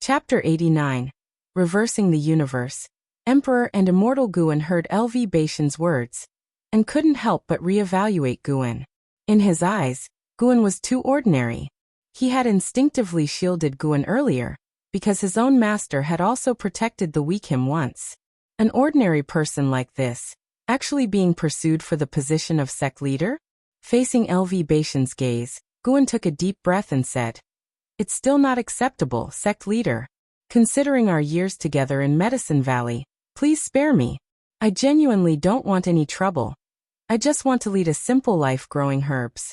Chapter 89. Reversing the Universe. Emperor and Immortal Guan heard LV Baitian's words, and couldn't help but re-evaluate Guan. In his eyes, Guan was too ordinary. He had instinctively shielded Guan earlier, because his own master had also protected the weak him once. An ordinary person like this, actually being pursued for the position of sect leader? Facing LV Baitian's gaze, Guan took a deep breath and said, "It's still not acceptable, sect leader. Considering our years together in Medicine Valley, please spare me. I genuinely don't want any trouble. I just want to lead a simple life growing herbs."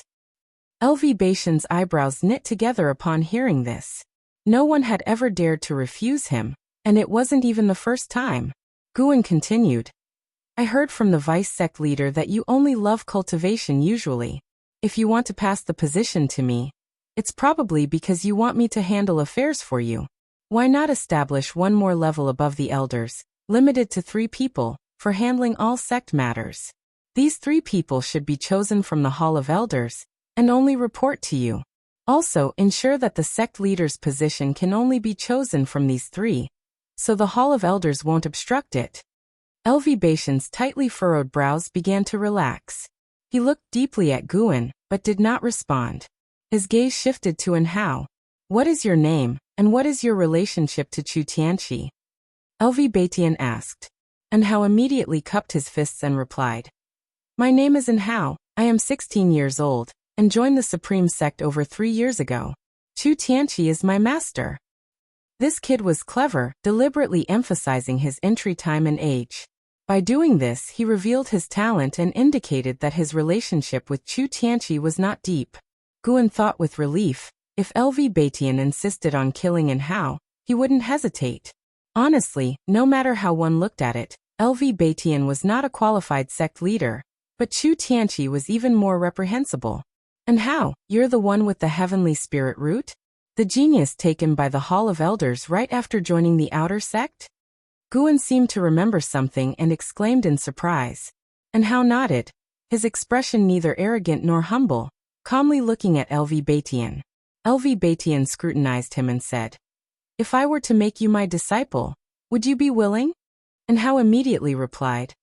LV Baitian's eyebrows knit together upon hearing this. No one had ever dared to refuse him, and it wasn't even the first time. Guan continued, "I heard from the vice sect leader that you only love cultivation usually. If you want to pass the position to me, it's probably because you want me to handle affairs for you. Why not establish one more level above the elders, limited to 3 people, for handling all sect matters? These 3 people should be chosen from the Hall of Elders, and only report to you. Also, ensure that the sect leader's position can only be chosen from these 3, so the Hall of Elders won't obstruct it." LV Baitian's tightly furrowed brows began to relax. He looked deeply at Guan, but did not respond. His gaze shifted to Anhao. "What is your name, and what is your relationship to Chu Tianqi?" LV Baitian asked. Anhao immediately cupped his fists and replied, "My name is Anhao. I am 16 years old, and joined the Supreme Sect over 3 years ago. Chu Tianqi is my master." This kid was clever, deliberately emphasizing his entry time and age. By doing this, he revealed his talent and indicated that his relationship with Chu Tianqi was not deep. Guan thought with relief, if LV Baitian insisted on killing Anhao, he wouldn't hesitate. Honestly, no matter how one looked at it, LV Baitian was not a qualified sect leader, but Chu Tianqi was even more reprehensible. "Anhao, you're the one with the heavenly spirit root? The genius taken by the Hall of Elders right after joining the outer sect?" Guan seemed to remember something and exclaimed in surprise. Anhao nodded, his expression neither arrogant nor humble, calmly looking at LV Baitian. LV Baitian scrutinized him and said, "If I were to make you my disciple, would you be willing?" Anhao immediately replied,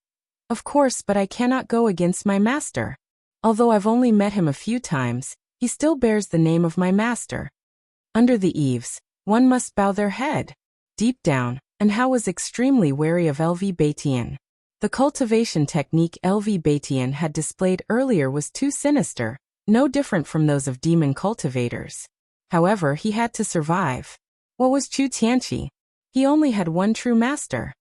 "Of course, but I cannot go against my master. Although I've only met him a few times, he still bears the name of my master. Under the eaves, one must bow their head." Deep down, Anhao was extremely wary of LV Baitian. The cultivation technique LV Baitian had displayed earlier was too sinister, no different from those of demon cultivators. However, he had to survive. What was Chu Tianqi? He only had one true master.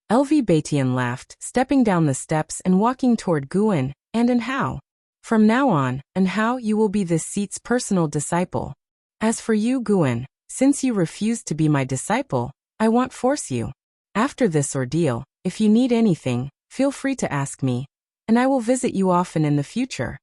LV Baitian laughed, stepping down the steps and walking toward Guan and Anhao. "From now on, Anhao, you will be this seat's personal disciple. As for you, Guan, since you refused to be my disciple, I won't force you. After this ordeal, if you need anything, feel free to ask me, and I will visit you often in the future."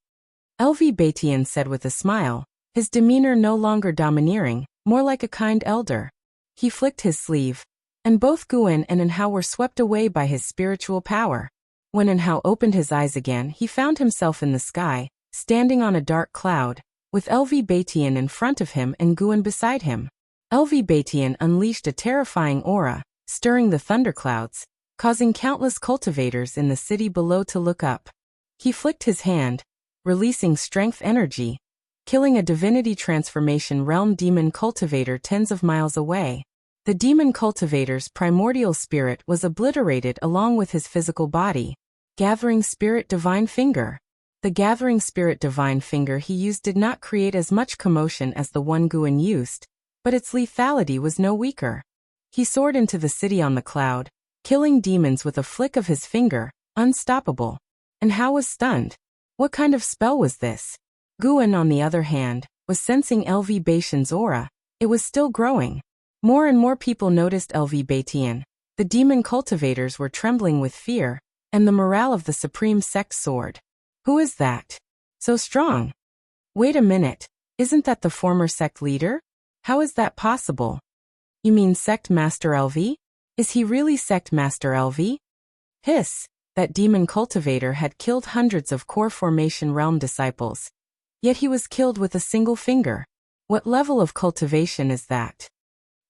LV Baitian said with a smile, his demeanor no longer domineering, more like a kind elder. He flicked his sleeve, and both Guan and Anhao were swept away by his spiritual power. When Anhao opened his eyes again, he found himself in the sky, standing on a dark cloud, with LV Baitian in front of him and Guan beside him. LV Baitian unleashed a terrifying aura, stirring the thunderclouds, causing countless cultivators in the city below to look up. He flicked his hand, releasing strength energy, killing a divinity transformation realm demon cultivator tens of miles away. The demon cultivator's primordial spirit was obliterated along with his physical body. Gathering Spirit Divine Finger. The Gathering Spirit Divine Finger he used did not create as much commotion as the one Guan used, but its lethality was no weaker. He soared into the city on the cloud, killing demons with a flick of his finger, unstoppable. Anhao was stunned. What kind of spell was this? Guan, on the other hand, was sensing LV Baitian's aura. It was still growing. More and more people noticed LV Baitian. The demon cultivators were trembling with fear, and the morale of the Supreme Sect soared. Who is that? So strong. Wait a minute, isn't that the former sect leader? How is that possible? You mean Sect Master LV? Is he really Sect Master LV? Hiss, that demon cultivator had killed hundreds of core formation realm disciples. Yet he was killed with a single finger. What level of cultivation is that?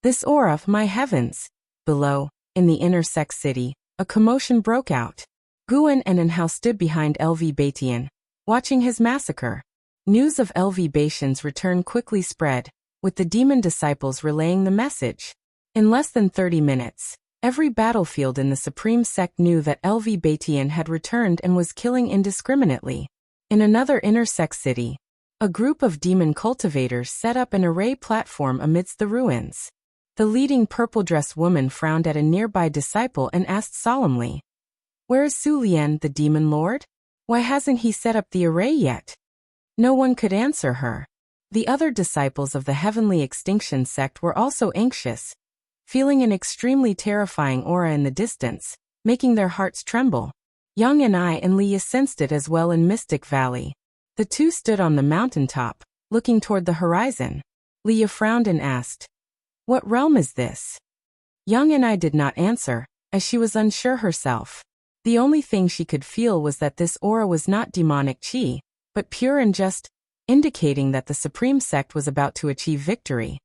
This aura, my heavens! Below, in the inner sex city, a commotion broke out. Guan and Anhao stood behind LV Batian, watching his massacre. News of LV Batian's return quickly spread, with the demon disciples relaying the message. In less than 30 minutes, every battlefield in the Supreme Sect knew that LV Batian had returned and was killing indiscriminately. In another inner sect city, a group of demon cultivators set up an array platform amidst the ruins. The leading purple-dressed woman frowned at a nearby disciple and asked solemnly, "Where is Su Lian, the demon lord? Why hasn't he set up the array yet?" No one could answer her. The other disciples of the Heavenly Extinction sect were also anxious, feeling an extremely terrifying aura in the distance, making their hearts tremble. Yang and I and Leah sensed it as well in Mystic Valley. The two stood on the mountaintop, looking toward the horizon. Leah frowned and asked, "What realm is this?" Yang and I did not answer, as she was unsure herself. The only thing she could feel was that this aura was not demonic chi, but pure and just, indicating that the Supreme Sect was about to achieve victory.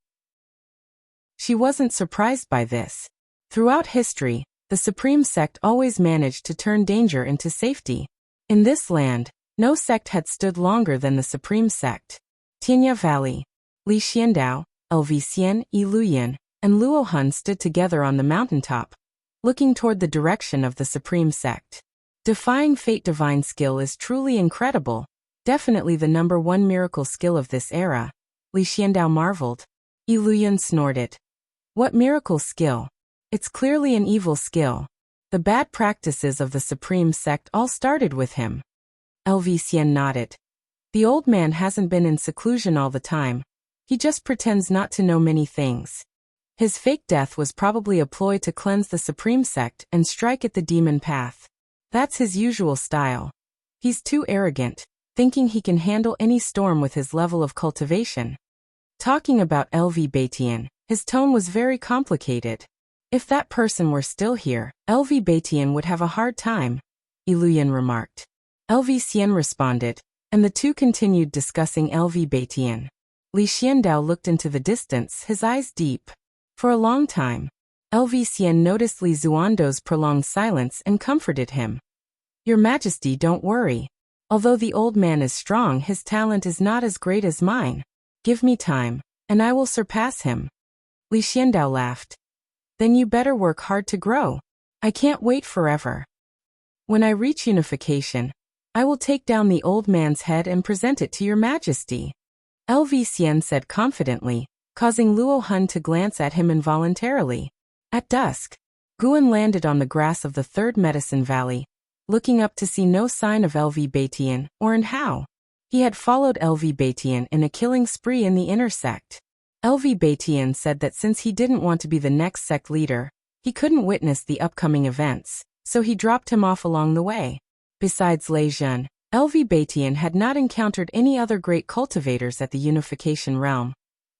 She wasn't surprised by this. Throughout history, the Supreme Sect always managed to turn danger into safety. In this land, no sect had stood longer than the Supreme Sect. Tianya Valley, Li Xiandao, Lv Yi Luyan, and Luo Hun stood together on the mountaintop, looking toward the direction of the Supreme Sect. Defying fate divine skill is truly incredible. Definitely the #1 miracle skill of this era. Li Xiandao marveled. Yi Luyan snorted. What miracle skill? It's clearly an evil skill. The bad practices of the Supreme Sect all started with him. Lv nodded. The old man hasn't been in seclusion all the time. He just pretends not to know many things. His fake death was probably a ploy to cleanse the Supreme Sect and strike at the demon path. That's his usual style. He's too arrogant, thinking he can handle any storm with his level of cultivation. Talking about LV Batian, his tone was very complicated. If that person were still here, LV Batian would have a hard time, Iluyan remarked. LV responded, and the two continued discussing LV Batian. Li Xiandao looked into the distance, his eyes deep. For a long time, LV noticed Li Zuando's prolonged silence and comforted him. Your Majesty, don't worry. Although the old man is strong, his talent is not as great as mine. Give me time, and I will surpass him. Li Xiandao laughed. Then you better work hard to grow. I can't wait forever. When I reach unification, I will take down the old man's head and present it to your Majesty. LV said confidently, causing Luo Hun to glance at him involuntarily. At dusk, Guan landed on the grass of the Third Medicine Valley, looking up to see no sign of LV Batian or Anhao. He had followed LV Batian in a killing spree in the inner sect. LV Batian said that since he didn't want to be the next sect leader, he couldn't witness the upcoming events, so he dropped him off along the way. Besides Lei Zhen, LV Batian had not encountered any other great cultivators at the unification realm.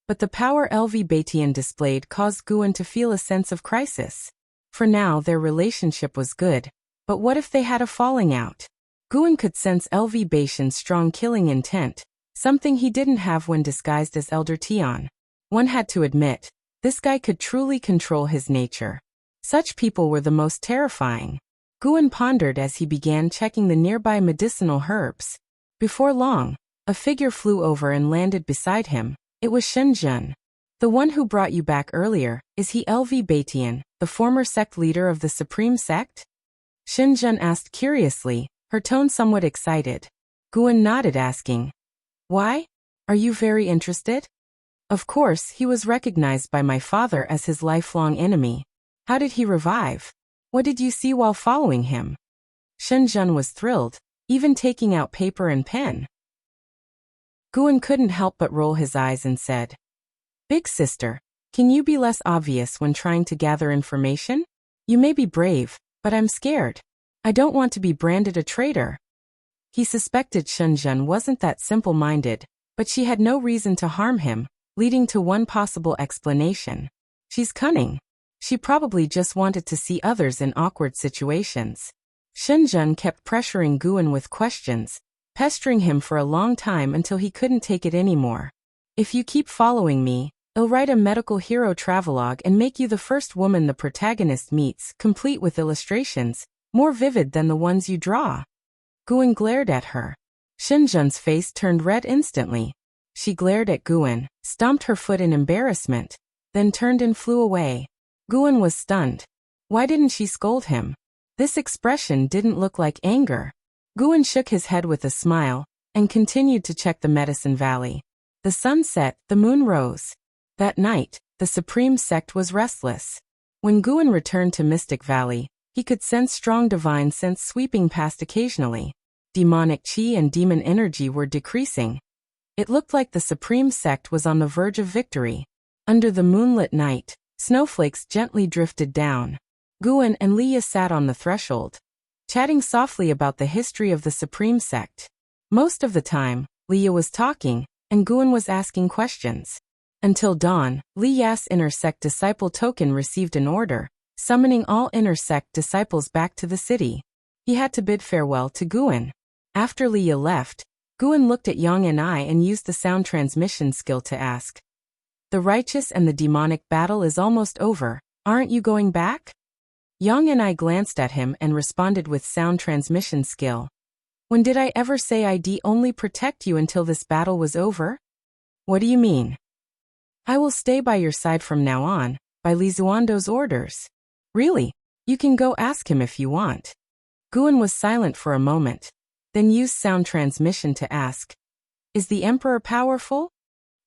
But the power LV Batian displayed caused Guan to feel a sense of crisis. For now their relationship was good, but what if they had a falling out? Guan could sense LV Batian's strong killing intent, something he didn't have when disguised as Elder Tian. One had to admit, this guy could truly control his nature. Such people were the most terrifying. Guan pondered as he began checking the nearby medicinal herbs. Before long, a figure flew over and landed beside him. It was Shenzhen. The one who brought you back earlier, is he LV Batian, the former sect leader of the Supreme Sect? Shenzhen asked curiously, her tone somewhat excited. Guan nodded asking, why? Are you very interested? Of course, he was recognized by my father as his lifelong enemy. How did he revive? What did you see while following him? Shenzhen was thrilled, even taking out paper and pen. Guan couldn't help but roll his eyes and said, Big sister, can you be less obvious when trying to gather information? You may be brave, but I'm scared. I don't want to be branded a traitor. He suspected Shenzhen wasn't that simple-minded, but she had no reason to harm him, leading to one possible explanation. She's cunning. She probably just wanted to see others in awkward situations. Shenzhen kept pressuring Guan with questions, pestering him for a long time until he couldn't take it anymore. If you keep following me, I'll write a medical hero travelogue and make you the first woman the protagonist meets, complete with illustrations, more vivid than the ones you draw." Guan glared at her. Shinjun's face turned red instantly. She glared at Guan, stomped her foot in embarrassment, then turned and flew away. Guan was stunned. Why didn't she scold him? This expression didn't look like anger. Guan shook his head with a smile and continued to check the medicine valley. The sun set, the moon rose. That night, the Supreme Sect was restless. When Guan returned to Mystic Valley, he could sense strong divine sense sweeping past occasionally. Demonic chi and demon energy were decreasing. It looked like the Supreme Sect was on the verge of victory. Under the moonlit night, snowflakes gently drifted down. Guan and Leah sat on the threshold, chatting softly about the history of the Supreme Sect. Most of the time, Leah was talking, and Guan was asking questions. Until dawn, Leah's inner sect disciple token received an order, summoning all inner sect disciples back to the city. He had to bid farewell to Guan. After Leah left, Guan looked at Yang and I and used the sound transmission skill to ask, "The righteous and the demonic battle is almost over, aren't you going back?" Yang and I glanced at him and responded with sound transmission skill. "When did I ever say I'd only protect you until this battle was over?" "What do you mean?" "I will stay by your side from now on, by Li Zuando's orders." "Really? You can go ask him if you want." Guan was silent for a moment, then used sound transmission to ask, "Is the emperor powerful?"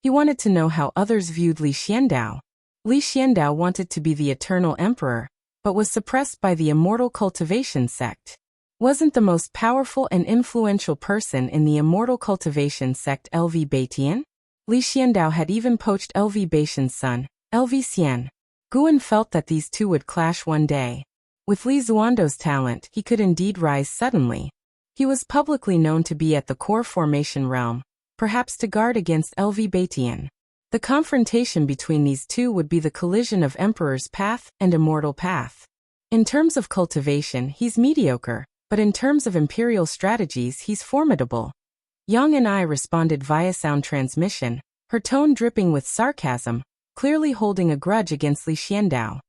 He wanted to know how others viewed Li Xiandao. Li Xiandao wanted to be the eternal emperor, but was suppressed by the immortal cultivation sect. Wasn't the most powerful and influential person in the immortal cultivation sect LV Baitian? Li Xiandao had even poached LV Baitian's son, LV Xian. Guan felt that these two would clash one day. With Li Zuando's talent, he could indeed rise suddenly. He was publicly known to be at the core formation realm, perhaps to guard against LV Baitian. The confrontation between these two would be the collision of Emperor's Path and Immortal Path. In terms of cultivation, he's mediocre, but in terms of imperial strategies, he's formidable. Yang and I responded via sound transmission, her tone dripping with sarcasm, clearly holding a grudge against Li Xiandao.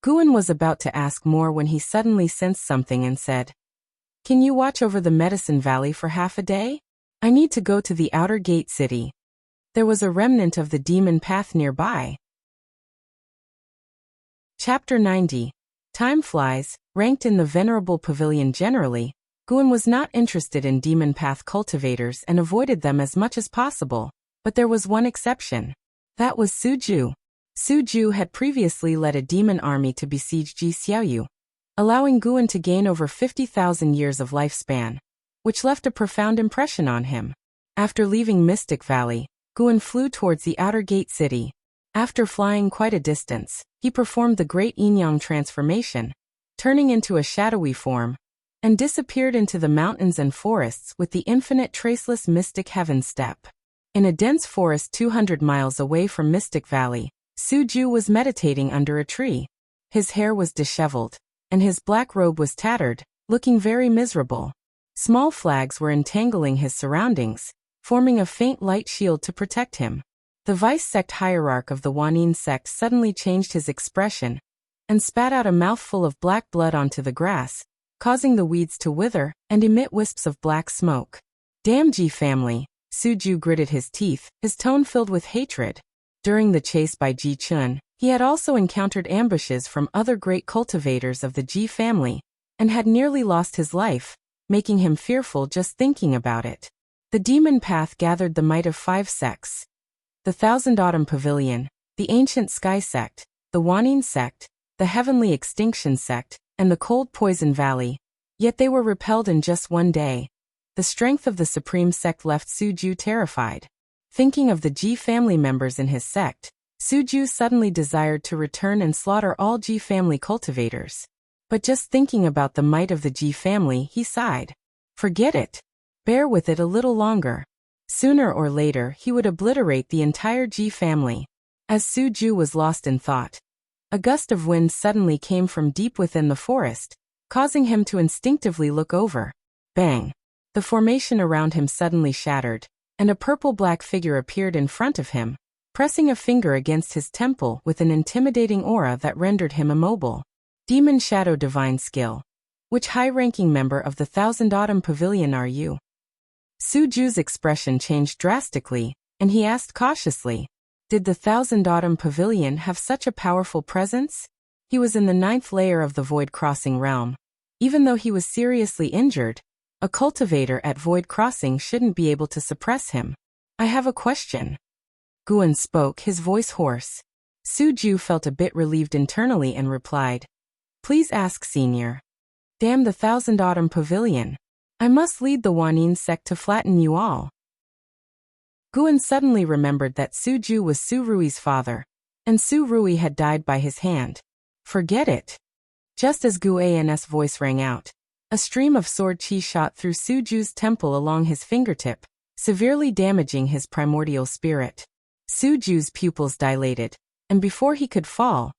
Guan was about to ask more when he suddenly sensed something and said, "Can you watch over the Medicine Valley for half a day? I need to go to the outer gate city." There was a remnant of the demon path nearby. Chapter 90. Time flies. Ranked in the Venerable Pavilion generally, Guan was not interested in demon path cultivators and avoided them as much as possible, but there was one exception. That was Suju. Suju had previously led a demon army to besiege Ji Xiaoyu, allowing Guan to gain over 50,000 years of lifespan, which left a profound impression on him. After leaving Mystic Valley, Guan flew towards the outer gate city. After flying quite a distance, he performed the great yin-yang transformation, turning into a shadowy form, and disappeared into the mountains and forests with the infinite traceless mystic heaven step. In a dense forest 200 miles away from Mystic Valley, Suju was meditating under a tree. His hair was disheveled, and his black robe was tattered, looking very miserable. Small flags were entangling his surroundings, forming a faint light shield to protect him. The vice-sect hierarch of the Wanin sect suddenly changed his expression and spat out a mouthful of black blood onto the grass, causing the weeds to wither and emit wisps of black smoke. "Damn Ji family," Suju gritted his teeth, his tone filled with hatred. During the chase by Ji Chun, he had also encountered ambushes from other great cultivators of the Ji family, and had nearly lost his life, making him fearful just thinking about it. The demon path gathered the might of 5 sects. The Thousand Autumn Pavilion, the Ancient Sky Sect, the Wanin Sect, the Heavenly Extinction Sect, and the Cold Poison Valley. Yet they were repelled in just one day. The strength of the Supreme Sect left Suju terrified. Thinking of the Ji family members in his sect, Suju suddenly desired to return and slaughter all Ji family cultivators. But just thinking about the might of the Ji family, he sighed. Forget it. Bear with it a little longer. Sooner or later, he would obliterate the entire Ji family. As Suju was lost in thought, a gust of wind suddenly came from deep within the forest, causing him to instinctively look over. Bang! The formation around him suddenly shattered, and a purple-black figure appeared in front of him, pressing a finger against his temple with an intimidating aura that rendered him immobile. Demon Shadow Divine Skill. Which high-ranking member of the Thousand Autumn Pavilion are you? Suju's expression changed drastically, and he asked cautiously, did the Thousand Autumn Pavilion have such a powerful presence? He was in the 9th layer of the Void Crossing realm. Even though he was seriously injured, a cultivator at Void Crossing shouldn't be able to suppress him. I have a question. Guan spoke, his voice hoarse. Suju felt a bit relieved internally and replied, please ask, Senior. Damn the Thousand Autumn Pavilion. I must lead the Wanin sect to flatten you all. Guan suddenly remembered that Suju was Su Rui's father, and Su Rui had died by his hand. Forget it. Just as Guan's voice rang out, a stream of sword chi shot through Suju's temple along his fingertip, severely damaging his primordial spirit. Suju's pupils dilated, and before he could fall,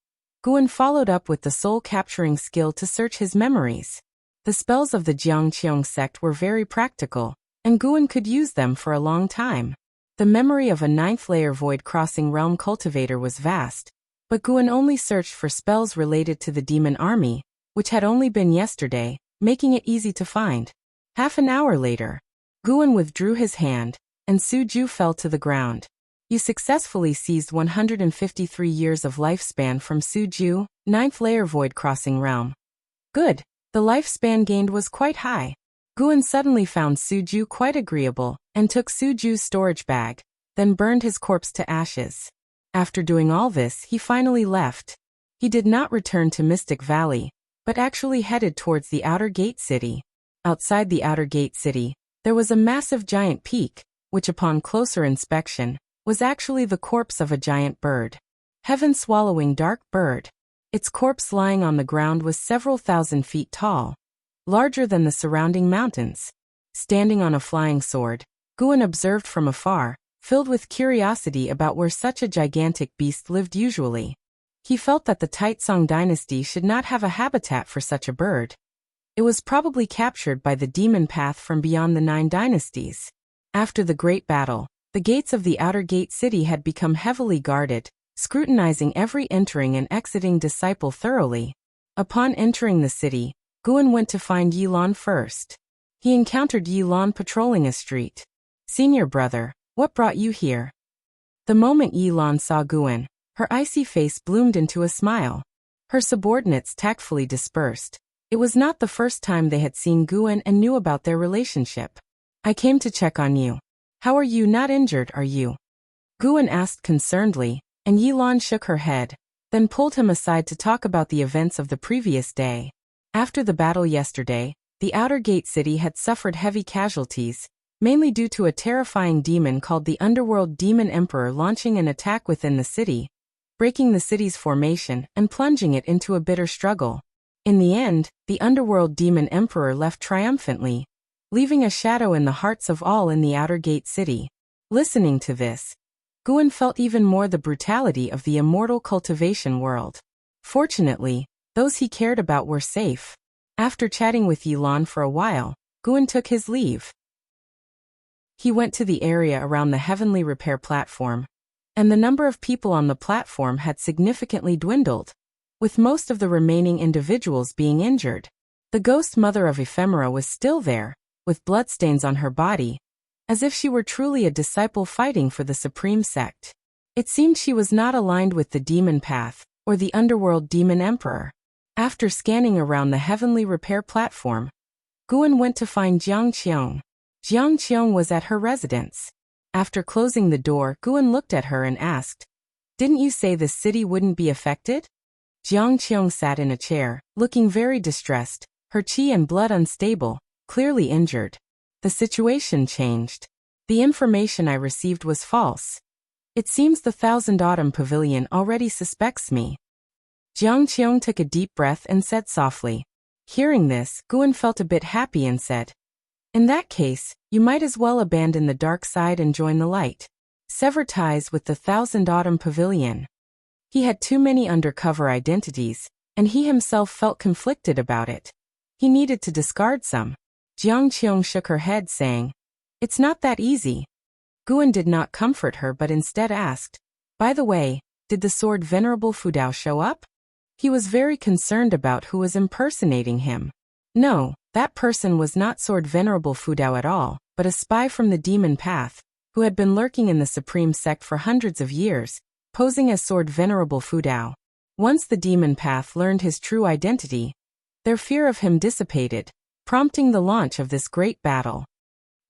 Guan followed up with the soul-capturing skill to search his memories. The spells of the Jiangqiong sect were very practical, and Guan could use them for a long time. The memory of a 9th-layer void-crossing realm cultivator was vast, but Guan only searched for spells related to the demon army, which had only been yesterday, making it easy to find. Half an hour later, Guan withdrew his hand, and Suju fell to the ground. You successfully seized 153 years of lifespan from Suju, 9th-layer void-crossing realm. Good. The lifespan gained was quite high. Guan suddenly found Suju quite agreeable, and took Suju's storage bag, then burned his corpse to ashes. After doing all this, he finally left. He did not return to Mystic Valley, but actually headed towards the Outer Gate City. Outside the Outer Gate City, there was a massive giant peak, which upon closer inspection, was actually the corpse of a giant bird. Heaven-swallowing dark bird. Its corpse lying on the ground was several thousand feet tall, larger than the surrounding mountains. Standing on a flying sword, Guan observed from afar, filled with curiosity about where such a gigantic beast lived usually. He felt that the Taitsong dynasty should not have a habitat for such a bird. It was probably captured by the demon path from beyond the 9 dynasties. After the great battle, the gates of the Outer Gate City had become heavily guarded, scrutinizing every entering and exiting disciple thoroughly. Upon entering the city, Guan went to find Yilan first. He encountered Yilan patrolling a street. Senior brother, what brought you here? The moment Yilan saw Guan, her icy face bloomed into a smile. Her subordinates tactfully dispersed. It was not the first time they had seen Guan and knew about their relationship. I came to check on you. How are you? Not injured, are you? Guan asked concernedly, and Yilan shook her head, then pulled him aside to talk about the events of the previous day. After the battle yesterday, the Outer Gate City had suffered heavy casualties, mainly due to a terrifying demon called the Underworld Demon Emperor launching an attack within the city, breaking the city's formation and plunging it into a bitter struggle. In the end, the Underworld Demon Emperor left triumphantly, leaving a shadow in the hearts of all in the Outer Gate City. Listening to this, Guan felt even more the brutality of the immortal cultivation world. Fortunately, those he cared about were safe. After chatting with Yilan for a while, Guan took his leave. He went to the area around the Heavenly Repair platform, and the number of people on the platform had significantly dwindled, with most of the remaining individuals being injured. The ghost mother of Ephemera was still there, with bloodstains on her body, as if she were truly a disciple fighting for the supreme sect. It seemed she was not aligned with the demon path, or the underworld demon emperor. After scanning around the Heavenly Repair platform, Guan went to find Jiang Qiong. Jiang Qiong was at her residence. After closing the door, Guan looked at her and asked, "Didn't you say the city wouldn't be affected?" Jiang Qiong sat in a chair, looking very distressed, her qi and blood unstable, clearly injured. The situation changed. The information I received was false. It seems the Thousand Autumn Pavilion already suspects me. Jiang Qiong took a deep breath and said softly. Hearing this, Guan felt a bit happy and said, "In that case, you might as well abandon the dark side and join the light. Sever ties with the Thousand Autumn Pavilion." He had too many undercover identities, and he himself felt conflicted about it. He needed to discard some. Jiang Qiong shook her head, saying, "It's not that easy." Guan did not comfort her but instead asked, By the way, did the sword Venerable Fudao show up? He was very concerned about who was impersonating him. No, that person was not Sword Venerable Fudao at all, but a spy from the demon path, who had been lurking in the Supreme Sect for hundreds of years, posing as Sword Venerable Fudao. Once the demon path learned his true identity, their fear of him dissipated, prompting the launch of this great battle.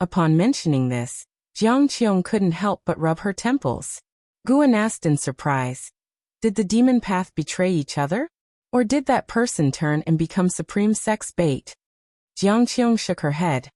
Upon mentioning this, Jiang Qiong couldn't help but rub her temples. Guan asked in surprise, did the demon path betray each other? Or did that person turn and become Supreme Sect's bait? Jiang Qiong shook her head.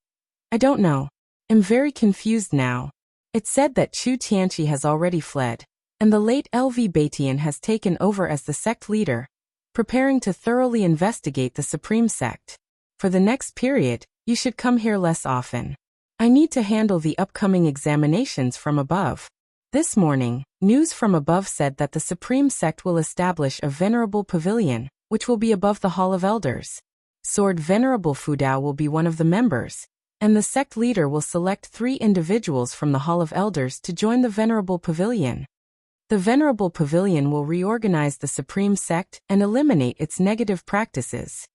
I don't know. I'm very confused now. It said that Chu Tianqi has already fled, and the late LV Baitian has taken over as the sect leader, preparing to thoroughly investigate the Supreme Sect. For the next period, you should come here less often. I need to handle the upcoming examinations from above. This morning, news from above said that the Supreme Sect will establish a venerable pavilion, which will be above the Hall of Elders. Sword Venerable Fudao will be one of the members, and the sect leader will select 3 individuals from the Hall of Elders to join the Venerable Pavilion. The Venerable Pavilion will reorganize the Supreme Sect and eliminate its negative practices.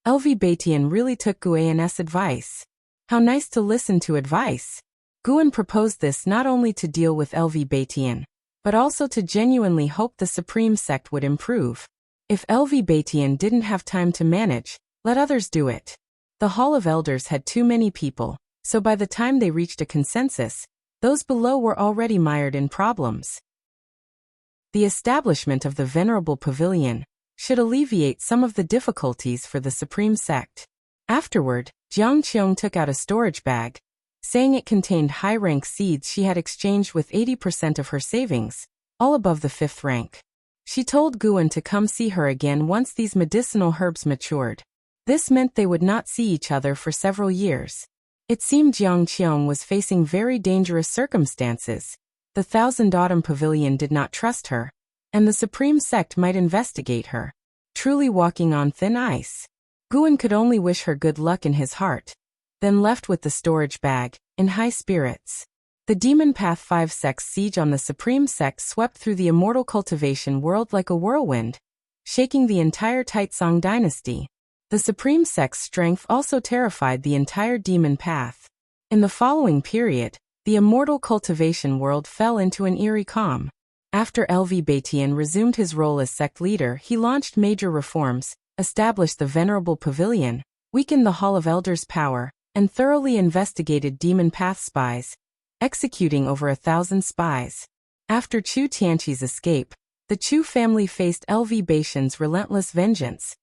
LV Baitian really took Guan's advice. How nice to listen to advice. Guan proposed this not only to deal with LV Baitian, but also to genuinely hope the Supreme Sect would improve. If LV Baitian didn't have time to manage, let others do it. The Hall of Elders had too many people, so by the time they reached a consensus, those below were already mired in problems. The establishment of the Venerable Pavilion should alleviate some of the difficulties for the Supreme Sect. Afterward, Jiang Qiong took out a storage bag, saying it contained high-rank seeds she had exchanged with 80% of her savings, all above the 5th rank. She told Guan to come see her again once these medicinal herbs matured. This meant they would not see each other for several years. It seemed Jiang Qiong was facing very dangerous circumstances. The Thousand Autumn Pavilion did not trust her, and the Supreme Sect might investigate her. Truly walking on thin ice. Guan could only wish her good luck in his heart, then left with the storage bag, in high spirits. The Demon Path 5 sect's siege on the Supreme Sect swept through the immortal cultivation world like a whirlwind, shaking the entire Taizong dynasty. The Supreme Sect's strength also terrified the entire Demon Path. In the following period, the immortal cultivation world fell into an eerie calm. After LV Baitian resumed his role as sect leader, he launched major reforms, established the Venerable Pavilion, weakened the Hall of Elders' power, and thoroughly investigated Demon Path spies, executing over 1,000 spies. After Chu Tianqi's escape, the Chu family faced LV Baitian's relentless vengeance,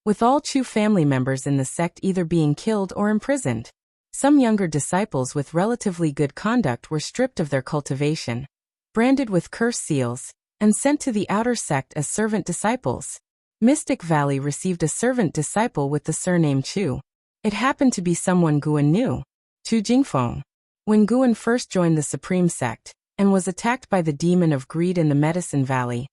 with all Chu family members in the sect either being killed or imprisoned. Some younger disciples with relatively good conduct were stripped of their cultivation, branded with curse seals, and sent to the outer sect as servant disciples. Mystic Valley received a servant disciple with the surname Chu. It happened to be someone Guan knew, Chu Jingfeng. When Guan first joined the Supreme Sect, and was attacked by the demon of greed in the Medicine Valley,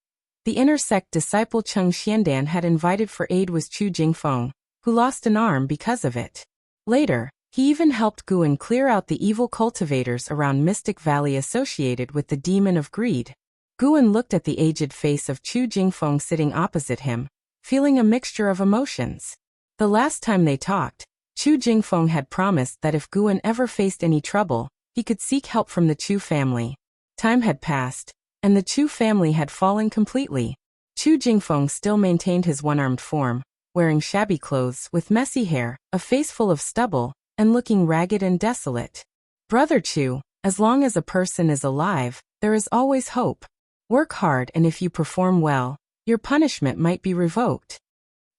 the inner sect disciple Cheng Xiandan had invited for aid was Chu Jingfeng, who lost an arm because of it. Later, he even helped Guan clear out the evil cultivators around Mystic Valley associated with the demon of greed. Guan looked at the aged face of Chu Jingfeng sitting opposite him, feeling a mixture of emotions. The last time they talked, Chu Jingfeng had promised that if Guan ever faced any trouble, he could seek help from the Chu family. Time had passed, and the Chu family had fallen completely. Chu Jingfeng still maintained his one-armed form, wearing shabby clothes with messy hair, a face full of stubble, and looking ragged and desolate. Brother Chu, as long as a person is alive, there is always hope. Work hard, and if you perform well, your punishment might be revoked.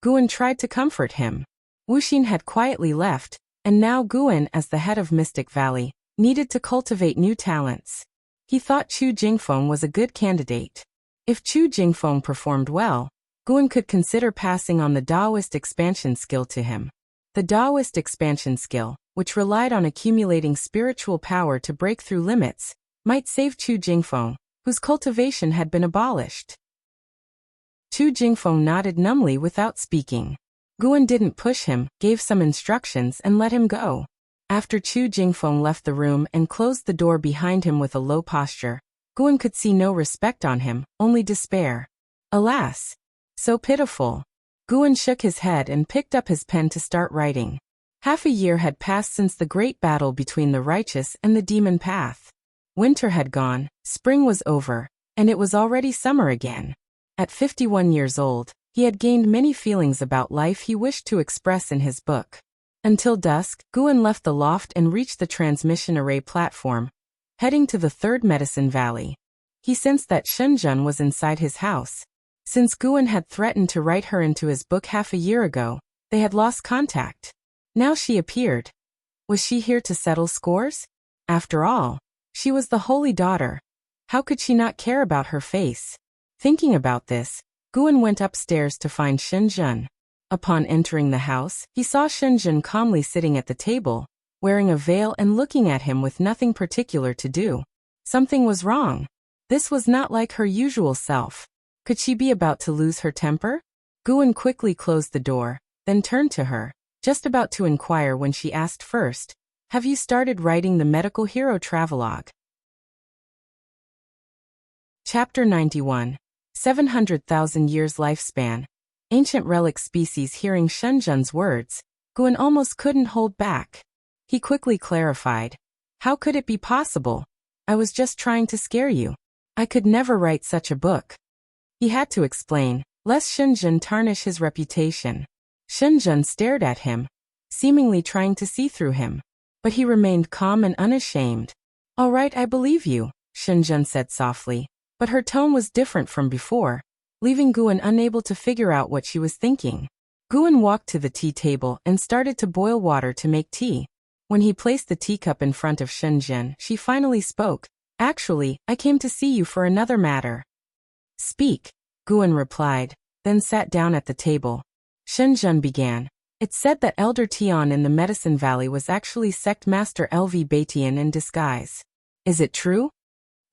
Guan tried to comfort him. Wuxia had quietly left, and now Guan, as the head of Mystic Valley, needed to cultivate new talents. He thought Chu Jingfeng was a good candidate. If Chu Jingfeng performed well, Guan could consider passing on the Taoist expansion skill to him. The Taoist expansion skill, which relied on accumulating spiritual power to break through limits, might save Chu Jingfeng, whose cultivation had been abolished. Chu Jingfeng nodded numbly without speaking. Guan didn't push him, gave some instructions and let him go. After Chu Jingfeng left the room and closed the door behind him with a low posture, Guan could see no respect on him, only despair. Alas! So pitiful. Guan shook his head and picked up his pen to start writing. Half a year had passed since the great battle between the righteous and the demon path. Winter had gone, spring was over, and it was already summer again. At 51 years old, he had gained many feelings about life he wished to express in his book. Until dusk, Guan left the loft and reached the transmission array platform, heading to the third medicine valley. He sensed that Shenzhen was inside his house. Since Guan had threatened to write her into his book half a year ago, they had lost contact. Now she appeared. Was she here to settle scores? After all, she was the holy daughter. How could she not care about her face? Thinking about this, Guan went upstairs to find Shenzhen. Upon entering the house, he saw Shenzhen calmly sitting at the table, wearing a veil and looking at him with nothing particular to do. Something was wrong. This was not like her usual self. Could she be about to lose her temper? Guan quickly closed the door, then turned to her, just about to inquire when she asked first, "Have you started writing the medical hero travelogue?" Chapter 91. 700,000 years lifespan. Ancient relic species. Hearing Shenzhen's words, Guan almost couldn't hold back. He quickly clarified. "How could it be possible? I was just trying to scare you. I could never write such a book." He had to explain, lest Shenzhen tarnish his reputation. Shenzhen stared at him, seemingly trying to see through him. But he remained calm and unashamed. "All right, I believe you," Shenzhen said softly. But her tone was different from before, leaving Guan unable to figure out what she was thinking. Guan walked to the tea table and started to boil water to make tea. When he placed the teacup in front of Shenzhen, she finally spoke. "Actually, I came to see you for another matter." "Speak," Guan replied, then sat down at the table. Shenzhen began. "It's said that Elder Tian in the Medicine Valley was actually Sect Master LV Batian in disguise. Is it true?"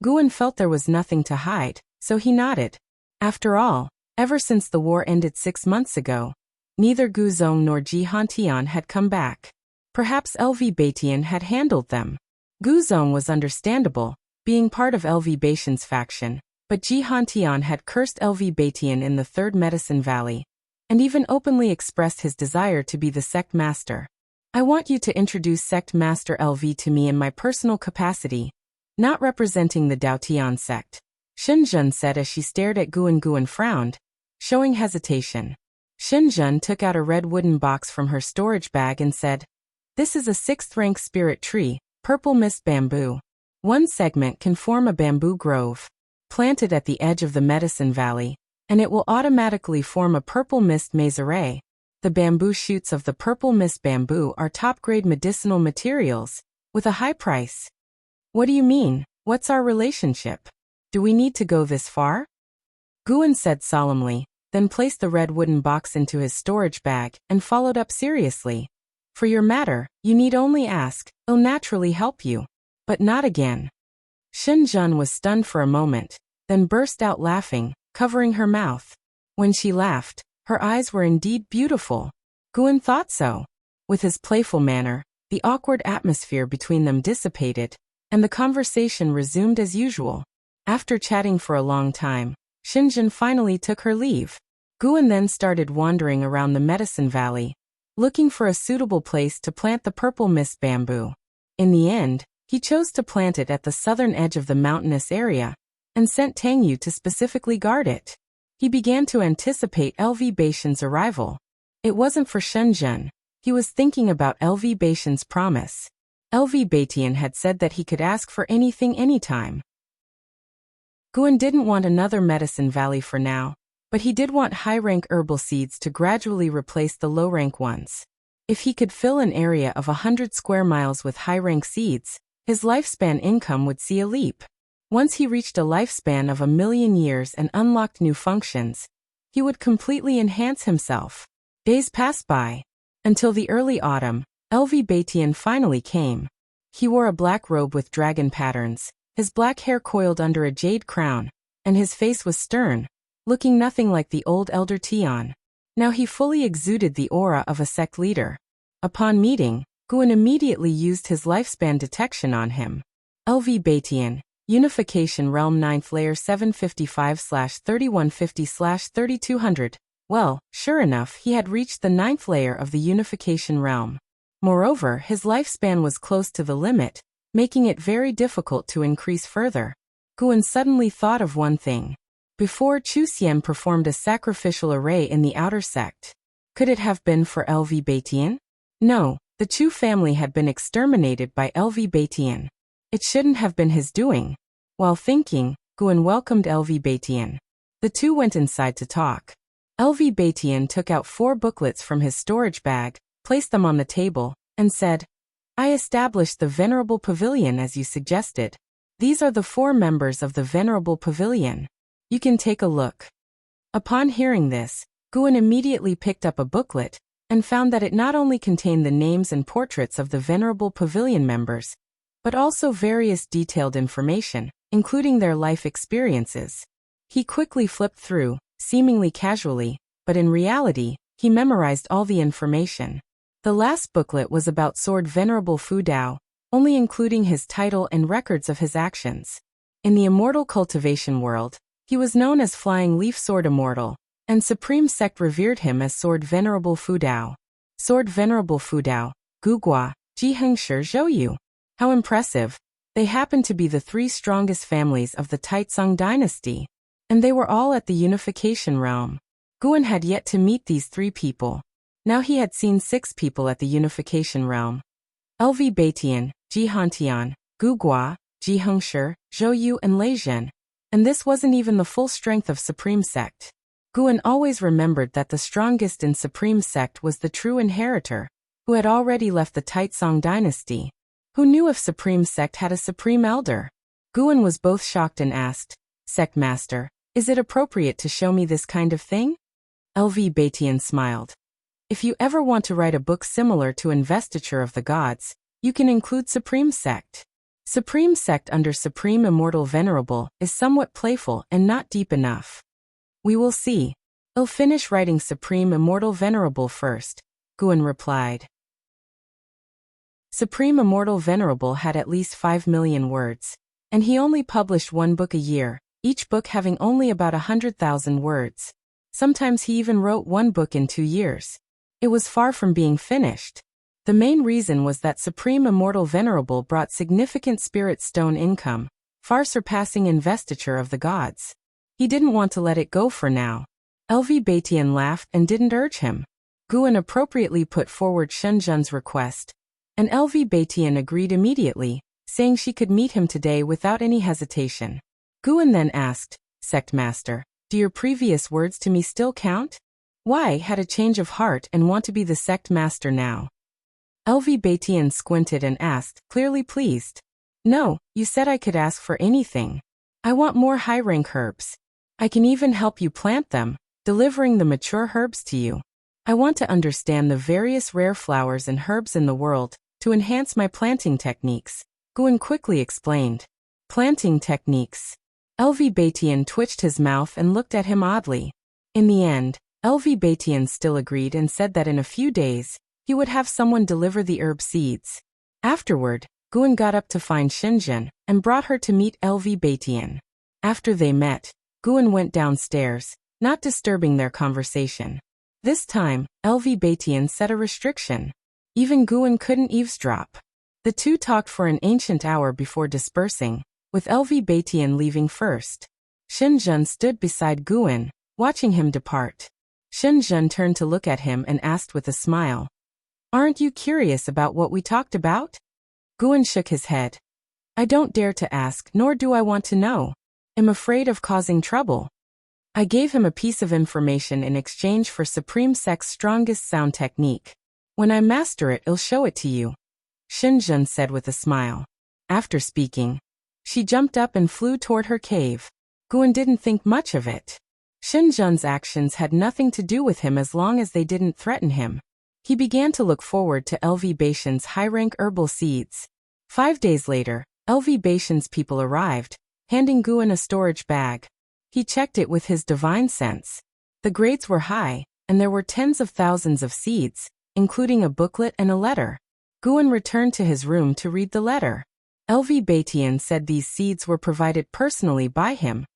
Guan felt there was nothing to hide, so he nodded. After all, ever since the war ended 6 months ago, neither Gu Zong nor Ji Hantian had come back. Perhaps LV Batian had handled them. Gu Zong was understandable, being part of LV Batian's faction, but Ji Hantian had cursed LV Batian in the Third Medicine Valley, and even openly expressed his desire to be the sect master. "I want you to introduce Sect Master LV to me in my personal capacity, not representing the Dao Tian sect," Shenzhen said as she stared at Guan. Guan frowned, showing hesitation. Shenzhen took out a red wooden box from her storage bag and said, "This is a 6th-rank spirit tree, purple mist bamboo. One segment can form a bamboo grove. Plant it at the edge of the Medicine Valley, and it will automatically form a purple mist maze array. The bamboo shoots of the purple mist bamboo are top-grade medicinal materials, with a high price." "What do you mean? What's our relationship? Do we need to go this far?" Guan said solemnly, then placed the red wooden box into his storage bag and followed up seriously. "For your matter, you need only ask, I'll naturally help you. But not again." Shenzhen was stunned for a moment, then burst out laughing, covering her mouth. When she laughed, her eyes were indeed beautiful. Guan thought so. With his playful manner, the awkward atmosphere between them dissipated, and the conversation resumed as usual. After chatting for a long time, Shenzhen finally took her leave. Guan then started wandering around the Medicine Valley, looking for a suitable place to plant the purple mist bamboo. In the end, he chose to plant it at the southern edge of the mountainous area, and sent Tangyu to specifically guard it. He began to anticipate LV Batian's arrival. It wasn't for Shenzhen. He was thinking about LV Batian's promise. LV Batian had said that he could ask for anything anytime. Guan didn't want another Medicine Valley for now, but he did want high-rank herbal seeds to gradually replace the low-rank ones. If he could fill an area of 100 square miles with high-rank seeds, his lifespan income would see a leap. Once he reached a lifespan of 1,000,000 years and unlocked new functions, he would completely enhance himself. Days passed by. Until the early autumn, LV Batian finally came. He wore a black robe with dragon patterns, his black hair coiled under a jade crown, and his face was stern, looking nothing like the old Elder Tian. Now he fully exuded the aura of a sect leader. Upon meeting, Guan immediately used his lifespan detection on him. "LV Batian, Unification Realm 9th Layer 755/3150/3200. Well, sure enough, he had reached the 9th layer of the Unification Realm. Moreover, his lifespan was close to the limit, making it very difficult to increase further. Guan suddenly thought of one thing. Before, Chu Xian performed a sacrificial array in the outer sect. Could it have been for LV Baitian? No, the Chu family had been exterminated by LV Baitian. It shouldn't have been his doing. While thinking, Guan welcomed LV Baitian. The two went inside to talk. LV Baitian took out 4 booklets from his storage bag, placed them on the table, and said, "I established the Venerable Pavilion as you suggested. These are the 4 members of the Venerable Pavilion. You can take a look." Upon hearing this, Guan immediately picked up a booklet, and found that it not only contained the names and portraits of the Venerable Pavilion members, but also various detailed information, including their life experiences. He quickly flipped through, seemingly casually, but in reality, he memorized all the information. The last booklet was about Sword Venerable Fu Dao, only including his title and records of his actions. In the immortal cultivation world, he was known as Flying Leaf Sword Immortal, and Supreme Sect revered him as Sword Venerable Fu Dao. Sword Venerable Fu Dao, Gugua, Jihengshi Zhouyu. How impressive. They happened to be the 3 strongest families of the Taizong dynasty, and they were all at the Unification Realm. Guan had yet to meet these 3 people. Now he had seen 6 people at the Unification Realm. LV Baitian, Ji Hantian, Gugua, Jihengshi, Zhouyu and Lei Zhen. And this wasn't even the full strength of Supreme Sect. Guan always remembered that the strongest in Supreme Sect was the true inheritor, who had already left the Taizong dynasty. Who knew if Supreme Sect had a Supreme Elder? Guan was both shocked and asked, "Sect Master, is it appropriate to show me this kind of thing?" LV Baitian smiled. "If you ever want to write a book similar to Investiture of the Gods, you can include Supreme Sect. Supreme Sect under Supreme Immortal Venerable is somewhat playful and not deep enough. We will see. I'll finish writing Supreme Immortal Venerable first," Guan replied. Supreme Immortal Venerable had at least 5 million words, and he only published 1 book a year, each book having only about 100,000 words. Sometimes he even wrote 1 book in 2 years. It was far from being finished. The main reason was that Supreme Immortal Venerable brought significant spirit stone income, far surpassing Investiture of the Gods. He didn't want to let it go for now. LV Baitian laughed and didn't urge him. Guan appropriately put forward Shenzhen's request, and LV Baitian agreed immediately, saying she could meet him today without any hesitation. Guan then asked, "Sect Master, do your previous words to me still count? Why had a change of heart and want to be the Sect Master now?" LV Baitian squinted and asked, clearly pleased. "No, you said I could ask for anything. I want more high-rank herbs. I can even help you plant them, delivering the mature herbs to you. I want to understand the various rare flowers and herbs in the world, to enhance my planting techniques," Guan quickly explained. Planting techniques. LV Baitian twitched his mouth and looked at him oddly. In the end, LV Baitian still agreed and said that in a few days, he would have someone deliver the herb seeds. Afterward, Guan got up to find Shenzhen and brought her to meet LV Baitian. After they met, Guan went downstairs, not disturbing their conversation. This time, LV Baitian set a restriction. Even Guan couldn't eavesdrop. The two talked for an ancient hour before dispersing, with LV Baitian leaving first. Shenzhen stood beside Guan, watching him depart. Shenzhen turned to look at him and asked with a smile, "Aren't you curious about what we talked about?" Guan shook his head. "I don't dare to ask, nor do I want to know. I'm afraid of causing trouble." I gave him a piece of information in exchange for Supreme Sect's strongest sound technique. When I master it, I'll show it to you," Shenzhen said with a smile. After speaking, she jumped up and flew toward her cave. Guan didn't think much of it. Shenzhen's actions had nothing to do with him as long as they didn't threaten him. He began to look forward to LV Baitian's high-rank herbal seeds. 5 days later, LV Baitian's people arrived, handing Guan a storage bag. He checked it with his divine sense. The grades were high, and there were tens of thousands of seeds, including a booklet and a letter. Guan returned to his room to read the letter. LV Batian said these seeds were provided personally by him,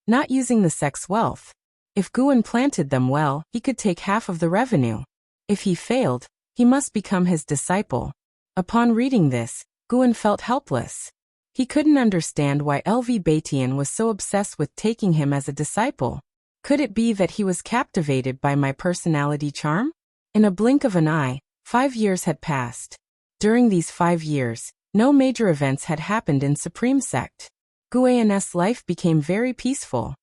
not using the sect's wealth. If Guan planted them well, he could take half of the revenue. If he failed, he must become his disciple. Upon reading this, Guan felt helpless. He couldn't understand why LV Batian was so obsessed with taking him as a disciple. Could it be that he was captivated by my personality charm? In a blink of an eye, 5 years had passed. During these 5 years, no major events had happened in Supreme Sect. Guan's life became very peaceful.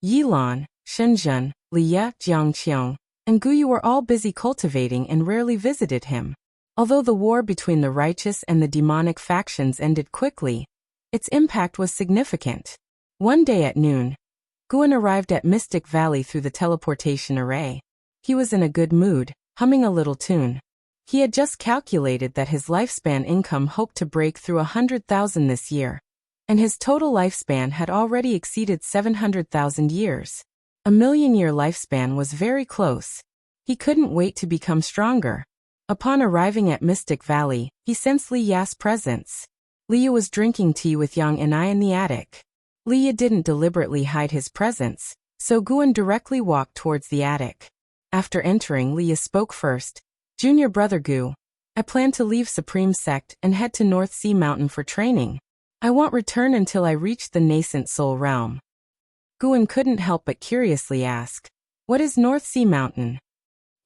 Yilan, Shenzhen, Liya, Jiangqiang, and Guyu were all busy cultivating and rarely visited him. Although the war between the righteous and the demonic factions ended quickly, its impact was significant. One day at noon, Guan arrived at Mystic Valley through the teleportation array. He was in a good mood, humming a little tune. He had just calculated that his lifespan income hoped to break through 100,000 this year, and his total lifespan had already exceeded 700,000 years. A million-year lifespan was very close. He couldn't wait to become stronger. Upon arriving at Mystic Valley, he sensed Li Ya's presence. Liya was drinking tea with Yang and I in the attic. Liya didn't deliberately hide his presence, so Guan directly walked towards the attic. After entering, Liya spoke first. Junior brother Gu, I plan to leave Supreme Sect and head to North Sea Mountain for training. I won't return until I reach the nascent soul realm. Guan couldn't help but curiously ask, what is North Sea Mountain?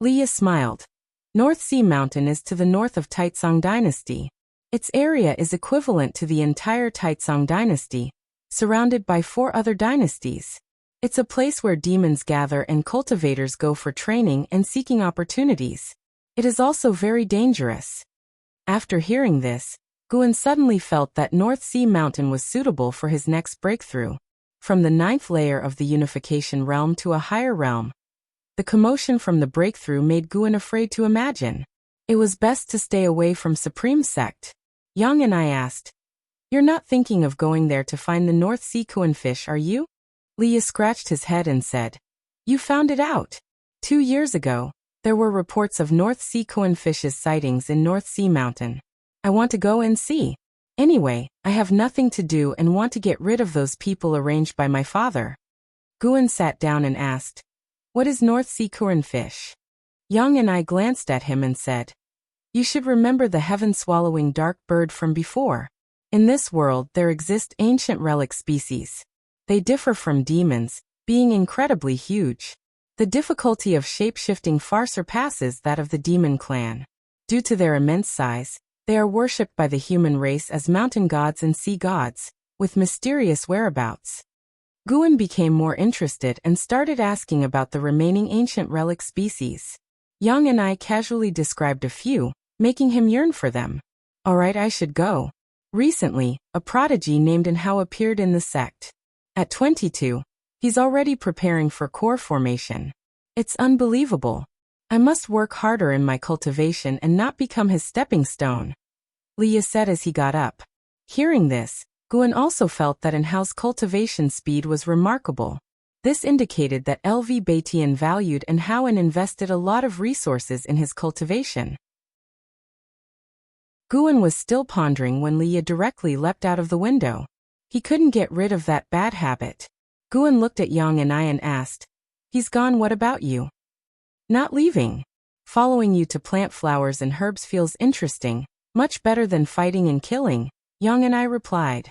Liya smiled. North Sea Mountain is to the north of Taizong Dynasty. Its area is equivalent to the entire Taizong Dynasty, surrounded by 4 other dynasties. It's a place where demons gather and cultivators go for training and seeking opportunities. It is also very dangerous. After hearing this, Guan suddenly felt that North Sea Mountain was suitable for his next breakthrough. From the 9th layer of the unification realm to a higher realm, the commotion from the breakthrough made Guan afraid to imagine. It was best to stay away from Supreme Sect. Yang and I asked, you're not thinking of going there to find the North Sea Kuan fish, are you? Liya scratched his head and said, you found it out. 2 years ago, there were reports of North Sea Kuan fish's sightings in North Sea Mountain. I want to go and see. Anyway, I have nothing to do and want to get rid of those people arranged by my father. Guan sat down and asked, what is North Sea Kuan fish? Yang and I glanced at him and said, you should remember the heaven-swallowing dark bird from before. In this world there exist ancient relic species. They differ from demons, being incredibly huge. The difficulty of shape-shifting far surpasses that of the demon clan. Due to their immense size, they are worshipped by the human race as mountain gods and sea gods, with mysterious whereabouts. Guan became more interested and started asking about the remaining ancient relic species. Yang and I casually described a few, making him yearn for them. Alright, I should go. Recently, a prodigy named Anhao appeared in the sect. At 22, he's already preparing for core formation. It's unbelievable. I must work harder in my cultivation and not become his stepping stone. Liya said as he got up. Hearing this, Guan also felt that Anhao's cultivation speed was remarkable. This indicated that LV Batian valued Anhao and invested a lot of resources in his cultivation. Guan was still pondering when Liya directly leapt out of the window. He couldn't get rid of that bad habit. Guan looked at Yang and I and asked, he's gone, what about you? Not leaving. Following you to plant flowers and herbs feels interesting, much better than fighting and killing, Yang and I replied.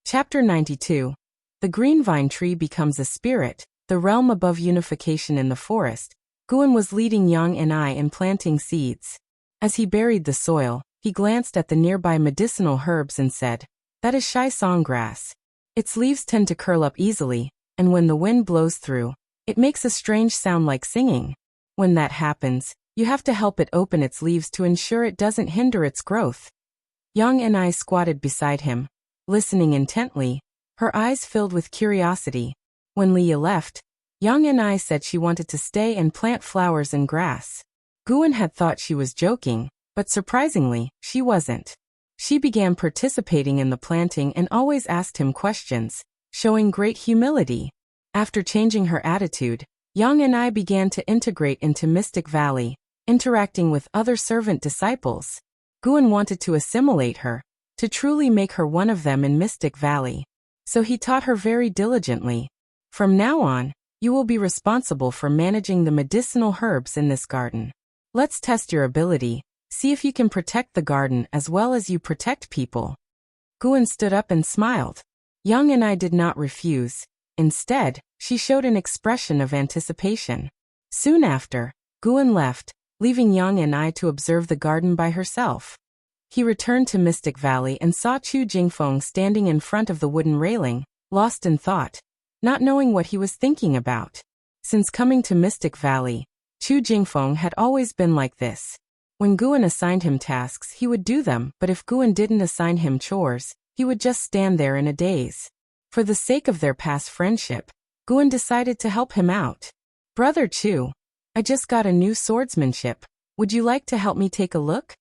Chapter 92. The green vine tree becomes a spirit, the realm above unification in the forest. Guan was leading Yang and I in planting seeds. As he buried the soil, he glanced at the nearby medicinal herbs and said, that is Shai Song grass. Its leaves tend to curl up easily, and when the wind blows through, it makes a strange sound like singing. When that happens, you have to help it open its leaves to ensure it doesn't hinder its growth. Yang and I squatted beside him, listening intently, her eyes filled with curiosity. When Liya left, Yang and I said she wanted to stay and plant flowers and grass. Guan had thought she was joking, but surprisingly, she wasn't. She began participating in the planting and always asked him questions, showing great humility. After changing her attitude, Yang and I began to integrate into Mystic Valley, interacting with other servant disciples. Guan wanted to assimilate her, to truly make her one of them in Mystic Valley. So he taught her very diligently. From now on, you will be responsible for managing the medicinal herbs in this garden. Let's test your ability, see if you can protect the garden as well as you protect people. Guan stood up and smiled. Yang and I did not refuse. Instead, she showed an expression of anticipation. Soon after, Guan left, leaving Yang and I to observe the garden by herself. He returned to Mystic Valley and saw Chu Jingfeng standing in front of the wooden railing, lost in thought, not knowing what he was thinking about. Since coming to Mystic Valley, Chu Jingfeng had always been like this. When Guan assigned him tasks, he would do them, but if Guan didn't assign him chores, he would just stand there in a daze. For the sake of their past friendship, Guan decided to help him out. Brother Chu, I just got a new swordsmanship. Would you like to help me take a look?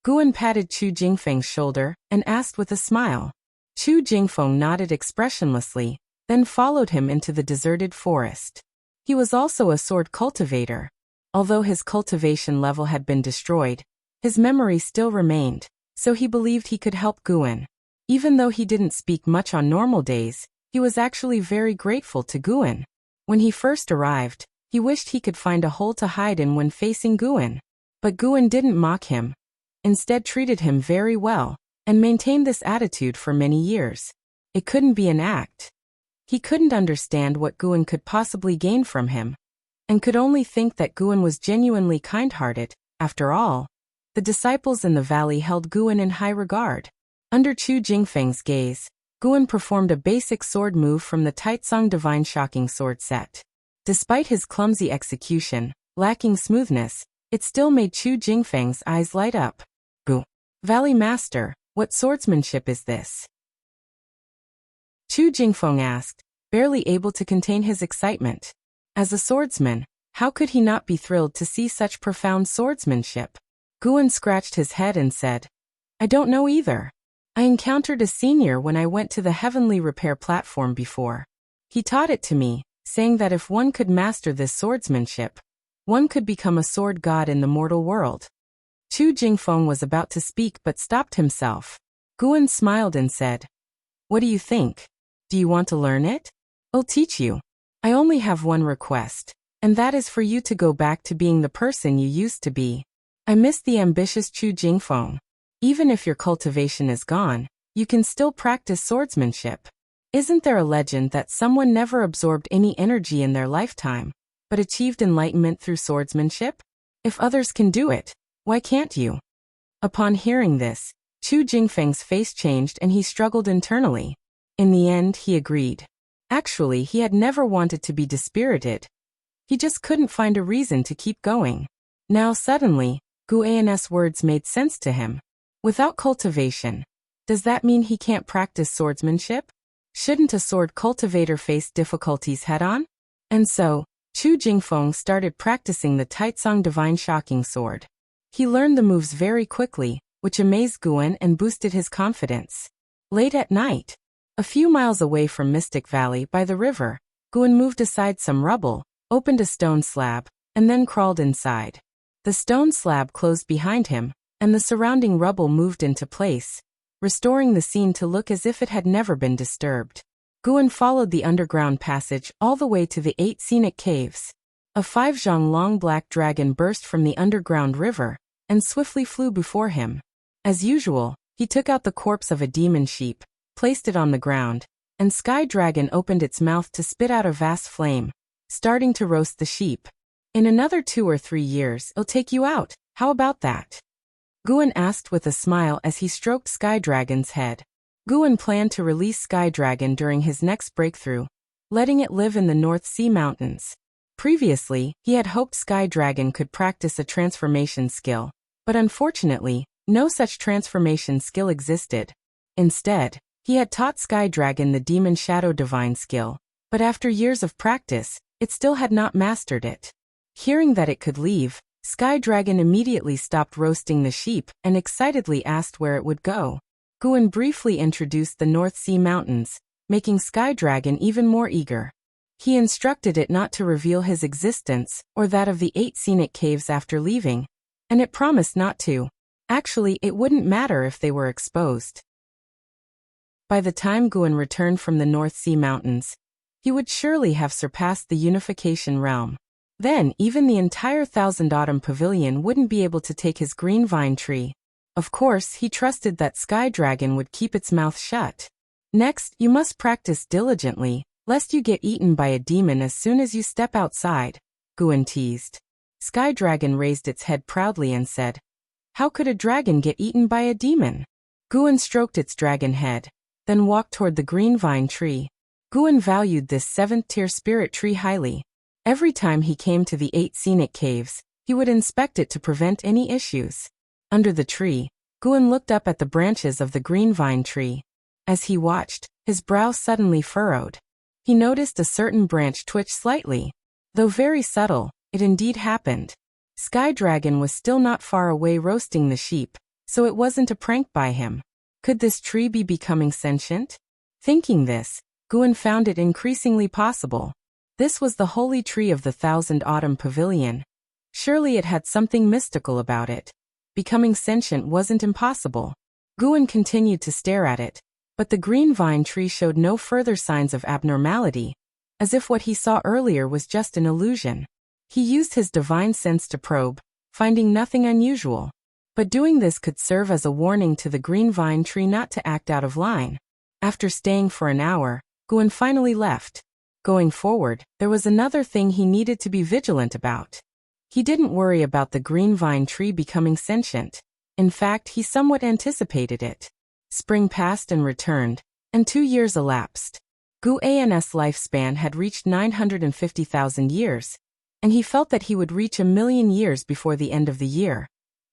Guan patted Chu Jingfeng's shoulder and asked with a smile. Chu Jingfeng nodded expressionlessly, then followed him into the deserted forest. He was also a sword cultivator. Although his cultivation level had been destroyed, his memory still remained, so he believed he could help Guan. Even though he didn't speak much on normal days, he was actually very grateful to Guan. When he first arrived, he wished he could find a hole to hide in when facing Guan. But Guan didn't mock him. Instead treated him very well, and maintained this attitude for many years. It couldn't be an act. He couldn't understand what Guan could possibly gain from him, and could only think that Guan was genuinely kind-hearted. After all, the disciples in the valley held Guan in high regard. Under Chu Jingfeng's gaze, Guan performed a basic sword move from the Taitsong Divine Shocking Sword set. Despite his clumsy execution, lacking smoothness, it still made Chu Jingfeng's eyes light up. Gu. Valley Master, what swordsmanship is this? Chu Jingfeng asked, barely able to contain his excitement. As a swordsman, how could he not be thrilled to see such profound swordsmanship? Guan scratched his head and said, I don't know either. I encountered a senior when I went to the Heavenly Repair platform before. He taught it to me, saying that if one could master this swordsmanship, one could become a sword god in the mortal world. Chu Jingfeng was about to speak but stopped himself. Guan smiled and said, What do you think? Do you want to learn it? I'll teach you. I only have one request, and that is for you to go back to being the person you used to be. I miss the ambitious Chu Jingfeng. Even if your cultivation is gone, you can still practice swordsmanship. Isn't there a legend that someone never absorbed any energy in their lifetime, but achieved enlightenment through swordsmanship? If others can do it, why can't you? Upon hearing this, Chu Jingfeng's face changed and he struggled internally. In the end, he agreed. Actually, he had never wanted to be dispirited. He just couldn't find a reason to keep going. Now suddenly, Guan's words made sense to him. Without cultivation, does that mean he can't practice swordsmanship? Shouldn't a sword cultivator face difficulties head-on? And so, Chu Jingfeng started practicing the Taitsong Divine Shocking Sword. He learned the moves very quickly, which amazed Guan and boosted his confidence. Late at night, a few miles away from Mystic Valley by the river, Guan moved aside some rubble, opened a stone slab, and then crawled inside. The stone slab closed behind him, and the surrounding rubble moved into place, restoring the scene to look as if it had never been disturbed. Guan followed the underground passage all the way to the 8 scenic caves. A 5-zhang-long black dragon burst from the underground river, and swiftly flew before him. As usual, he took out the corpse of a demon sheep, placed it on the ground, and Sky Dragon opened its mouth to spit out a vast flame, starting to roast the sheep. In another 2 or 3 years, I'll take you out, how about that? Guan asked with a smile as he stroked Sky Dragon's head. Guan planned to release Sky Dragon during his next breakthrough, letting it live in the North Sea Mountains. Previously, he had hoped Sky Dragon could practice a transformation skill, but unfortunately, no such transformation skill existed. Instead, he had taught Sky Dragon the Demon Shadow Divine skill, but after years of practice, it still had not mastered it. Hearing that it could leave, Sky Dragon immediately stopped roasting the sheep and excitedly asked where it would go. Guan briefly introduced the North Sea Mountains, making Sky Dragon even more eager. He instructed it not to reveal his existence or that of the 8 scenic caves after leaving, and it promised not to. Actually, it wouldn't matter if they were exposed. By the time Guan returned from the North Sea Mountains, he would surely have surpassed the unification realm. Then, even the entire Thousand Autumn Pavilion wouldn't be able to take his green vine tree. Of course, he trusted that Sky Dragon would keep its mouth shut. Next, you must practice diligently, lest you get eaten by a demon as soon as you step outside, Guan teased. Sky Dragon raised its head proudly and said, "How could a dragon get eaten by a demon?" Guan stroked its dragon head, then walked toward the green vine tree. Guan valued this 7th-tier spirit tree highly. Every time he came to the 8 scenic caves, he would inspect it to prevent any issues. Under the tree, Guan looked up at the branches of the green vine tree. As he watched, his brow suddenly furrowed. He noticed a certain branch twitch slightly. Though very subtle, it indeed happened. Sky Dragon was still not far away roasting the sheep, so it wasn't a prank by him. Could this tree be becoming sentient? Thinking this, Guan found it increasingly possible. This was the holy tree of the Thousand Autumn Pavilion. Surely it had something mystical about it. Becoming sentient wasn't impossible. Guan continued to stare at it, but the green vine tree showed no further signs of abnormality, as if what he saw earlier was just an illusion. He used his divine sense to probe, finding nothing unusual. But doing this could serve as a warning to the green vine tree not to act out of line. After staying for an hour, Guan finally left. Going forward, there was another thing he needed to be vigilant about. He didn't worry about the green vine tree becoming sentient. In fact, he somewhat anticipated it. Spring passed and returned, and 2 years elapsed. Guan's lifespan had reached 950,000 years, and he felt that he would reach 1,000,000 years before the end of the year,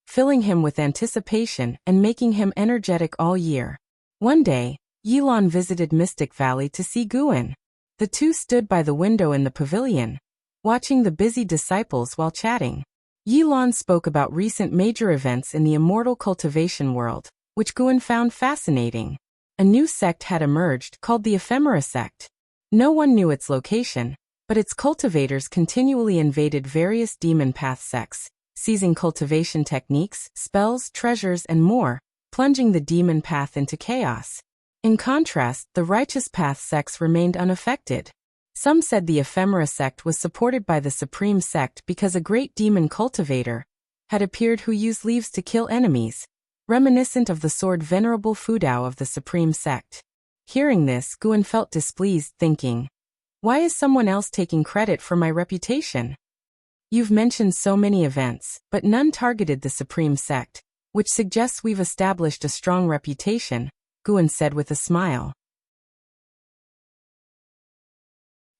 filling him with anticipation and making him energetic all year. One day, Yilan visited Mystic Valley to see Guan. The two stood by the window in the pavilion, watching the busy disciples while chatting. Yilan spoke about recent major events in the immortal cultivation world, which Guan found fascinating. A new sect had emerged called the Ephemera sect. No one knew its location, but its cultivators continually invaded various demon path sects, seizing cultivation techniques, spells, treasures, and more, plunging the demon path into chaos. In contrast, the righteous path sects remained unaffected. Some said the Ephemera sect was supported by the Supreme sect because a great demon cultivator had appeared who used leaves to kill enemies, reminiscent of the sword Venerable Fudao of the Supreme sect. Hearing this, Guan felt displeased, thinking, "Why is someone else taking credit for my reputation? You've mentioned so many events, but none targeted the Supreme sect, which suggests we've established a strong reputation," Guan said with a smile.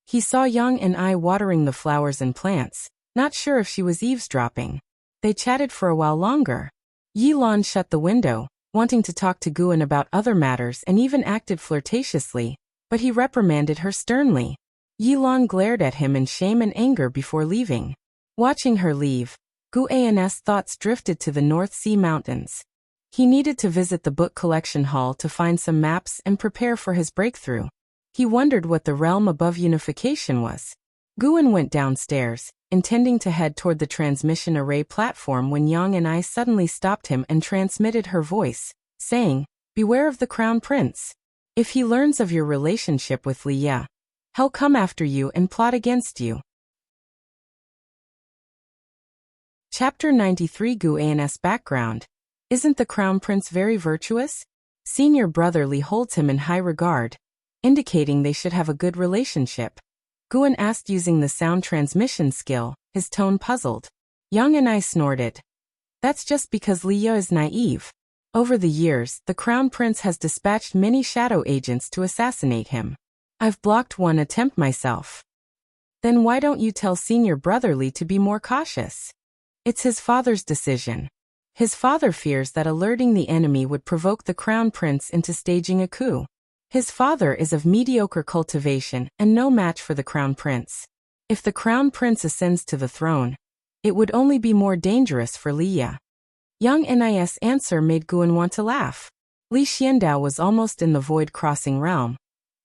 He saw Yang and I watering the flowers and plants, not sure if she was eavesdropping. They chatted for a while longer. Yilan shut the window, wanting to talk to Guan about other matters, and even acted flirtatiously, but he reprimanded her sternly. Yilan glared at him in shame and anger before leaving. Watching her leave, Guan's thoughts drifted to the North Sea Mountains. He needed to visit the book collection hall to find some maps and prepare for his breakthrough. He wondered what the realm above unification was. Guan went downstairs, intending to head toward the transmission array platform when Yang and I suddenly stopped him and transmitted her voice, saying, "Beware of the Crown Prince. If he learns of your relationship with Liya, he'll come after you and plot against you." Chapter 93. Guan's background. Isn't the Crown Prince very virtuous? Senior brother Li holds him in high regard, indicating they should have a good relationship. Guan asked using the sound transmission skill, his tone puzzled. Yang and I snorted. That's just because Liya is naive. Over the years, the Crown Prince has dispatched many shadow agents to assassinate him. I've blocked one attempt myself. Then why don't you tell Senior brother Li to be more cautious? It's his father's decision. His father fears that alerting the enemy would provoke the Crown Prince into staging a coup. His father is of mediocre cultivation and no match for the Crown Prince. If the Crown Prince ascends to the throne, it would only be more dangerous for Liya. Yang Nis' answer made Guan want to laugh. Li Xiandao was almost in the void-crossing realm,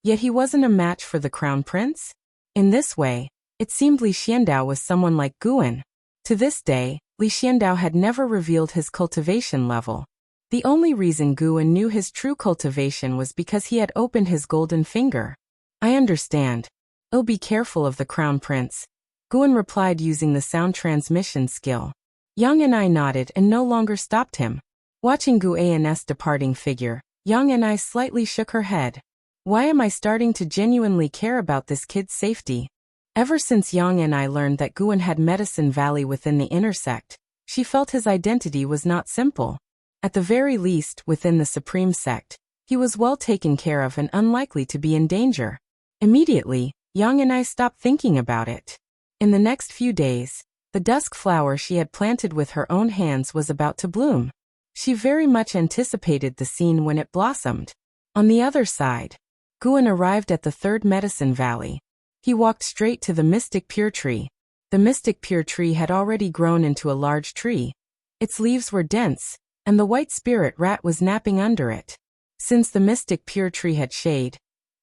yet he wasn't a match for the Crown Prince? In this way, it seemed Li Xiandao was someone like Guan. To this day, Li Xiandao had never revealed his cultivation level. The only reason Guan knew his true cultivation was because he had opened his golden finger. I understand. Oh, be careful of the crown prince, Guan replied using the sound transmission skill. Yang and I nodded and no longer stopped him. Watching Guan's departing figure, Yang and I slightly shook her head. Why am I starting to genuinely care about this kid's safety? Ever since Yang and I learned that Guan had Medicine Valley within the inner sect, she felt his identity was not simple. At the very least, within the Supreme Sect, he was well taken care of and unlikely to be in danger. Immediately, Yang and I stopped thinking about it. In the next few days, the dusk flower she had planted with her own hands was about to bloom. She very much anticipated the scene when it blossomed. On the other side, Guan arrived at the third Medicine Valley. He walked straight to the Mystic Pure Tree. The Mystic Pure Tree had already grown into a large tree. Its leaves were dense, and the white spirit rat was napping under it. Since the Mystic Pure Tree had shade,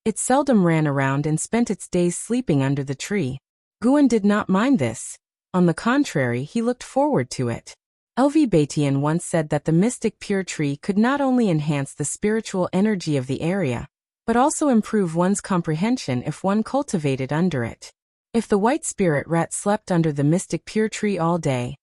it seldom ran around and spent its days sleeping under the tree. Guan did not mind this. On the contrary, he looked forward to it. LV Batian once said that the Mystic Pure Tree could not only enhance the spiritual energy of the area, but also improve one's comprehension if one cultivated under it. If the white spirit rat slept under the Mystic Pure Tree all day,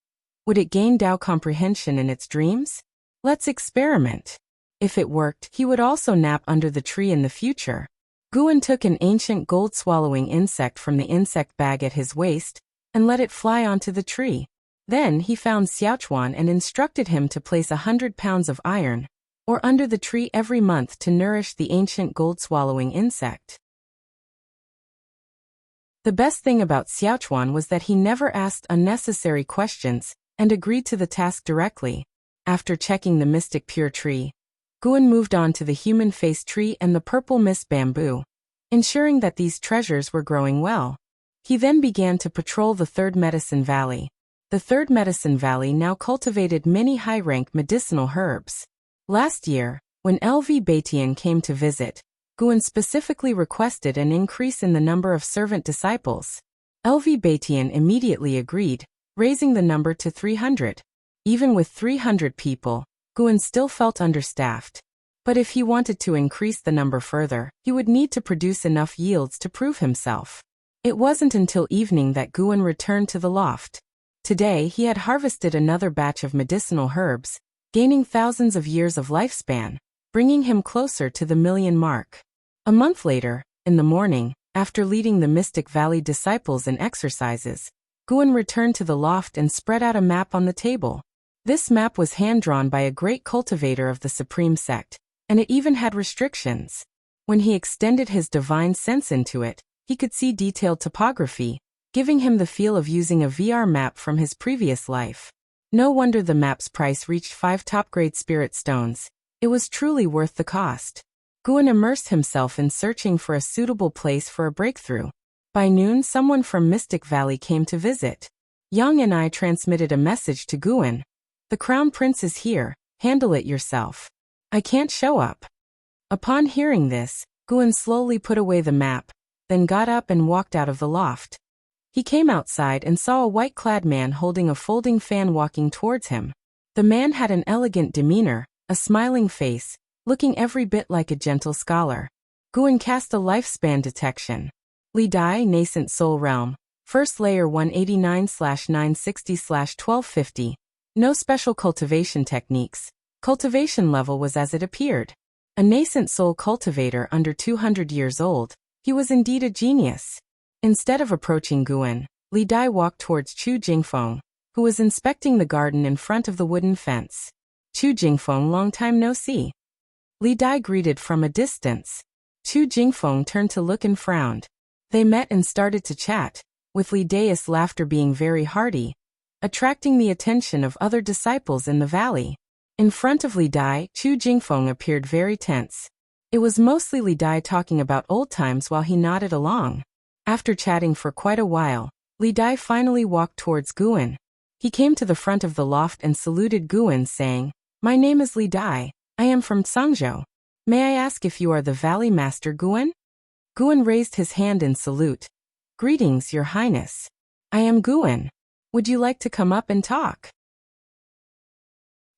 would it gain Tao comprehension in its dreams? Let's experiment. If it worked, he would also nap under the tree in the future. Guan took an ancient gold-swallowing insect from the insect bag at his waist and let it fly onto the tree. Then he found Xiaochuan and instructed him to place 100 pounds of iron or under the tree every month to nourish the ancient gold-swallowing insect. The best thing about Xiaochuan was that he never asked unnecessary questions and agreed to the task directly. After checking the Mystic Pure Tree, Guan moved on to the Human Face Tree and the Purple Mist Bamboo, ensuring that these treasures were growing well. He then began to patrol the Third Medicine Valley. The Third Medicine Valley now cultivated many high-rank medicinal herbs. Last year, when LV Batian came to visit, Guan specifically requested an increase in the number of servant disciples. LV Batian immediately agreed, raising the number to 300. Even with 300 people, Guan still felt understaffed. But if he wanted to increase the number further, he would need to produce enough yields to prove himself. It wasn't until evening that Guan returned to the loft. Today he had harvested another batch of medicinal herbs, gaining thousands of years of lifespan, bringing him closer to the 1,000,000 mark. A month later, in the morning, after leading the Mystic Valley disciples in exercises, Guan returned to the loft and spread out a map on the table. This map was hand-drawn by a great cultivator of the Supreme Sect, and it even had restrictions. When he extended his divine sense into it, he could see detailed topography, giving him the feel of using a VR map from his previous life. No wonder the map's price reached 5 top-grade spirit stones. It was truly worth the cost. Guan immersed himself in searching for a suitable place for a breakthrough. By noon, someone from Mystic Valley came to visit. Yang and I transmitted a message to Guan. The Crown Prince is here, handle it yourself. I can't show up. Upon hearing this, Guan slowly put away the map, then got up and walked out of the loft. He came outside and saw a white-clad man holding a folding fan walking towards him. The man had an elegant demeanor, a smiling face, looking every bit like a gentle scholar. Guan cast a lifespan detection. Li Dai, Nascent Soul Realm, First Layer 189/960/1250. No special cultivation techniques. Cultivation level was as it appeared. A nascent soul cultivator under 200 years old, he was indeed a genius. Instead of approaching Guan, Li Dai walked towards Chu Jingfeng, who was inspecting the garden in front of the wooden fence. Chu Jingfeng, long time no see. Li Dai greeted from a distance. Chu Jingfeng turned to look and frowned. They met and started to chat, with Li Dai's laughter being very hearty, attracting the attention of other disciples in the valley. In front of Li Dai, Chu Jingfeng appeared very tense. It was mostly Li Dai talking about old times while he nodded along. After chatting for quite a while, Li Dai finally walked towards Guan. He came to the front of the loft and saluted Guan, saying, "My name is Li Dai. I am from Tsangzhou. May I ask if you are the Valley Master Guan?" Guan raised his hand in salute. "Greetings, Your Highness. I am Guan. Would you like to come up and talk?"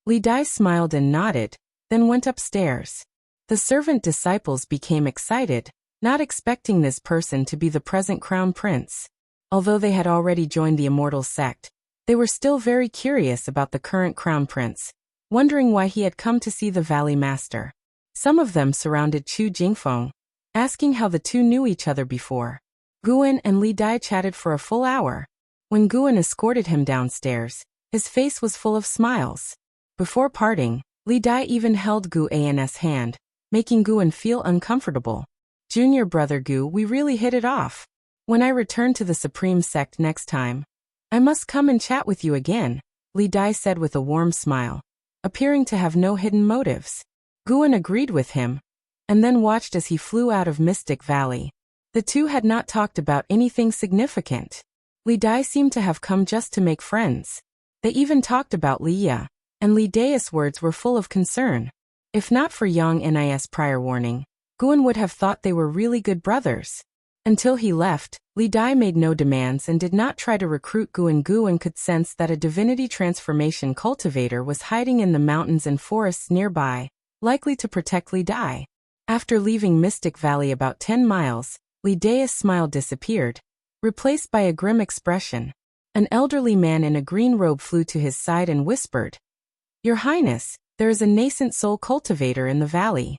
Li Dai smiled and nodded, then went upstairs. The servant disciples became excited, not expecting this person to be the present crown prince. Although they had already joined the immortal sect, they were still very curious about the current crown prince, wondering why he had come to see the valley master. Some of them surrounded Chu Jingfeng, asking how the two knew each other before. Guan and Li Dai chatted for a full hour. When Guan escorted him downstairs, his face was full of smiles. Before parting, Li Dai even held Guan's hand, making Guan feel uncomfortable. Junior brother Gu, we really hit it off. When I return to the Supreme Sect next time, I must come and chat with you again, Li Dai said with a warm smile, appearing to have no hidden motives. Guan agreed with him, and then watched as he flew out of Mystic Valley. The two had not talked about anything significant. Li Dai seemed to have come just to make friends. They even talked about Li Ya, and Li Dai's words were full of concern. If not for Yang Nis' prior warning, Guan would have thought they were really good brothers. Until he left, Li Dai made no demands and did not try to recruit Guan. Guan could sense that a divinity transformation cultivator was hiding in the mountains and forests nearby, likely to protect Li Dai. After leaving Mystic Valley about 10 miles, Li Dai's smile disappeared, replaced by a grim expression. An elderly man in a green robe flew to his side and whispered, "Your Highness, there is a nascent soul cultivator in the valley."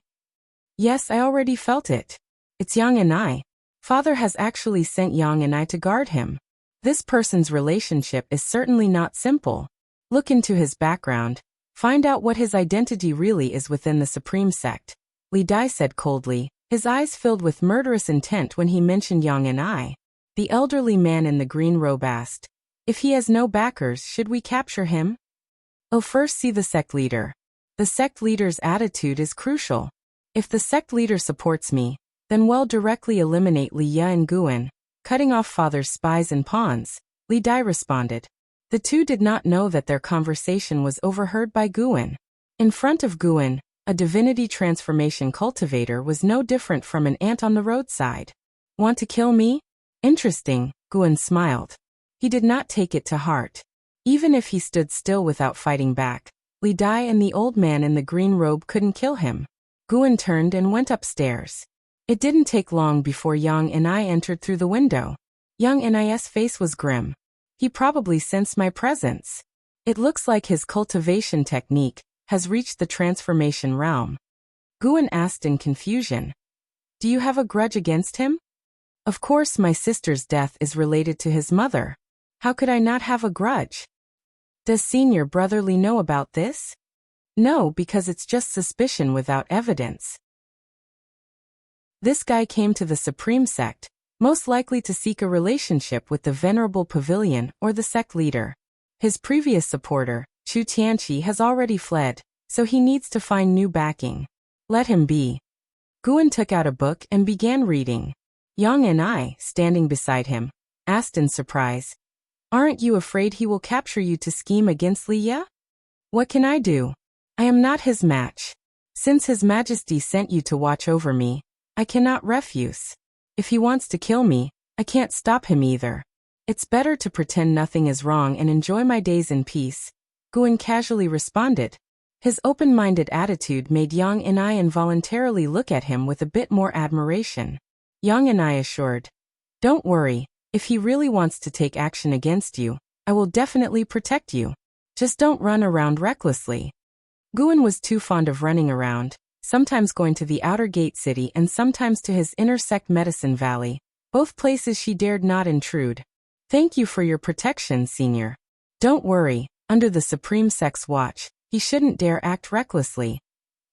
"Yes, I already felt it. It's Yang and I. Father has actually sent Yang and I to guard him. This person's relationship is certainly not simple. Look into his background, find out what his identity really is within the Supreme Sect," Li Dai said coldly, his eyes filled with murderous intent when he mentioned Yang and I. The elderly man in the green robe asked, "If he has no backers, should we capture him?" "I'll first see the sect leader. The sect leader's attitude is crucial. If the sect leader supports me, then we'll directly eliminate Li Ya and Guan, cutting off father's spies and pawns," Li Dai responded. The two did not know that their conversation was overheard by Guan. In front of Guan, a divinity transformation cultivator was no different from an ant on the roadside. "Want to kill me? Interesting," Guan smiled. He did not take it to heart. Even if he stood still without fighting back, Li Dai and the old man in the green robe couldn't kill him. Guan turned and went upstairs. It didn't take long before Yang and I entered through the window. Yang Nis' face was grim. He probably sensed my presence. It looks like his cultivation technique has reached the transformation realm. Guan asked in confusion, "Do you have a grudge against him?" "Of course, my sister's death is related to his mother. How could I not have a grudge?" "Does senior brother Li know about this?" "No, because it's just suspicion without evidence. This guy came to the Supreme Sect, most likely to seek a relationship with the Venerable Pavilion or the sect leader. His previous supporter, Chu Tianqi, has already fled, so he needs to find new backing. Let him be." Guan took out a book and began reading. Yang and I, standing beside him, asked in surprise, "Aren't you afraid he will capture you to scheme against Li Ya?" "What can I do? I am not his match. Since His Majesty sent you to watch over me, I cannot refuse. If he wants to kill me, I can't stop him either. It's better to pretend nothing is wrong and enjoy my days in peace," Guan casually responded. His open-minded attitude made Yang and I involuntarily look at him with a bit more admiration. Yang and I assured, "Don't worry, if he really wants to take action against you, I will definitely protect you. Just don't run around recklessly." Guan was too fond of running around, sometimes going to the outer gate city and sometimes to his inner sect Medicine Valley, both places she dared not intrude. "Thank you for your protection, senior. Don't worry, under the Supreme Sect's watch, he shouldn't dare act recklessly."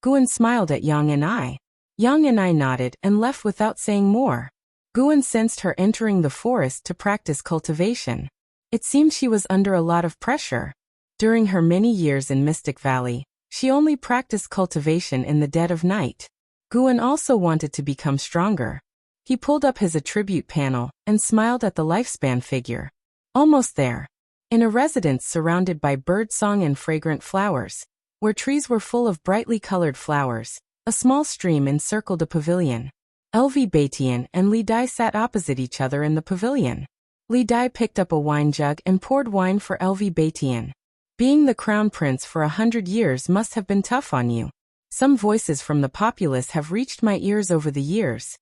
Guan smiled at Yang and I. Yang and I nodded and left without saying more. Guan sensed her entering the forest to practice cultivation. It seemed she was under a lot of pressure. During her many years in Mystic Valley, she only practiced cultivation in the dead of night. Guan also wanted to become stronger. He pulled up his attribute panel and smiled at the lifespan figure. Almost there. In a residence surrounded by birdsong and fragrant flowers, where trees were full of brightly colored flowers, a small stream encircled a pavilion. LV Baitian and Li Dai sat opposite each other in the pavilion. Li Dai picked up a wine jug and poured wine for LV Baitian. Being the crown prince for 100 years must have been tough on you. Some voices from the populace have reached my ears over the years.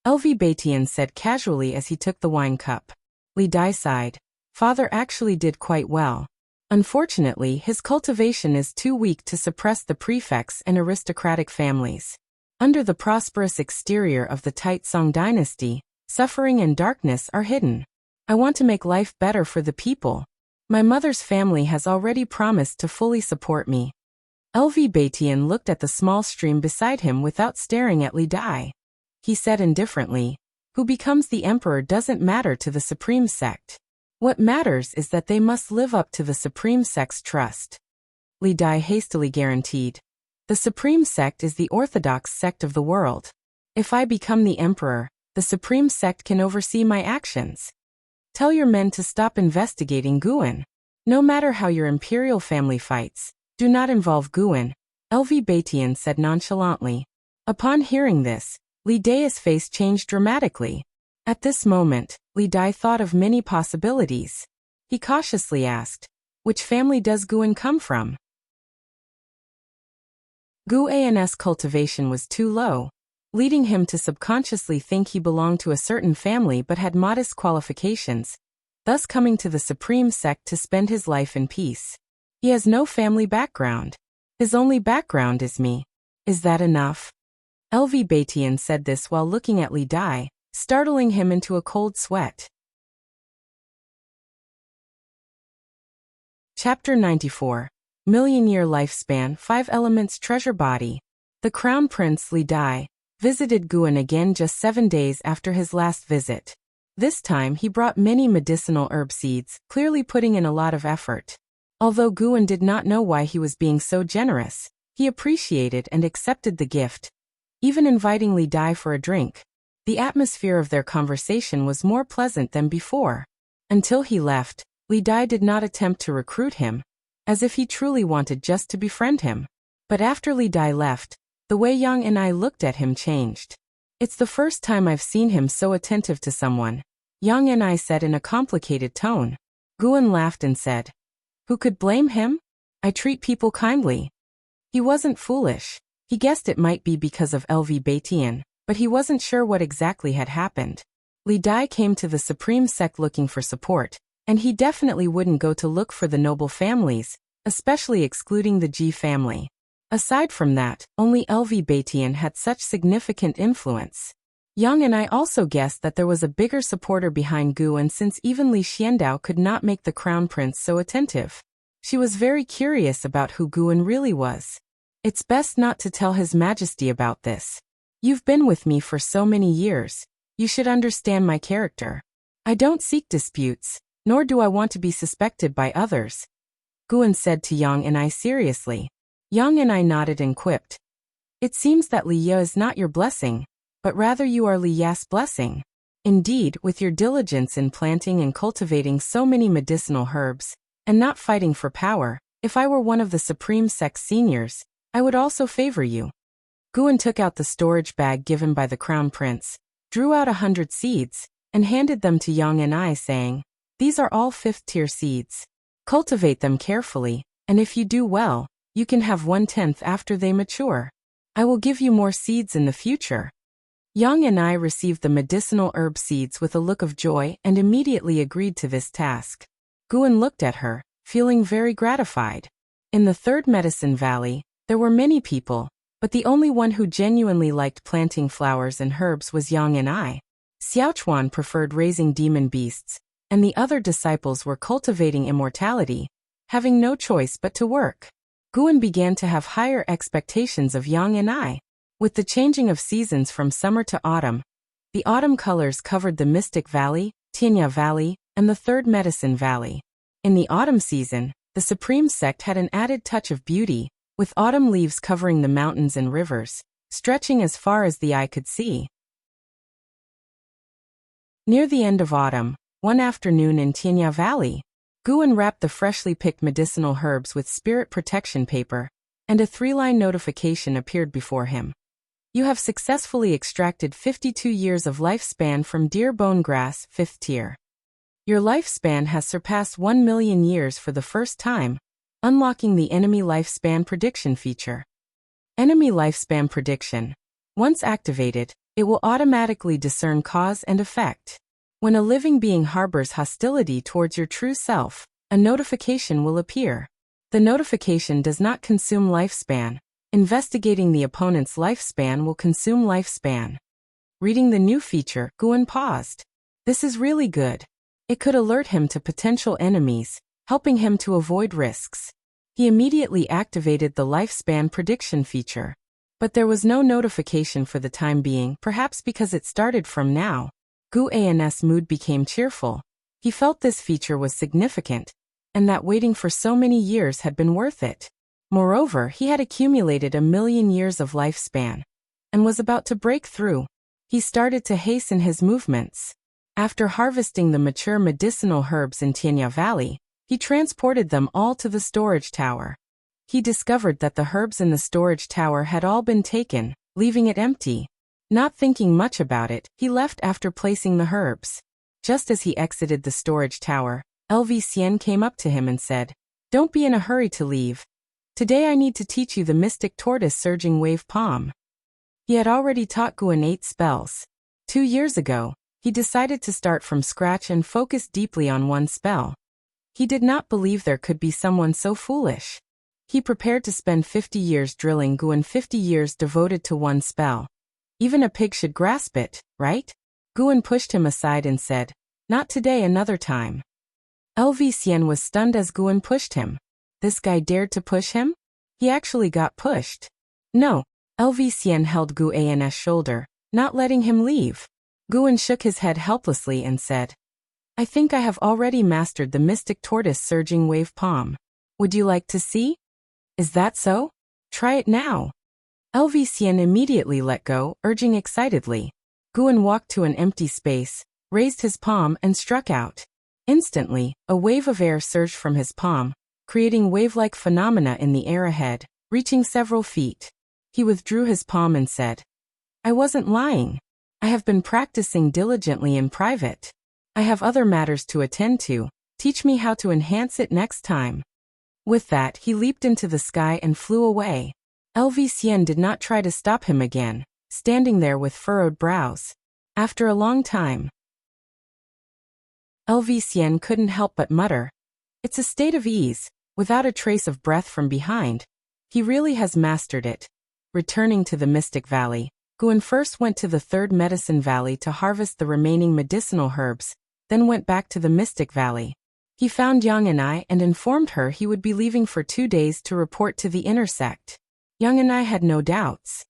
LV Batian said casually as he took the wine cup. Li Dai sighed. Father actually did quite well. Unfortunately, his cultivation is too weak to suppress the prefects and aristocratic families. Under the prosperous exterior of the tight Song dynasty, suffering and darkness are hidden. I want to make life better for the people. My mother's family has already promised to fully support me. LV Batian looked at the small stream beside him without staring at Li Dai. He said indifferently, who becomes the emperor doesn't matter to the supreme sect. What matters is that they must live up to the supreme sect's trust. Li Dai hastily guaranteed. The supreme sect is the orthodox sect of the world. If I become the emperor, the supreme sect can oversee my actions. Tell your men to stop investigating Guan. No matter how your imperial family fights, do not involve Guan, LV Batian said nonchalantly. Upon hearing this, Li Dai's face changed dramatically. At this moment, Li Dai thought of many possibilities. He cautiously asked, which family does Guan come from? Guan's cultivation was too low, leading him to subconsciously think he belonged to a certain family but had modest qualifications, thus coming to the supreme sect to spend his life in peace. He has no family background. His only background is me. Is that enough? LV Batian said this while looking at Li Dai, startling him into a cold sweat. Chapter 94. Million-year lifespan, 5 elements treasure body. The Crown Prince Li Dai visited Guan again just 7 days after his last visit. This time he brought many medicinal herb seeds, clearly putting in a lot of effort. Although Guan did not know why he was being so generous, he appreciated and accepted the gift, even inviting Li Dai for a drink. The atmosphere of their conversation was more pleasant than before. Until he left, Li Dai did not attempt to recruit him, as if he truly wanted just to befriend him. But after Li Dai left, the way Yang and I looked at him changed. It's the first time I've seen him so attentive to someone, Yang and I said in a complicated tone. Guan laughed and said, who could blame him? I treat people kindly. He wasn't foolish. He guessed it might be because of LV Batian, but he wasn't sure what exactly had happened. Li Dai came to the supreme sect looking for support, and he definitely wouldn't go to look for the noble families, especially excluding the Ji family. Aside from that, only LV Batian had such significant influence. Yang and I also guessed that there was a bigger supporter behind Guan since even Li Xiandao could not make the crown prince so attentive. She was very curious about who Guan really was. It's best not to tell His Majesty about this. You've been with me for so many years. You should understand my character. I don't seek disputes, nor do I want to be suspected by others. Guan said to Yang and I seriously. Yang and I nodded and quipped. It seems that Li Ye is not your blessing, but rather you are Li Ya's blessing. Indeed, with your diligence in planting and cultivating so many medicinal herbs, and not fighting for power, if I were one of the supreme sect's seniors, I would also favor you. Guan took out the storage bag given by the crown prince, drew out 100 seeds, and handed them to Yang and I saying, these are all 5th-tier seeds. Cultivate them carefully, and if you do well, you can have 1/10 after they mature. I will give you more seeds in the future. Yang and I received the medicinal herb seeds with a look of joy and immediately agreed to this task. Guan looked at her, feeling very gratified. In the 3rd Medicine Valley, there were many people, but the only one who genuinely liked planting flowers and herbs was Yang and I. Xiaochuan preferred raising demon beasts, and the other disciples were cultivating immortality, having no choice but to work. Guan began to have higher expectations of Yang and I. With the changing of seasons from summer to autumn, the autumn colors covered the Mystic Valley, Tianya Valley, and the 3rd Medicine Valley. In the autumn season, the Supreme Sect had an added touch of beauty, with autumn leaves covering the mountains and rivers, stretching as far as the eye could see. Near the end of autumn, one afternoon in Tianya Valley, Guan wrapped the freshly picked medicinal herbs with spirit protection paper, and a 3-line notification appeared before him. You have successfully extracted 52 years of lifespan from deer bone grass, 5th tier. Your lifespan has surpassed 1 million years for the first time. unlocking the Enemy Lifespan Prediction feature. Enemy Lifespan Prediction. Once activated, it will automatically discern cause and effect. When a living being harbors hostility towards your true self, a notification will appear. The notification does not consume lifespan. Investigating the opponent's lifespan will consume lifespan. Reading the new feature, Guan paused. This is really good. It could alert him to potential enemies, helping him to avoid risks. He immediately activated the lifespan prediction feature. But there was no notification for the time being, perhaps because it started from now. Guan's mood became cheerful. He felt this feature was significant, and that waiting for so many years had been worth it. Moreover, he had accumulated 1,000,000 years of lifespan, and was about to break through. He started to hasten his movements. After harvesting the mature medicinal herbs in Tianya Valley, he transported them all to the storage tower. He discovered that the herbs in the storage tower had all been taken, leaving it empty. Not thinking much about it, he left after placing the herbs. Just as he exited the storage tower, LV Xian came up to him and said, "Don't be in a hurry to leave. Today I need to teach you the Mystic Tortoise Surging Wave Palm." He had already taught Guan 8 spells. 2 years ago, he decided to start from scratch and focus deeply on one spell. He did not believe there could be someone so foolish. He prepared to spend 50 years drilling Guan, 50 years devoted to one spell. Even a pig should grasp it, right? Guan pushed him aside and said, "Not today, another time." LV Xian was stunned as Guan pushed him. This guy dared to push him? He actually got pushed. No. LV Xian held Guan's shoulder, not letting him leave. Guan shook his head helplessly and said, "I think I have already mastered the Mystic Tortoise Surging Wave Palm. Would you like to see? Is that so? Try it now." LV Xian immediately let go, urging excitedly. Guan walked to an empty space, raised his palm and struck out. Instantly, a wave of air surged from his palm, creating wave-like phenomena in the air ahead, reaching several feet. He withdrew his palm and said, "I wasn't lying. I have been practicing diligently in private. I have other matters to attend to. Teach me how to enhance it next time." With that, he leaped into the sky and flew away. LV Xian did not try to stop him again, standing there with furrowed brows. After a long time, LV Xian couldn't help but mutter, "It's a state of ease, without a trace of breath from behind. He really has mastered it." Returning to the Mystic Valley, Guan first went to the third Medicine Valley to harvest the remaining medicinal herbs, then went back to the Mystic Valley. He found Yang and I and informed her he would be leaving for 2 days to report to the intersect. Yang and I had no doubts.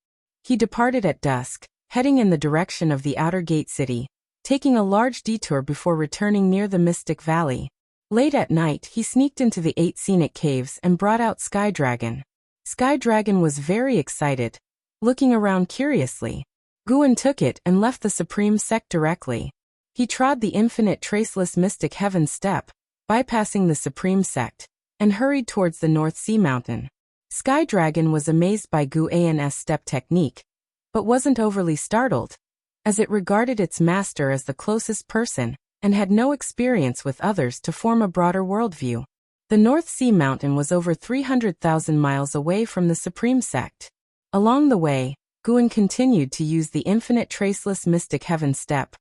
He departed at dusk, heading in the direction of the Outer Gate City, taking a large detour before returning near the Mystic Valley. Late at night, he sneaked into the 8 scenic caves and brought out Sky Dragon. Sky Dragon was very excited, looking around curiously. Guan took it and left the Supreme Sect directly. He trod the infinite traceless Mystic Heaven step, bypassing the Supreme Sect, and hurried towards the North Sea Mountain. Sky Dragon was amazed by Guan's step technique, but wasn't overly startled, as it regarded its master as the closest person, and had no experience with others to form a broader worldview. The North Sea Mountain was over 300,000 miles away from the Supreme Sect. Along the way, Guan continued to use the infinite traceless Mystic Heaven step,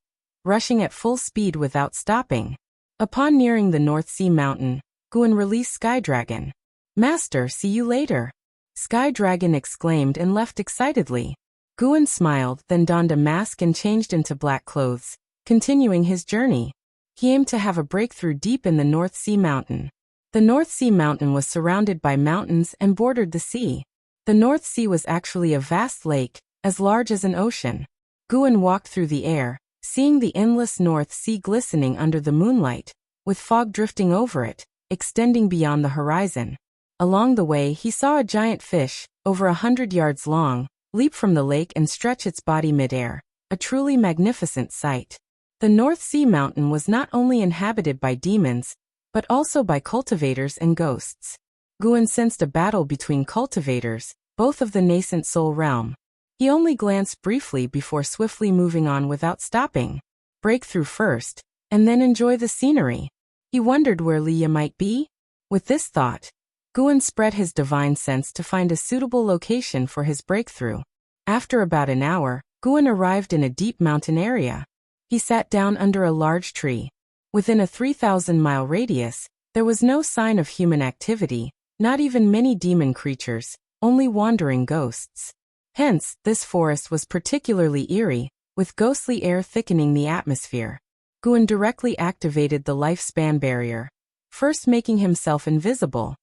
rushing at full speed without stopping. Upon nearing the North Sea Mountain, Guan released Sky Dragon. "Master, see you later," Sky Dragon exclaimed and left excitedly. Guan smiled, then donned a mask and changed into black clothes, continuing his journey. He aimed to have a breakthrough deep in the North Sea Mountain. The North Sea Mountain was surrounded by mountains and bordered the sea. The North Sea was actually a vast lake, as large as an ocean. Guan walked through the air, seeing the endless North Sea glistening under the moonlight, with fog drifting over it, extending beyond the horizon. Along the way, he saw a giant fish, over 100 yards long, leap from the lake and stretch its body midair, a truly magnificent sight. The North Sea Mountain was not only inhabited by demons, but also by cultivators and ghosts. Guan sensed a battle between cultivators, both of the nascent soul realm. He only glanced briefly before swiftly moving on without stopping. Breakthrough first, and then enjoy the scenery. He wondered where Leia might be. With this thought, Guan spread his divine sense to find a suitable location for his breakthrough. After about an hour, Guan arrived in a deep mountain area. He sat down under a large tree. Within a 3,000-mile radius, there was no sign of human activity, not even many demon creatures, only wandering ghosts. Hence, this forest was particularly eerie, with ghostly air thickening the atmosphere. Guan directly activated the lifespan barrier, first making himself invisible.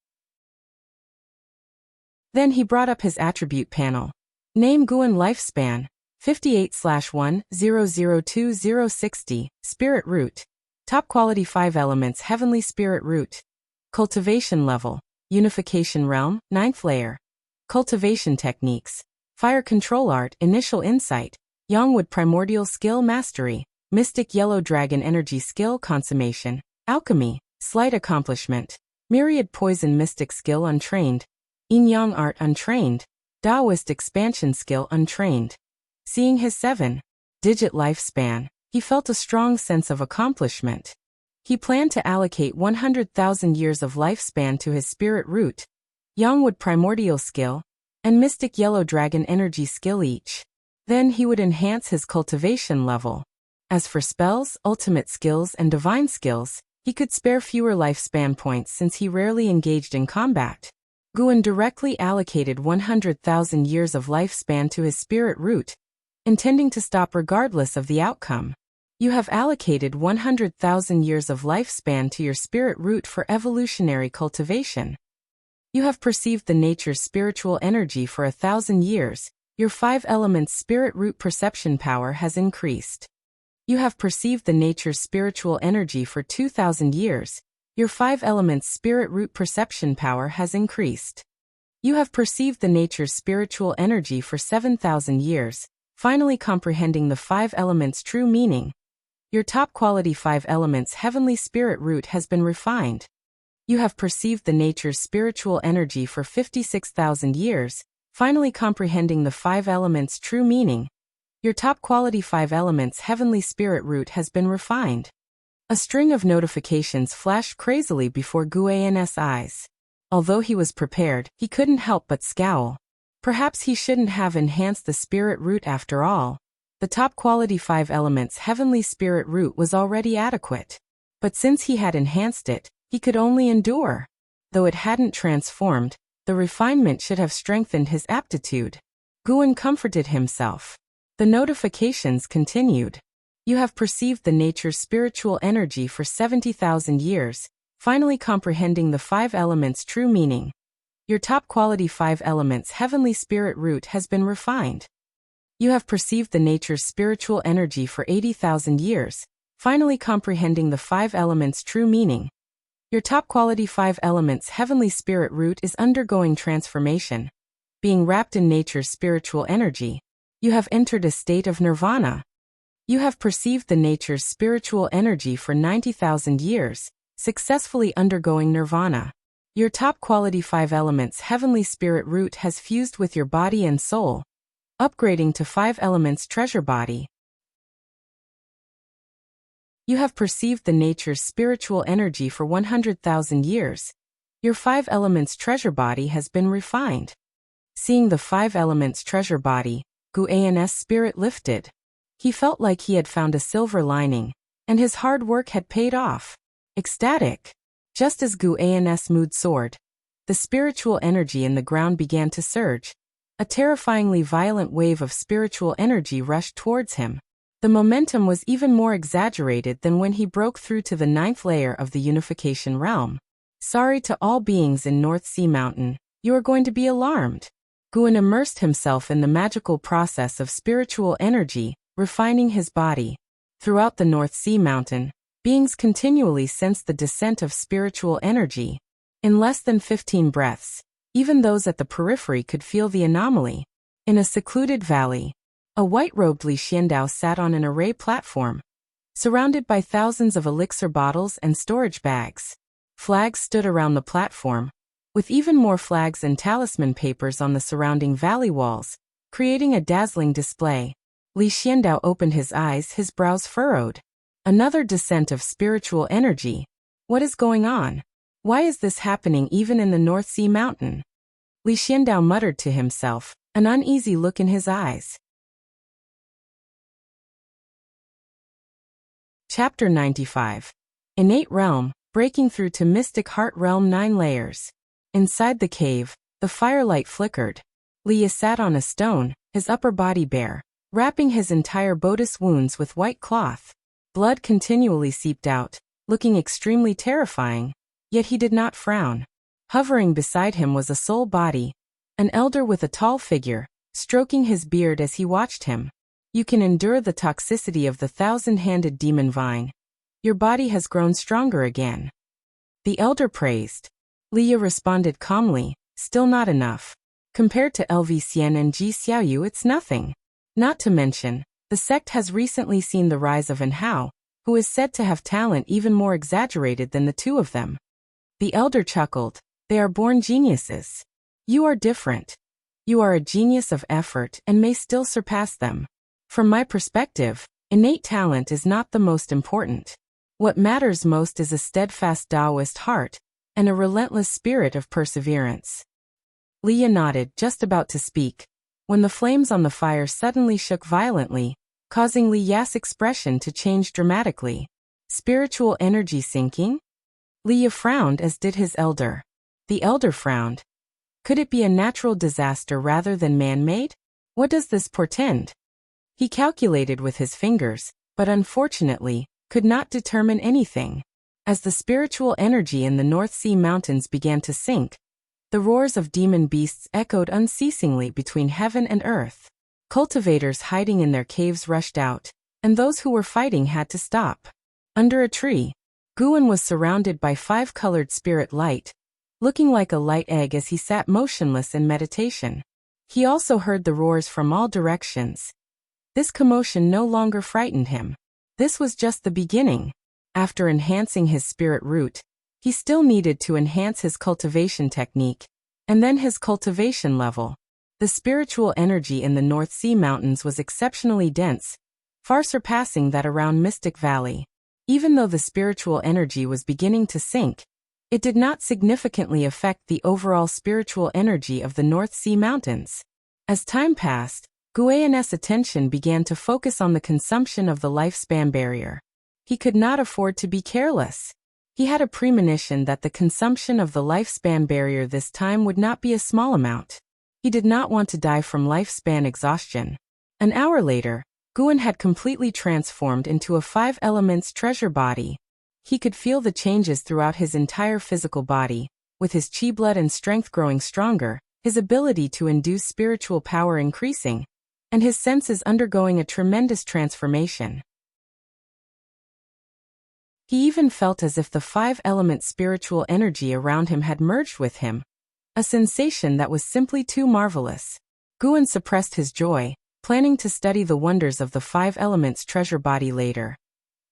Then he brought up his attribute panel. Name Guan Lifespan, 58/1002060, Spirit Root. Top quality 5 elements Heavenly Spirit Root. Cultivation level, Unification Realm, 9th layer. Cultivation techniques, Fire Control Art, Initial Insight, Yangwood Primordial Skill Mastery, Mystic Yellow Dragon Energy Skill Consummation, Alchemy, Slight Accomplishment, Myriad Poison Mystic Skill Untrained, Yin-Yang Art Untrained, Taoist Expansion Skill Untrained. Seeing his 7-digit lifespan, he felt a strong sense of accomplishment. He planned to allocate 100,000 years of lifespan to his Spirit Root, Yangwood Primordial Skill, and Mystic Yellow Dragon Energy Skill each. Then he would enhance his cultivation level. As for spells, ultimate skills, and divine skills, he could spare fewer lifespan points since he rarely engaged in combat. Guan directly allocated 100,000 years of lifespan to his Spirit Root, intending to stop regardless of the outcome. You have allocated 100,000 years of lifespan to your Spirit Root for evolutionary cultivation. You have perceived the nature's spiritual energy for 1,000 years. Your 5 elements Spirit Root perception power has increased. You have perceived the nature's spiritual energy for 2,000 years. Your 5 elements Spirit Root perception power has increased. You have perceived the nature's spiritual energy for 7,000 years, finally comprehending the 5 elements' true meaning. Your top quality 5 elements Heavenly Spirit Root has been refined. You have perceived the nature's spiritual energy for 56,000 years, finally comprehending the 5 elements' true meaning. Your top quality 5 elements Heavenly Spirit Root has been refined. A string of notifications flashed crazily before Guan's eyes. Although he was prepared, he couldn't help but scowl. Perhaps he shouldn't have enhanced the Spirit Root after all. The top quality 5 elements Heavenly Spirit Root was already adequate. But since he had enhanced it, he could only endure. Though it hadn't transformed, the refinement should have strengthened his aptitude. Guan comforted himself. The notifications continued. You have perceived the nature's spiritual energy for 70,000 years, finally comprehending the 5 elements' true meaning. Your top quality 5 elements Heavenly Spirit Root has been refined. You have perceived the nature's spiritual energy for 80,000 years, finally comprehending the 5 elements' true meaning. Your top quality 5 elements Heavenly Spirit Root is undergoing transformation. Being wrapped in nature's spiritual energy, you have entered a state of nirvana. You have perceived the nature's spiritual energy for 90,000 years, successfully undergoing nirvana. Your top quality 5 elements Heavenly Spirit Root has fused with your body and soul, upgrading to 5 elements treasure body. You have perceived the nature's spiritual energy for 100,000 years. Your 5 elements treasure body has been refined. Seeing the 5 elements treasure body, Guan's spirit lifted. He felt like he had found a silver lining, and his hard work had paid off. Ecstatic. Just as Guan's mood soared, the spiritual energy in the ground began to surge. A terrifyingly violent wave of spiritual energy rushed towards him. The momentum was even more exaggerated than when he broke through to the 9th layer of the Unification Realm. Sorry to all beings in North Sea Mountain, you are going to be alarmed. Guan immersed himself in the magical process of spiritual energy, refining his body. Throughout the North Sea Mountain, beings continually sensed the descent of spiritual energy. In less than 15 breaths, even those at the periphery could feel the anomaly. In a secluded valley, a white-robed Li Xiandao sat on an array platform, surrounded by thousands of elixir bottles and storage bags. Flags stood around the platform, with even more flags and talisman papers on the surrounding valley walls, creating a dazzling display. Li Xiandao opened his eyes, his brows furrowed. Another descent of spiritual energy. What is going on? Why is this happening even in the North Sea mountain? Li Xiandao muttered to himself, an uneasy look in his eyes. Chapter 95. Innate Realm, breaking through to Mystic Heart Realm 9 layers. Inside the cave, the firelight flickered. Li sat on a stone, his upper body bare, wrapping his entire bodice wounds with white cloth. Blood continually seeped out, looking extremely terrifying, yet he did not frown. Hovering beside him was a soul body, an elder with a tall figure, stroking his beard as he watched him. You can endure the toxicity of the thousand-handed demon vine. Your body has grown stronger again. The elder praised. Leah responded calmly, still not enough. Compared to LV Xian and Ji Xiaoyu, it's nothing. Not to mention, the sect has recently seen the rise of An Hao, who is said to have talent even more exaggerated than the two of them. The elder chuckled. They are born geniuses. You are different. You are a genius of effort and may still surpass them. From my perspective, innate talent is not the most important. What matters most is a steadfast Taoist heart and a relentless spirit of perseverance. Leah nodded, just about to speak, when the flames on the fire suddenly shook violently, causing Li Ya's expression to change dramatically. Spiritual energy sinking? Leah frowned, as did his elder. The elder frowned. Could it be a natural disaster rather than man-made? What does this portend? He calculated with his fingers, but unfortunately, could not determine anything. As the spiritual energy in the North Sea mountains began to sink, the roars of demon beasts echoed unceasingly between heaven and earth. Cultivators hiding in their caves rushed out, and those who were fighting had to stop. Under a tree, Guan was surrounded by 5-colored spirit light, looking like a light egg as he sat motionless in meditation. He also heard the roars from all directions. This commotion no longer frightened him. This was just the beginning. After enhancing his spirit root, he still needed to enhance his cultivation technique, and then his cultivation level. The spiritual energy in the North Sea mountains was exceptionally dense, far surpassing that around Mystic Valley. Even though the spiritual energy was beginning to sink, it did not significantly affect the overall spiritual energy of the North Sea mountains. As time passed, Guyan's attention began to focus on the consumption of the lifespan barrier. He could not afford to be careless. He had a premonition that the consumption of the lifespan barrier this time would not be a small amount. He did not want to die from lifespan exhaustion. An hour later, Guyan had completely transformed into a 5 elements treasure body. He could feel the changes throughout his entire physical body, with his chi blood and strength growing stronger, his ability to induce spiritual power increasing, and his senses undergoing a tremendous transformation. He even felt as if the 5-element spiritual energy around him had merged with him, a sensation that was simply too marvelous. Guyan suppressed his joy, planning to study the wonders of the 5 elements treasure body later.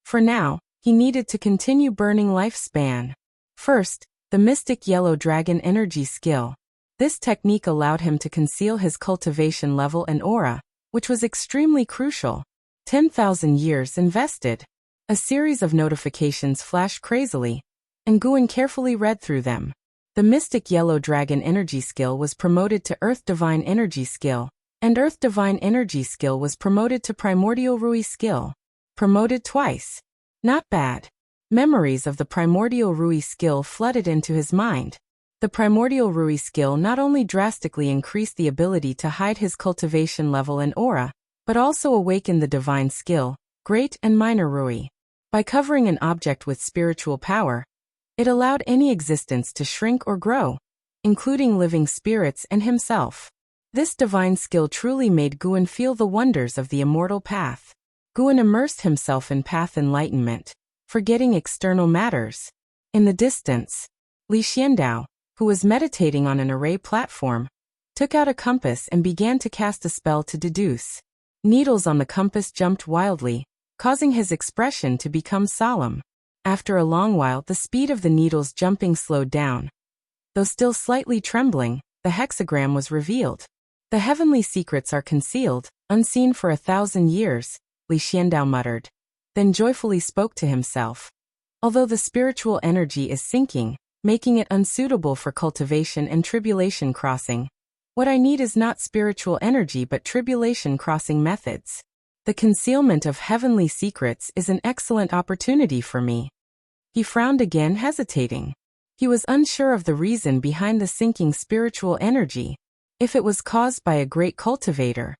For now, he needed to continue burning lifespan. First, the Mystic Yellow Dragon Energy Skill. This technique allowed him to conceal his cultivation level and aura, which was extremely crucial. 10,000 years invested. A series of notifications flashed crazily, and Guyan carefully read through them. The Mystic Yellow Dragon Energy Skill was promoted to Earth Divine Energy Skill, and Earth Divine Energy Skill was promoted to Primordial Rui Skill. Promoted twice. Not bad. Memories of the Primordial Rui Skill flooded into his mind. The Primordial Rui Skill not only drastically increased the ability to hide his cultivation level and aura, but also awakened the Divine Skill, Great and Minor Rui. By covering an object with spiritual power, it allowed any existence to shrink or grow, including living spirits and himself. This divine skill truly made Guyan feel the wonders of the immortal path. Guyan immersed himself in path enlightenment, forgetting external matters. In the distance, Li Xiandao, who was meditating on an array platform, took out a compass and began to cast a spell to deduce. Needles on the compass jumped wildly, causing his expression to become solemn. After a long while, the speed of the needles jumping slowed down. Though still slightly trembling, the hexagram was revealed. The heavenly secrets are concealed, unseen for 1,000 years, Li Xiandao muttered, then joyfully spoke to himself. Although the spiritual energy is sinking, making it unsuitable for cultivation and tribulation crossing. What I need is not spiritual energy but tribulation crossing methods. The concealment of heavenly secrets is an excellent opportunity for me. He frowned again, hesitating. He was unsure of the reason behind the sinking spiritual energy. If it was caused by a great cultivator,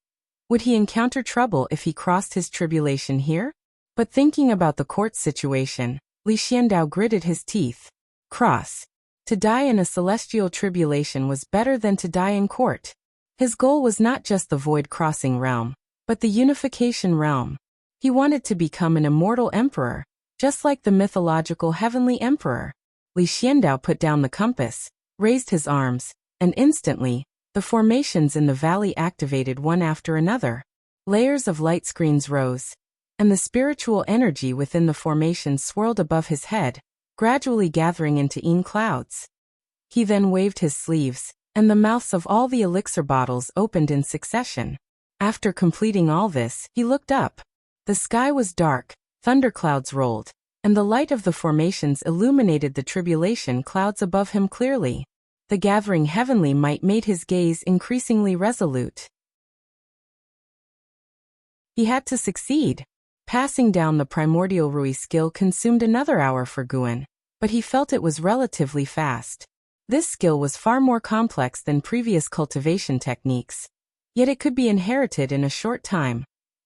would he encounter trouble if he crossed his tribulation here? But thinking about the court situation, Li Xiandao gritted his teeth. Cross. To die in a celestial tribulation was better than to die in court. His goal was not just the void crossing realm, but the unification realm. He wanted to become an immortal emperor, just like the mythological heavenly emperor. Li Xiandao put down the compass, raised his arms, and instantly, the formations in the valley activated one after another. Layers of light screens rose, and the spiritual energy within the formations swirled above his head, gradually gathering into clouds. He then waved his sleeves, and the mouths of all the elixir bottles opened in succession. After completing all this, he looked up. The sky was dark, thunderclouds rolled, and the light of the formations illuminated the tribulation clouds above him clearly. The gathering heavenly might made his gaze increasingly resolute. He had to succeed. Passing down the primordial Rui skill consumed another hour for Guan, but he felt it was relatively fast. This skill was far more complex than previous cultivation techniques, yet it could be inherited in a short time,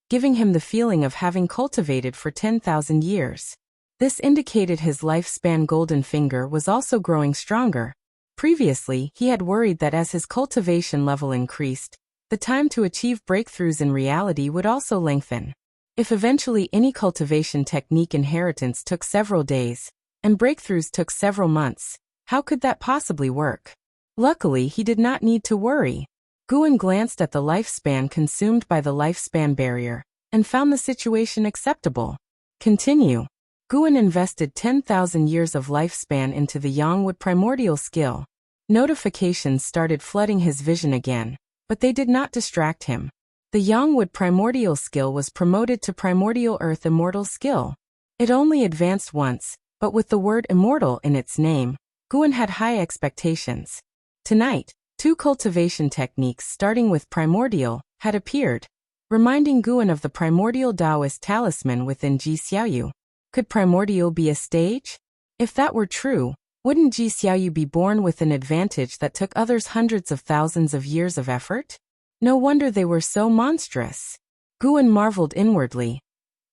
giving him the feeling of having cultivated for 10,000 years. This indicated his lifespan. Golden Finger was also growing stronger. Previously, he had worried that as his cultivation level increased, the time to achieve breakthroughs in reality would also lengthen. If eventually any cultivation technique inheritance took several days, and breakthroughs took several months, how could that possibly work? Luckily, he did not need to worry. Guan glanced at the lifespan consumed by the lifespan barrier, and found the situation acceptable. Continue. Guan invested 10,000 years of lifespan into the Yangwood primordial skill. Notifications started flooding his vision again, but they did not distract him. The Yangwood primordial skill was promoted to primordial earth immortal skill. It only advanced once, but with the word immortal in its name, Guan had high expectations. Tonight, 2 cultivation techniques starting with primordial had appeared, reminding Guan of the primordial Taoist talisman within Ji Xiaoyu. Could primordial be a stage? If that were true, wouldn't Ji Xiaoyu be born with an advantage that took others hundreds of thousands of years of effort? No wonder they were so monstrous. Guan marveled inwardly.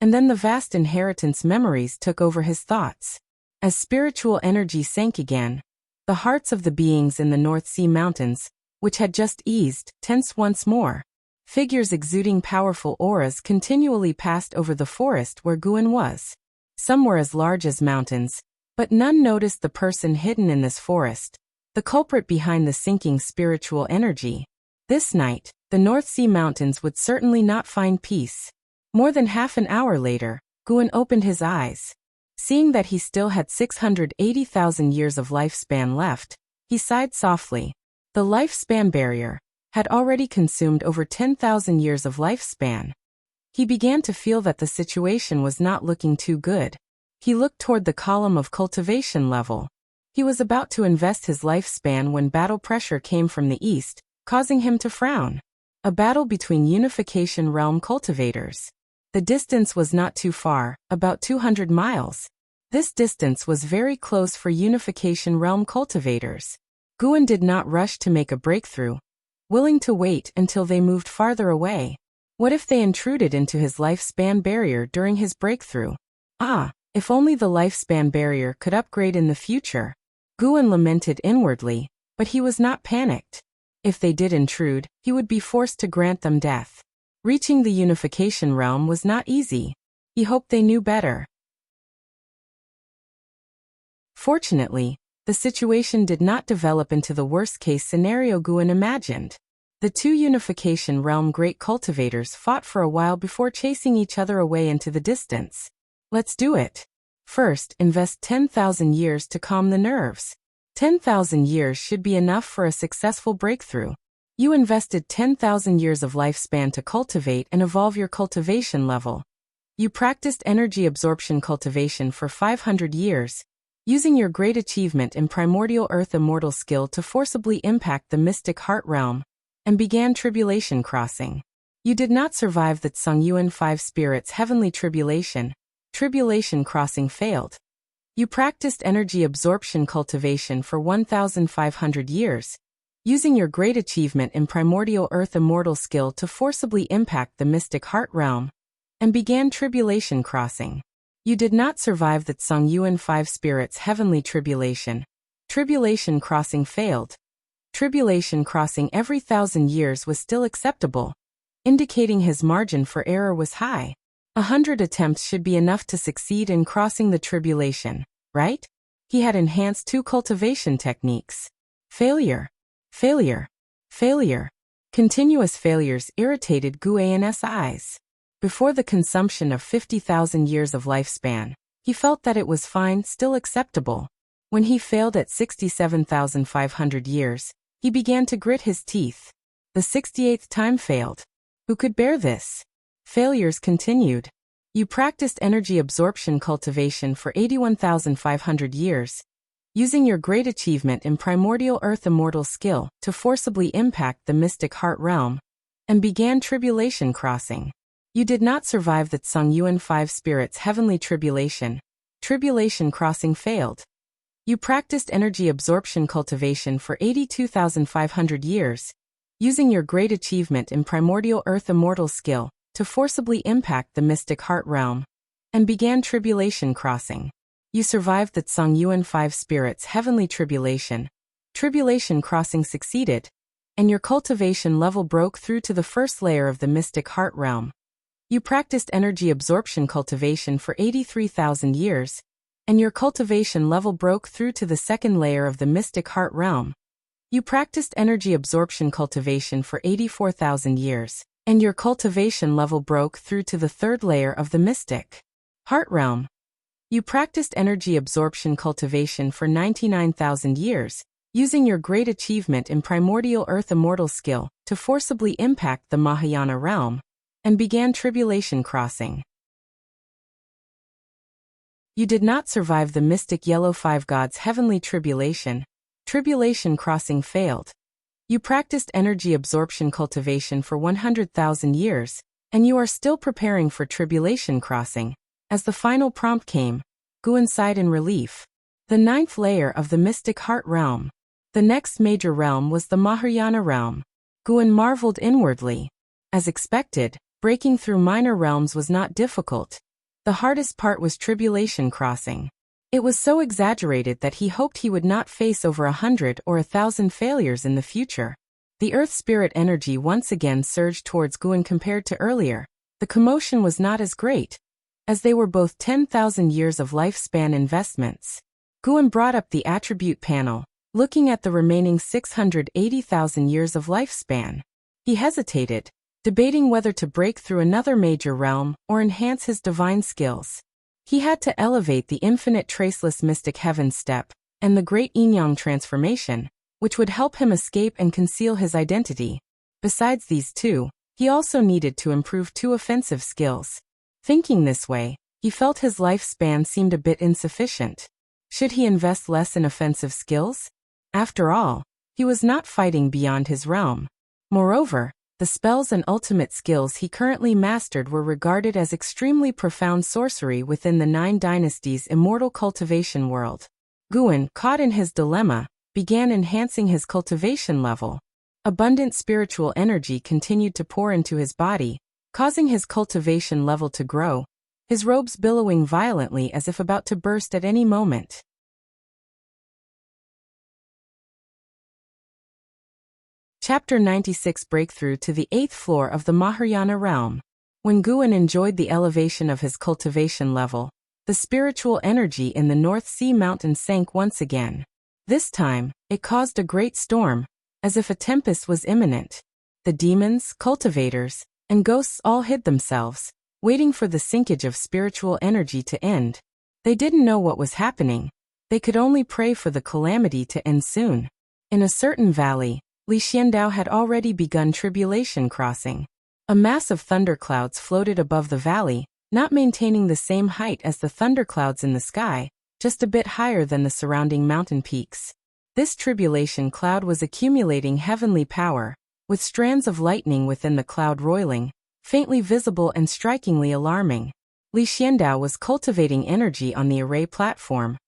And then the vast inheritance memories took over his thoughts. As spiritual energy sank again, the hearts of the beings in the North Sea Mountains, which had just eased, tensed once more. Figures exuding powerful auras continually passed over the forest where Guan was. Some were as large as mountains, but none noticed the person hidden in this forest, the culprit behind the sinking spiritual energy. This night, the North Sea Mountains would certainly not find peace. More than half an hour later, Guan opened his eyes. Seeing that he still had 680,000 years of lifespan left, he sighed softly. The lifespan barrier had already consumed over 10,000 years of lifespan. He began to feel that the situation was not looking too good. He looked toward the column of cultivation level. He was about to invest his lifespan when battle pressure came from the east, causing him to frown. A battle between Unification Realm cultivators. The distance was not too far, about 200 miles. This distance was very close for Unification Realm cultivators. Guan did not rush to make a breakthrough, willing to wait until they moved farther away. What if they intruded into his lifespan barrier during his breakthrough? If only the lifespan barrier could upgrade in the future. Guan lamented inwardly, but he was not panicked. If they did intrude, he would be forced to grant them death. Reaching the Unification Realm was not easy. He hoped they knew better. Fortunately, the situation did not develop into the worst-case scenario Guan imagined. The 2 Unification Realm great cultivators fought for a while before chasing each other away into the distance. Let's do it. First, invest 10,000 years to calm the nerves. 10,000 years should be enough for a successful breakthrough. You invested 10,000 years of lifespan to cultivate and evolve your cultivation level. You practiced energy absorption cultivation for 500 years. using your great achievement in primordial earth immortal skill to forcibly impact the mystic heart realm, and began tribulation crossing. You did not survive the Tsung Yuan 5 Spirits heavenly tribulation. Tribulation crossing failed. You practiced energy absorption cultivation for 1,500 years, using your great achievement in primordial earth immortal skill to forcibly impact the mystic heart realm, and began tribulation crossing. You did not survive the Tsung Yuan 5 Spirits heavenly tribulation. Tribulation crossing failed. Tribulation crossing every 1,000 years was still acceptable, indicating his margin for error was high. 100 attempts should be enough to succeed in crossing the tribulation, right? He had enhanced 2 cultivation techniques. Failure. Failure. Failure. Continuous failures irritated Guan's eyes. Before the consumption of 50,000 years of lifespan, he felt that it was fine, still acceptable. When he failed at 67,500 years, he began to grit his teeth. The 68th time failed. Who could bear this? Failures continued. You practiced energy absorption cultivation for 81,500 years, using your great achievement in primordial earth immortal skill to forcibly impact the mystic heart realm, and began tribulation crossing. You did not survive the Tsung Yuan 5 Spirits heavenly tribulation. Tribulation crossing failed. You practiced energy absorption cultivation for 82,500 years, using your great achievement in primordial earth immortal skill to forcibly impact the mystic heart realm, and began tribulation crossing. You survived the Tsung Yuan 5 Spirits heavenly tribulation. Tribulation crossing succeeded, and your cultivation level broke through to the first layer of the mystic heart realm. You practiced energy absorption cultivation for 83,000 years, and your cultivation level broke through to the second layer of the mystic heart realm. You practiced energy absorption cultivation for 84,000 years, and your cultivation level broke through to the third layer of the mystic heart realm. You practiced energy absorption cultivation for 99,000 years, using your great achievement in primordial earth immortal skill to forcibly impact the Mahayana realm, and began tribulation crossing. You did not survive the mystic yellow 5 gods heavenly tribulation. Tribulation crossing failed. You practiced energy absorption cultivation for 100,000 years, and you are still preparing for tribulation crossing. As the final prompt came, Guan sighed in relief. The 9th layer of the mystic heart realm. The next major realm was the Mahayana realm. Guan marveled inwardly. As expected, breaking through minor realms was not difficult. The hardest part was tribulation crossing. It was so exaggerated that he hoped he would not face over 100 or 1,000 failures in the future. The earth spirit energy once again surged towards Guan compared to earlier. The commotion was not as great, as they were both 10,000 years of lifespan investments. Guan brought up the attribute panel, looking at the remaining 680,000 years of lifespan. He hesitated, debating whether to break through another major realm or enhance his divine skills. He had to elevate the infinite traceless mystic heaven step and the great yin-yang transformation, which would help him escape and conceal his identity. Besides these two, he also needed to improve 2 offensive skills. Thinking this way, he felt his lifespan seemed a bit insufficient. Should he invest less in offensive skills? After all, he was not fighting beyond his realm. Moreover, the spells and ultimate skills he currently mastered were regarded as extremely profound sorcery within the 9 dynasties' immortal cultivation world. Guan, caught in his dilemma, began enhancing his cultivation level. Abundant spiritual energy continued to pour into his body, causing his cultivation level to grow, his robes billowing violently as if about to burst at any moment. Chapter 96 Breakthrough to the 8th floor of the Mahayana realm. When Guan enjoyed the elevation of his cultivation level, the spiritual energy in the North Sea mountain sank once again. This time, it caused a great storm, as if a tempest was imminent. The demons, cultivators, and ghosts all hid themselves, waiting for the sinkage of spiritual energy to end. They didn't know what was happening. They could only pray for the calamity to end soon. In a certain valley, Li Xiandao had already begun tribulation crossing. A mass of thunderclouds floated above the valley, not maintaining the same height as the thunderclouds in the sky, just a bit higher than the surrounding mountain peaks. This tribulation cloud was accumulating heavenly power, with strands of lightning within the cloud roiling, faintly visible and strikingly alarming. Li Xiandao was cultivating energy on the array platform.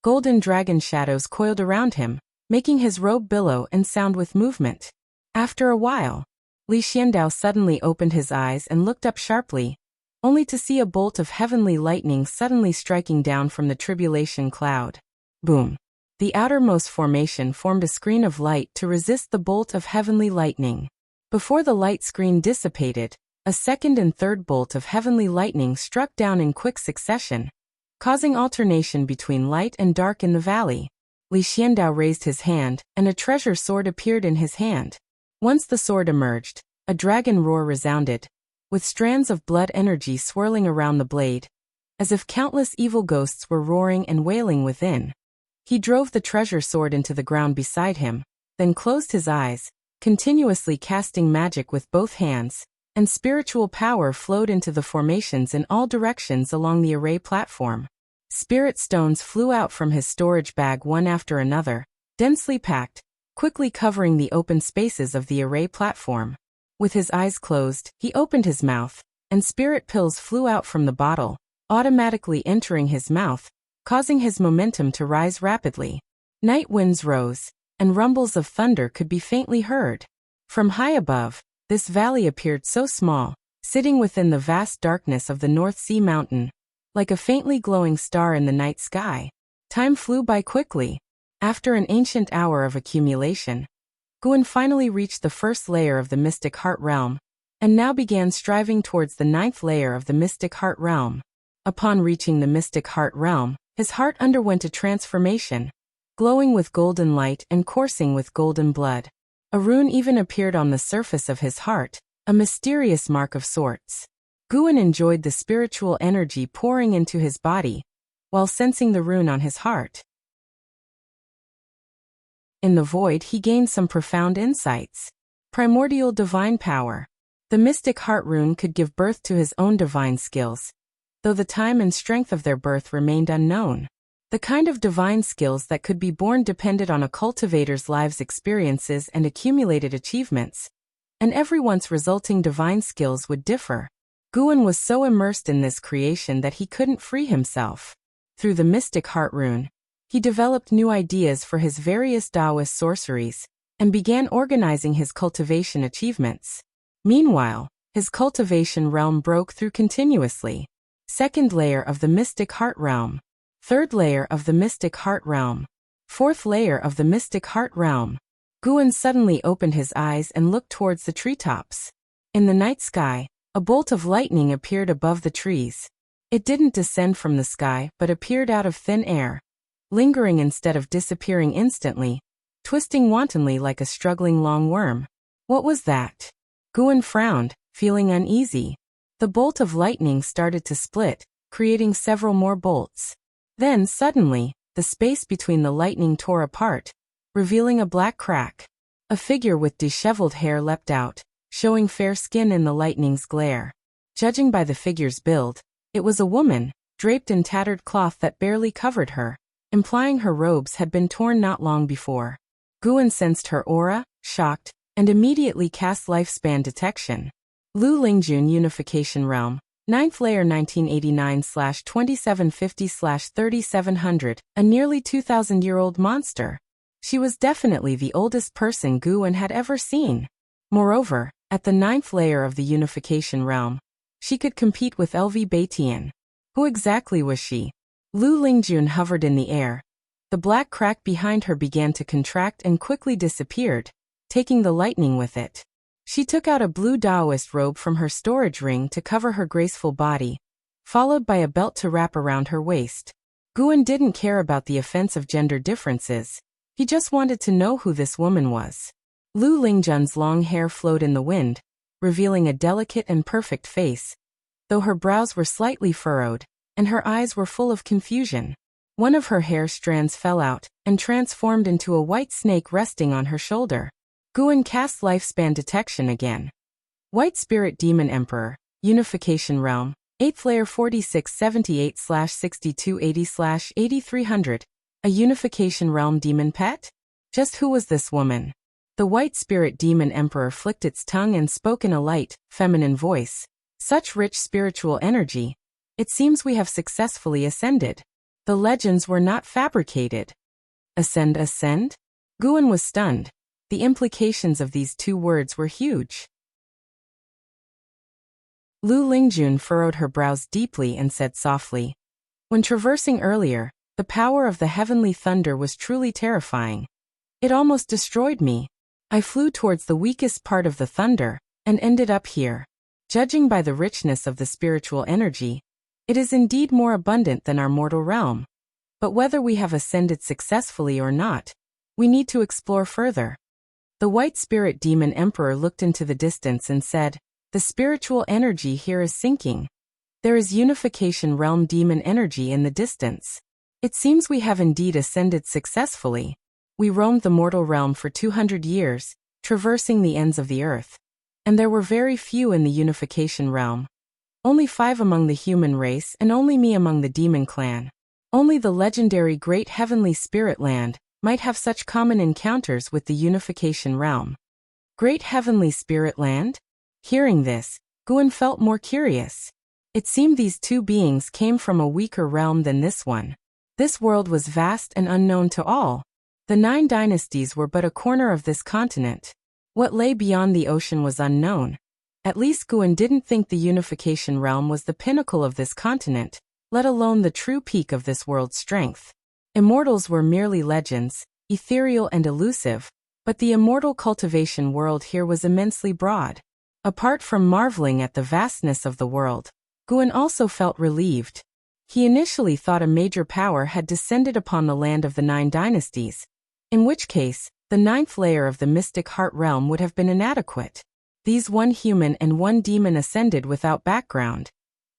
Golden dragon shadows coiled around him, making his robe billow and sound with movement. After a while, Li Xiandao suddenly opened his eyes and looked up sharply, only to see a bolt of heavenly lightning suddenly striking down from the tribulation cloud. Boom! The outermost formation formed a screen of light to resist the bolt of heavenly lightning. Before the light screen dissipated, a second and third bolt of heavenly lightning struck down in quick succession, causing alternation between light and dark in the valley. Li Xiandao raised his hand, and a treasure sword appeared in his hand. Once the sword emerged, a dragon roar resounded, with strands of blood energy swirling around the blade, as if countless evil ghosts were roaring and wailing within. He drove the treasure sword into the ground beside him, then closed his eyes, continuously casting magic with both hands, and spiritual power flowed into the formations in all directions along the array platform. Spirit stones flew out from his storage bag one after another, densely packed, quickly covering the open spaces of the array platform. With his eyes closed, he opened his mouth, and spirit pills flew out from the bottle, automatically entering his mouth, causing his momentum to rise rapidly. Night winds rose, and rumbles of thunder could be faintly heard. From high above, this valley appeared so small, sitting within the vast darkness of the North Sea mountain, like a faintly glowing star in the night sky. Time flew by quickly. After an ancient hour of accumulation, Guan finally reached the first layer of the Mystic Heart Realm, and now began striving towards the 9th layer of the Mystic Heart Realm. Upon reaching the Mystic Heart Realm, his heart underwent a transformation, glowing with golden light and coursing with golden blood. A rune even appeared on the surface of his heart, a mysterious mark of sorts. Guan enjoyed the spiritual energy pouring into his body, while sensing the rune on his heart. In the void, he gained some profound insights. Primordial divine power. The Mystic Heart rune could give birth to his own divine skills, though the time and strength of their birth remained unknown. The kind of divine skills that could be born depended on a cultivator's life's experiences and accumulated achievements, and everyone's resulting divine skills would differ. Guan was so immersed in this creation that he couldn't free himself. Through the Mystic Heart rune, he developed new ideas for his various Taoist sorceries, and began organizing his cultivation achievements. Meanwhile, his cultivation realm broke through continuously. 2nd layer of the Mystic Heart Realm. 3rd layer of the Mystic Heart Realm. 4th layer of the Mystic Heart Realm. Guan suddenly opened his eyes and looked towards the treetops. In the night sky, a bolt of lightning appeared above the trees. It didn't descend from the sky but appeared out of thin air, lingering instead of disappearing instantly, twisting wantonly like a struggling long worm. What was that? Guan frowned, feeling uneasy. The bolt of lightning started to split, creating several more bolts. Then, suddenly, the space between the lightning tore apart, revealing a black crack. A figure with disheveled hair leapt out, showing fair skin in the lightning's glare. Judging by the figure's build, it was a woman, draped in tattered cloth that barely covered her, implying her robes had been torn not long before. Guan sensed her aura, shocked, and immediately cast lifespan detection. Lu Lingjun Unification Realm, 9th layer 1989/2750/3700, a nearly 2,000-year-old monster. She was definitely the oldest person Guan had ever seen. Moreover, at the 9th layer of the Unification Realm, she could compete with LV Baitian. Who exactly was she? Lu Lingjun hovered in the air. The black crack behind her began to contract and quickly disappeared, taking the lightning with it. She took out a blue Taoist robe from her storage ring to cover her graceful body, followed by a belt to wrap around her waist. Guan didn't care about the offensive gender differences. He just wanted to know who this woman was. Lu Lingjun's long hair flowed in the wind, revealing a delicate and perfect face, though her brows were slightly furrowed, and her eyes were full of confusion. One of her hair strands fell out, and transformed into a white snake resting on her shoulder. Guan cast lifespan detection again. White Spirit Demon Emperor, Unification Realm, 8th layer 4678/6280/8300. A unification realm demon pet? Just who was this woman? The white spirit demon emperor flicked its tongue and spoke in a light, feminine voice. Such rich spiritual energy. It seems we have successfully ascended. The legends were not fabricated. Ascend, ascend? Guan was stunned. The implications of these two words were huge. Lu Lingjun furrowed her brows deeply and said softly. When traversing earlier, the power of the heavenly thunder was truly terrifying. It almost destroyed me. I flew towards the weakest part of the thunder, and ended up here. Judging by the richness of the spiritual energy, it is indeed more abundant than our mortal realm. But whether we have ascended successfully or not, we need to explore further. The white spirit demon emperor looked into the distance and said, the spiritual energy here is sinking. There is unification realm demon energy in the distance. It seems we have indeed ascended successfully. We roamed the mortal realm for 200 years, traversing the ends of the earth. And there were very few in the unification realm. Only 5 among the human race and only me among the demon clan. Only the legendary great heavenly spirit land might have such common encounters with the unification realm. Great heavenly spirit land? Hearing this, Guan felt more curious. It seemed these two beings came from a weaker realm than this one. This world was vast and unknown to all. The 9 dynasties were but a corner of this continent. What lay beyond the ocean was unknown. At least Guan didn't think the unification realm was the pinnacle of this continent, let alone the true peak of this world's strength. Immortals were merely legends, ethereal and elusive, but the immortal cultivation world here was immensely broad. Apart from marveling at the vastness of the world, Guan also felt relieved. He initially thought a major power had descended upon the land of the 9 dynasties, in which case, the 9th layer of the mystic heart realm would have been inadequate. These 1 human and 1 demon ascended without background.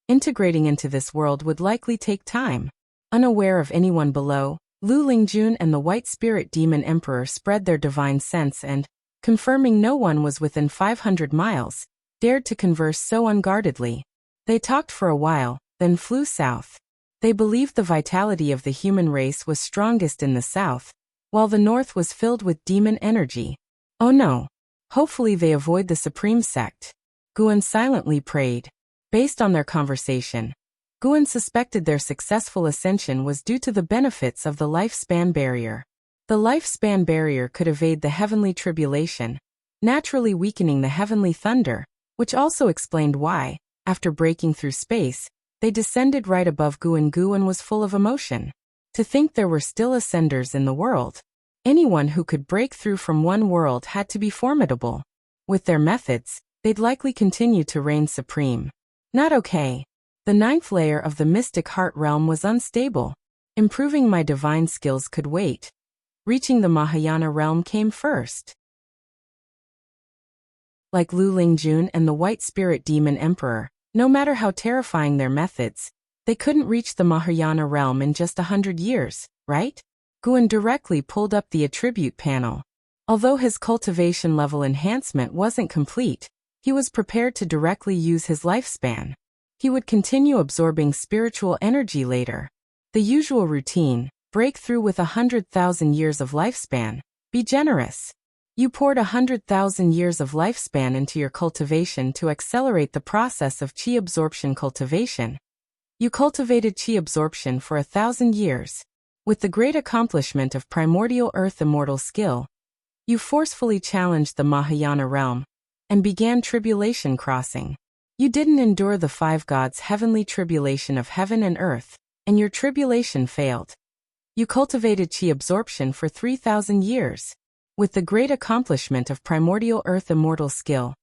Integrating into this world would likely take time. Unaware of anyone below, Lu Lingjun and the white spirit demon emperor spread their divine sense and, confirming no one was within 500 miles, dared to converse so unguardedly. They talked for a while, then flew south. They believed the vitality of the human race was strongest in the south, while the north was filled with demon energy. Oh no. Hopefully they avoid the supreme sect. Guan silently prayed. Based on their conversation, Guan suspected their successful ascension was due to the benefits of the lifespan barrier. The lifespan barrier could evade the heavenly tribulation, naturally weakening the heavenly thunder, which also explained why, after breaking through space, they descended right above Guan. Guan was full of emotion. To think there were still ascenders in the world. Anyone who could break through from one world had to be formidable. With their methods, they'd likely continue to reign supreme. Not okay. The 9th layer of the mystic heart realm was unstable. Improving my divine skills could wait. Reaching the Mahayana realm came first. Like Lu Lingjun and the white spirit demon emperor, no matter how terrifying their methods, they couldn't reach the Mahayana realm in just 100 years, right? Guan directly pulled up the attribute panel. Although his cultivation level enhancement wasn't complete, he was prepared to directly use his lifespan. He would continue absorbing spiritual energy later. The usual routine, break through with 100,000 years of lifespan. Be generous. You poured 100,000 years of lifespan into your cultivation to accelerate the process of chi absorption cultivation. You cultivated chi absorption for 1,000 years. With the great accomplishment of primordial earth immortal skill, you forcefully challenged the Mahayana realm and began tribulation crossing. You didn't endure the 5 gods' heavenly tribulation of heaven and earth, and your tribulation failed. You cultivated chi absorption for 3,000 years. With the great accomplishment of primordial earth immortal skill,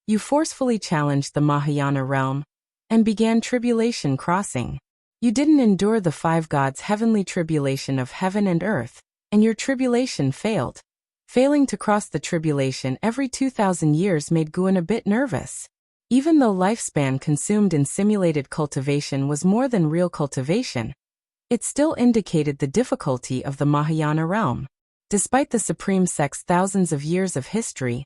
you forcefully challenged the Mahayana realm and began tribulation crossing. You didn't endure the 5 gods' heavenly tribulation of heaven and earth, and your tribulation failed. Failing to cross the tribulation every 2,000 years made Guan a bit nervous. Even though lifespan consumed in simulated cultivation was more than real cultivation, it still indicated the difficulty of the Mahayana realm. Despite the Supreme Sect's thousands of years of history,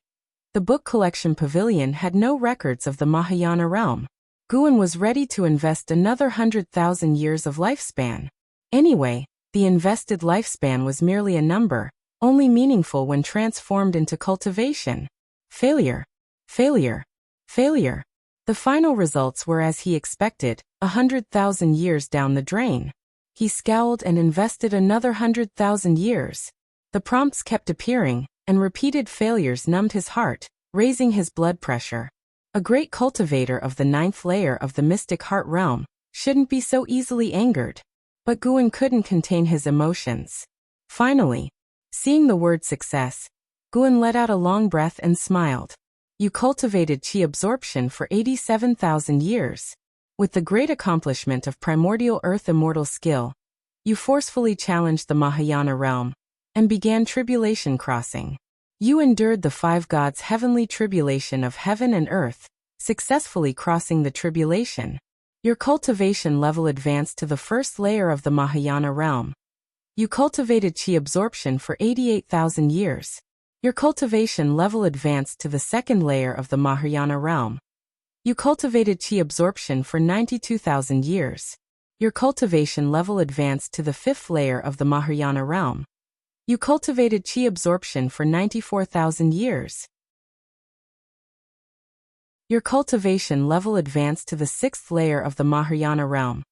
the book collection pavilion had no records of the Mahayana realm. Guan was ready to invest another 100,000 years of lifespan. Anyway, the invested lifespan was merely a number, only meaningful when transformed into cultivation. Failure. Failure. Failure. The final results were as he expected, 100,000 years down the drain. He scowled and invested another 100,000 years. The prompts kept appearing, and repeated failures numbed his heart, raising his blood pressure. A great cultivator of the 9th layer of the mystic heart realm shouldn't be so easily angered. But Guan couldn't contain his emotions. Finally, seeing the word success, Guan let out a long breath and smiled. You cultivated chi absorption for 87,000 years. With the great accomplishment of primordial earth immortal skill, you forcefully challenged the Mahayana realm and began tribulation crossing. You endured the 5 gods' heavenly tribulation of heaven and earth, successfully crossing the tribulation. Your cultivation level advanced to the 1st layer of the Mahayana realm. You cultivated chi absorption for 88,000 years. Your cultivation level advanced to the 2nd layer of the Mahayana realm. You cultivated chi absorption for 92,000 years. Your cultivation level advanced to the 5th layer of the Mahayana realm. You cultivated chi absorption for 94,000 years. Your cultivation level advanced to the 6th layer of the Mahayana realm.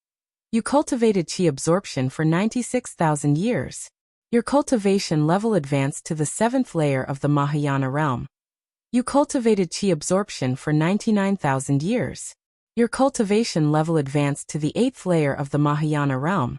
You cultivated chi absorption for 96,000 years. Your cultivation level advanced to the 7th layer of the Mahayana realm. You cultivated chi absorption for 99,000 years. Your cultivation level advanced to the 8th layer of the Mahayana realm.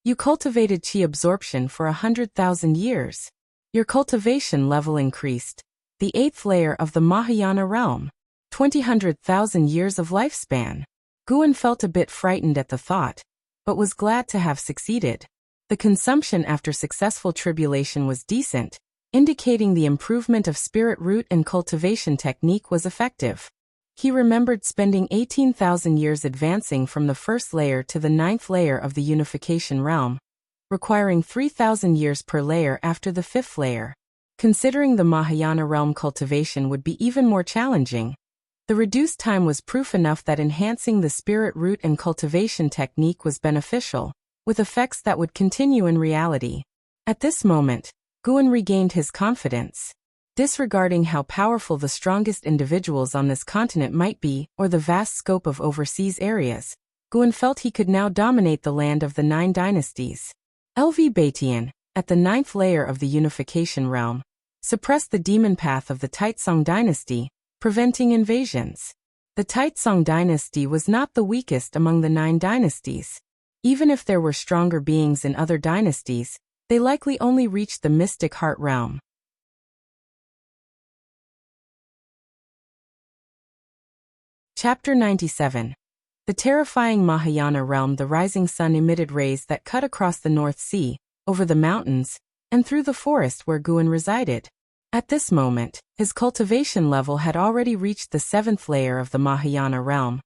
You cultivated chi absorption for 100,000 years. Your cultivation level increased. The 8th layer of the Mahayana realm. 100,000 years of lifespan. Guan felt a bit frightened at the thought, but was glad to have succeeded. The consumption after successful tribulation was decent, indicating the improvement of spirit root and cultivation technique was effective. He remembered spending 18,000 years advancing from the 1st layer to the 9th layer of the unification realm, requiring 3,000 years per layer after the 5th layer. Considering the Mahayana realm cultivation would be even more challenging, the reduced time was proof enough that enhancing the spirit root and cultivation technique was beneficial, with effects that would continue in reality. At this moment, Guan regained his confidence. Disregarding how powerful the strongest individuals on this continent might be, or the vast scope of overseas areas, Guan felt he could now dominate the land of the 9 dynasties. LV Baitian, at the 9th layer of the unification realm, suppressed the demon path of the Taitsong dynasty, preventing invasions. The Taitsong dynasty was not the weakest among the 9 dynasties. Even if there were stronger beings in other dynasties, they likely only reached the mystic heart realm. Chapter 97. The terrifying Mahayana realm. The rising sun emitted rays that cut across the North Sea, over the mountains, and through the forest where Guan resided. At this moment, his cultivation level had already reached the 7th layer of the Mahayana realm,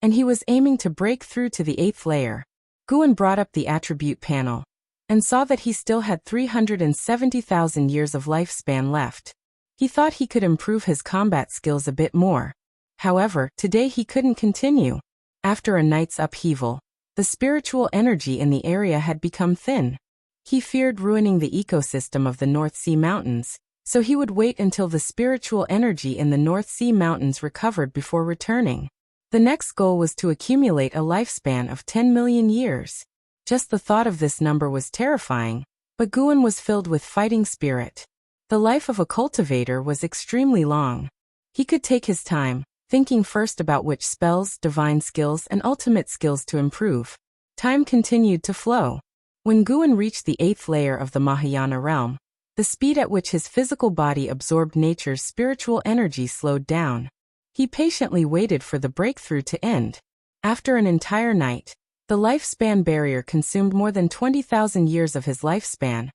and he was aiming to break through to the 8th layer. Guan brought up the attribute panel, and saw that he still had 370,000 years of lifespan left. He thought he could improve his combat skills a bit more. However, today he couldn't continue. After a night's upheaval, the spiritual energy in the area had become thin. He feared ruining the ecosystem of the North Sea Mountains, so he would wait until the spiritual energy in the North Sea Mountains recovered before returning. The next goal was to accumulate a lifespan of 10 million years. Just the thought of this number was terrifying, but Guan was filled with fighting spirit. The life of a cultivator was extremely long. He could take his time, thinking first about which spells, divine skills, and ultimate skills to improve. Time continued to flow. When Guan reached the 8th layer of the Mahayana realm, the speed at which his physical body absorbed nature's spiritual energy slowed down. He patiently waited for the breakthrough to end. After an entire night, the lifespan barrier consumed more than 20,000 years of his lifespan,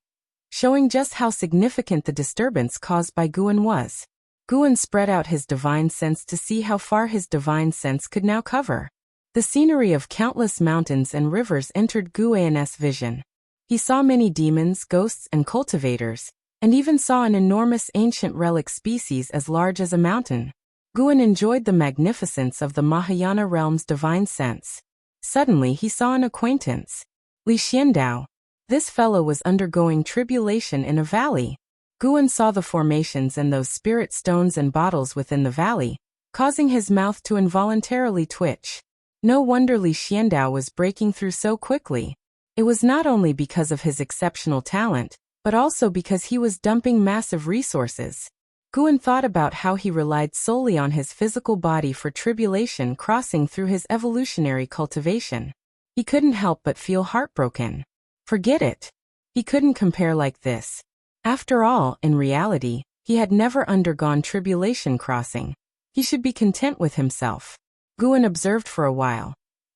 showing just how significant the disturbance caused by Guan was. Guan spread out his divine sense to see how far his divine sense could now cover. The scenery of countless mountains and rivers entered Guan's vision. He saw many demons, ghosts, and cultivators, and even saw an enormous ancient relic species as large as a mountain. Guan enjoyed the magnificence of the Mahayana realm's divine sense. Suddenly he saw an acquaintance. Li Xiandao. This fellow was undergoing tribulation in a valley. Guan saw the formations and those spirit stones and bottles within the valley, causing his mouth to involuntarily twitch. No wonder Li Xiandao was breaking through so quickly. It was not only because of his exceptional talent, but also because he was dumping massive resources. Guan thought about how he relied solely on his physical body for tribulation crossing through his evolutionary cultivation. He couldn't help but feel heartbroken. Forget it. He couldn't compare like this. After all, in reality, he had never undergone tribulation crossing. He should be content with himself. Guan observed for a while,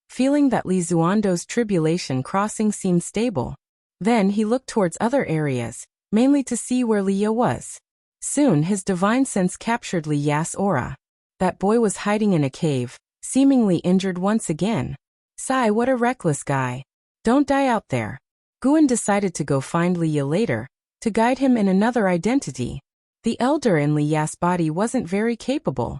feeling that Li Zuando's tribulation crossing seemed stable. Then he looked towards other areas, mainly to see where Li Ya was. Soon his divine sense captured Li Ya's aura. That boy was hiding in a cave, seemingly injured once again. Sigh, what a reckless guy. Don't die out there. Guan decided to go find Li Ya later, to guide him in another identity. The elder in Li Ya's body wasn't very capable.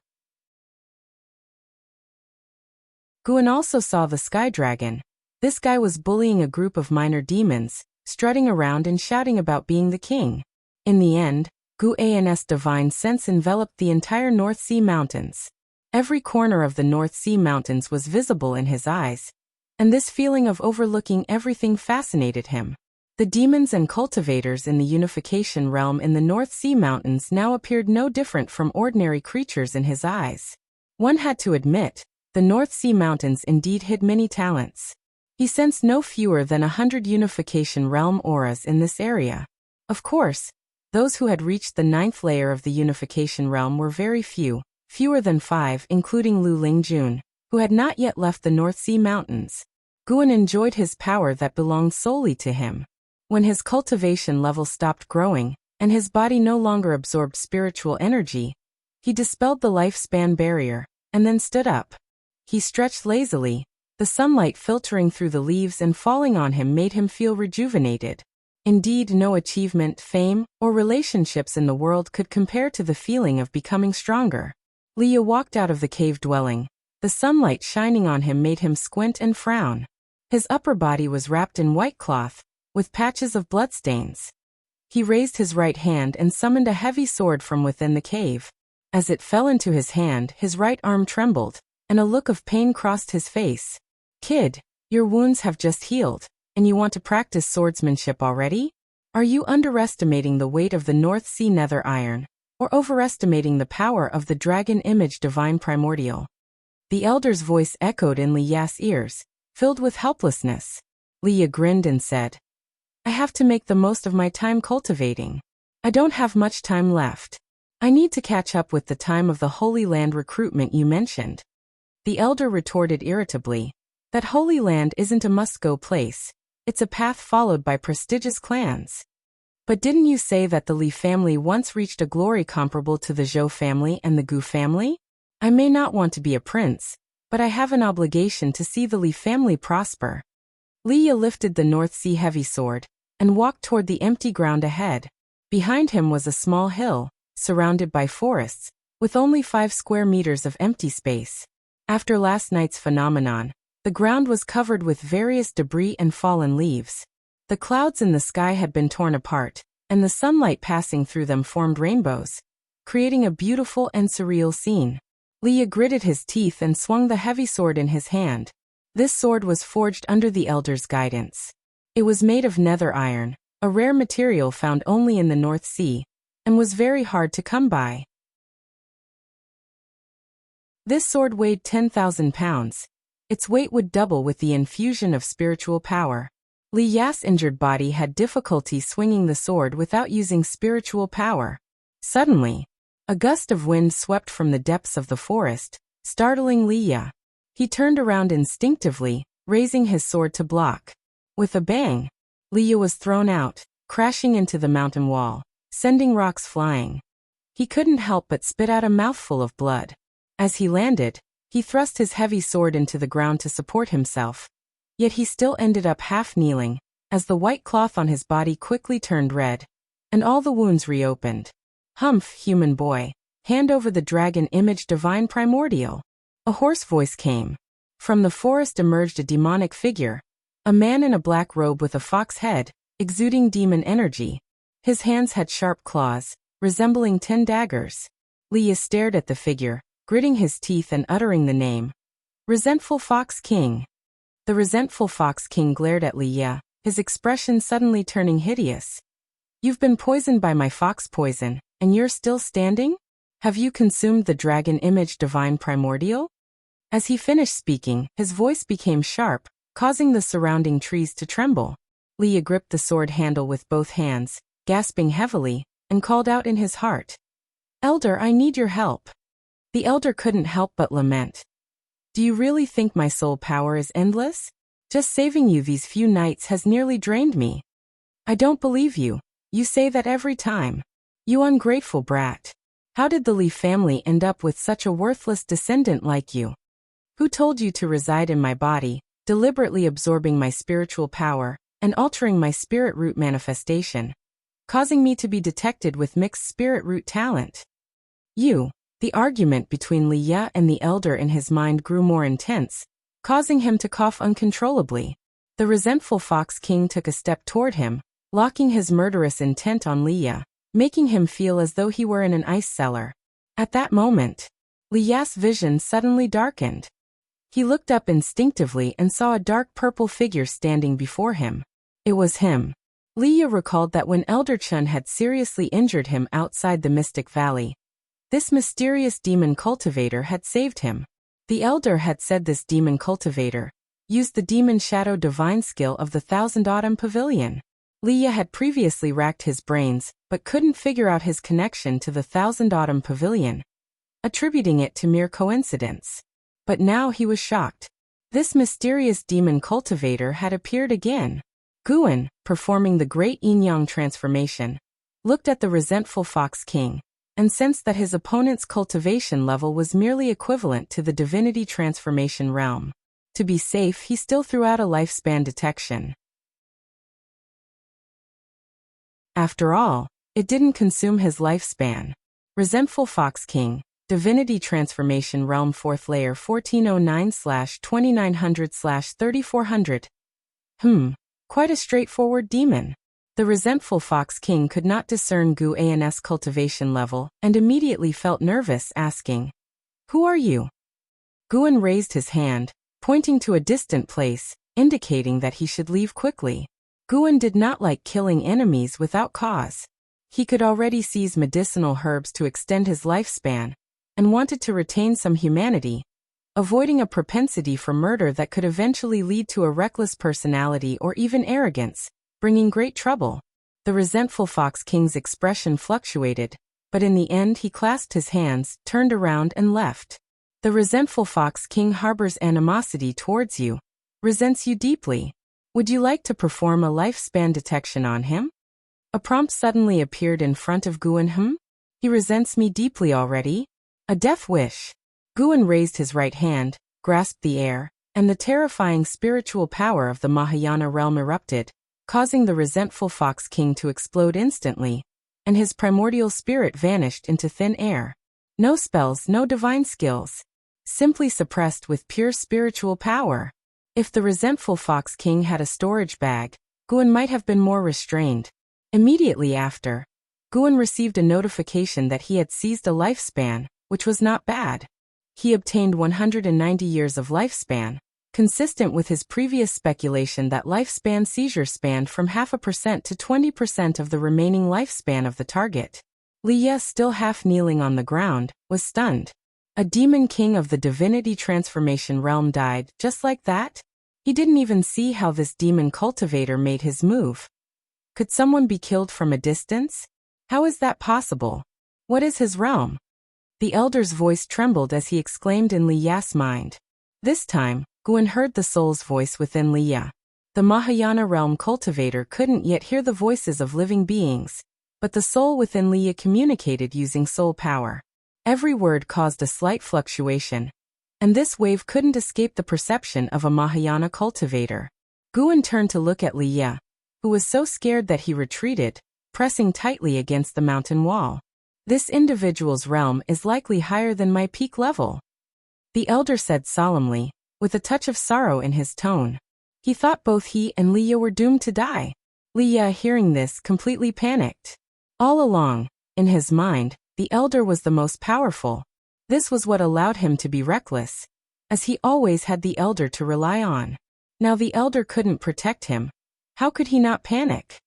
Guan also saw the Sky Dragon. This guy was bullying a group of minor demons, strutting around and shouting about being the king. In the end, Guan's divine sense enveloped the entire North Sea Mountains. Every corner of the North Sea Mountains was visible in his eyes, and this feeling of overlooking everything fascinated him. The demons and cultivators in the unification realm in the North Sea Mountains now appeared no different from ordinary creatures in his eyes. One had to admit, the North Sea Mountains indeed hid many talents. He sensed no fewer than 100 unification realm auras in this area. Of course, those who had reached the 9th layer of the unification realm were very few, fewer than 5, including Lu Lingjun, who had not yet left the North Sea Mountains. Guan enjoyed his power that belonged solely to him. When his cultivation level stopped growing, and his body no longer absorbed spiritual energy, he dispelled the lifespan barrier, and then stood up. He stretched lazily. The sunlight filtering through the leaves and falling on him made him feel rejuvenated. Indeed, no achievement, fame, or relationships in the world could compare to the feeling of becoming stronger. Li Ya walked out of the cave dwelling. The sunlight shining on him made him squint and frown. His upper body was wrapped in white cloth, with patches of bloodstains. He raised his right hand and summoned a heavy sword from within the cave. As it fell into his hand, his right arm trembled, and a look of pain crossed his face. Kid, your wounds have just healed, and you want to practice swordsmanship already? Are you underestimating the weight of the North Sea Nether Iron, or overestimating the power of the dragon image divine primordial? The elder's voice echoed in Li Ya's ears, filled with helplessness. Li Ya grinned and said, I have to make the most of my time cultivating. I don't have much time left. I need to catch up with the time of the Holy Land recruitment you mentioned. The elder retorted irritably, that Holy Land isn't a must-go place. It's a path followed by prestigious clans. But didn't you say that the Li family once reached a glory comparable to the Zhou family and the Gu family? I may not want to be a prince, but I have an obligation to see the Li family prosper. Li Ya lifted the North Sea heavy sword, and walked toward the empty ground ahead. Behind him was a small hill, surrounded by forests, with only 5 square meters of empty space. After last night's phenomenon, the ground was covered with various debris and fallen leaves. The clouds in the sky had been torn apart, and the sunlight passing through them formed rainbows, creating a beautiful and surreal scene. Li Ya gritted his teeth and swung the heavy sword in his hand. This sword was forged under the elder's guidance. It was made of nether iron, a rare material found only in the North Sea, and was very hard to come by. This sword weighed 10,000 pounds. Its weight would double with the infusion of spiritual power. Li Ya's injured body had difficulty swinging the sword without using spiritual power. Suddenly, a gust of wind swept from the depths of the forest, startling Li Ya. He turned around instinctively, raising his sword to block. With a bang, Li Ya was thrown out, crashing into the mountain wall, sending rocks flying. He couldn't help but spit out a mouthful of blood. As he landed, he thrust his heavy sword into the ground to support himself. Yet he still ended up half-kneeling, as the white cloth on his body quickly turned red, and all the wounds reopened. Humph, human boy. Hand over the dragon image divine primordial. A hoarse voice came. From the forest emerged a demonic figure, a man in a black robe with a fox head, exuding demon energy. His hands had sharp claws, resembling 10 daggers. Leah stared at the figure, gritting his teeth and uttering the name. Resentful Fox King. The resentful Fox King glared at Leah, his expression suddenly turning hideous. You've been poisoned by my fox poison, and you're still standing? Have you consumed the dragon image divine primordial? As he finished speaking, his voice became sharp, causing the surrounding trees to tremble. Leah gripped the sword handle with both hands, gasping heavily, and called out in his heart. Elder, I need your help. The elder couldn't help but lament. Do you really think my soul power is endless? Just saving you these few nights has nearly drained me. I don't believe you. You say that every time. You ungrateful brat. How did the Lee family end up with such a worthless descendant like you? Who told you to reside in my body, deliberately absorbing my spiritual power, and altering my spirit root manifestation, causing me to be detected with mixed spirit root talent? You. The argument between Leah and the elder in his mind grew more intense, causing him to cough uncontrollably. The resentful Fox King took a step toward him, locking his murderous intent on Leah, making him feel as though he were in an ice cellar. At that moment, Leah's vision suddenly darkened. He looked up instinctively and saw a dark purple figure standing before him. It was him. Leah recalled that when Elder Chun had seriously injured him outside the Mystic Valley, this mysterious demon cultivator had saved him. The elder had said this demon cultivator used the demon shadow divine skill of the Thousand Autumn Pavilion. Leah had previously racked his brains, but couldn't figure out his connection to the Thousand Autumn Pavilion, attributing it to mere coincidence. But now he was shocked. This mysterious demon cultivator had appeared again. Guan, performing the great yin-yang transformation, looked at the resentful Fox King, and sensed that his opponent's cultivation level was merely equivalent to the divinity transformation realm. To be safe, he still threw out a lifespan detection. After all, it didn't consume his lifespan. Resentful Fox King, Divinity Transformation Realm 4th Layer 1409/2900/3400. Quite a straightforward demon. The resentful Fox King could not discern Guan's cultivation level and immediately felt nervous, asking, "Who are you?" Guan raised his hand, pointing to a distant place, indicating that he should leave quickly. Guan did not like killing enemies without cause. He could already seize medicinal herbs to extend his lifespan, and wanted to retain some humanity, avoiding a propensity for murder that could eventually lead to a reckless personality or even arrogance, bringing great trouble. The resentful Fox King's expression fluctuated, but in the end he clasped his hands, turned around and left. The resentful Fox King harbors animosity towards you, resents you deeply. Would you like to perform a lifespan detection on him? A prompt suddenly appeared in front of Guan. He resents me deeply already? A death wish. Guan raised his right hand, grasped the air, and the terrifying spiritual power of the Mahayana realm erupted, causing the resentful Fox King to explode instantly, and his primordial spirit vanished into thin air. No spells, no divine skills. Simply suppressed with pure spiritual power. If the resentful Fox King had a storage bag, Guan might have been more restrained. Immediately after, Guan received a notification that he had seized a lifespan, which was not bad. He obtained 190 years of lifespan, consistent with his previous speculation that lifespan seizure spanned from 0.5% to 20% of the remaining lifespan of the target. Leah, still half kneeling on the ground, was stunned. A demon king of the divinity transformation realm died just like that? He didn't even see how this demon cultivator made his move. Could someone be killed from a distance? How is that possible? What is his realm? The elder's voice trembled as he exclaimed in Leah's mind. This time, Guan heard the soul's voice within Leah. The Mahayana realm cultivator couldn't yet hear the voices of living beings, but the soul within Leah communicated using soul power. Every word caused a slight fluctuation, and this wave couldn't escape the perception of a Mahayana cultivator. Guan turned to look at Leah, who was so scared that he retreated, pressing tightly against the mountain wall. This individual's realm is likely higher than my peak level," the elder said solemnly, with a touch of sorrow in his tone. He thought both he and Leah were doomed to die. Leah, hearing this, completely panicked. All along, in his mind, the elder was the most powerful. This was what allowed him to be reckless, as he always had the elder to rely on. Now the elder couldn't protect him. How could he not panic?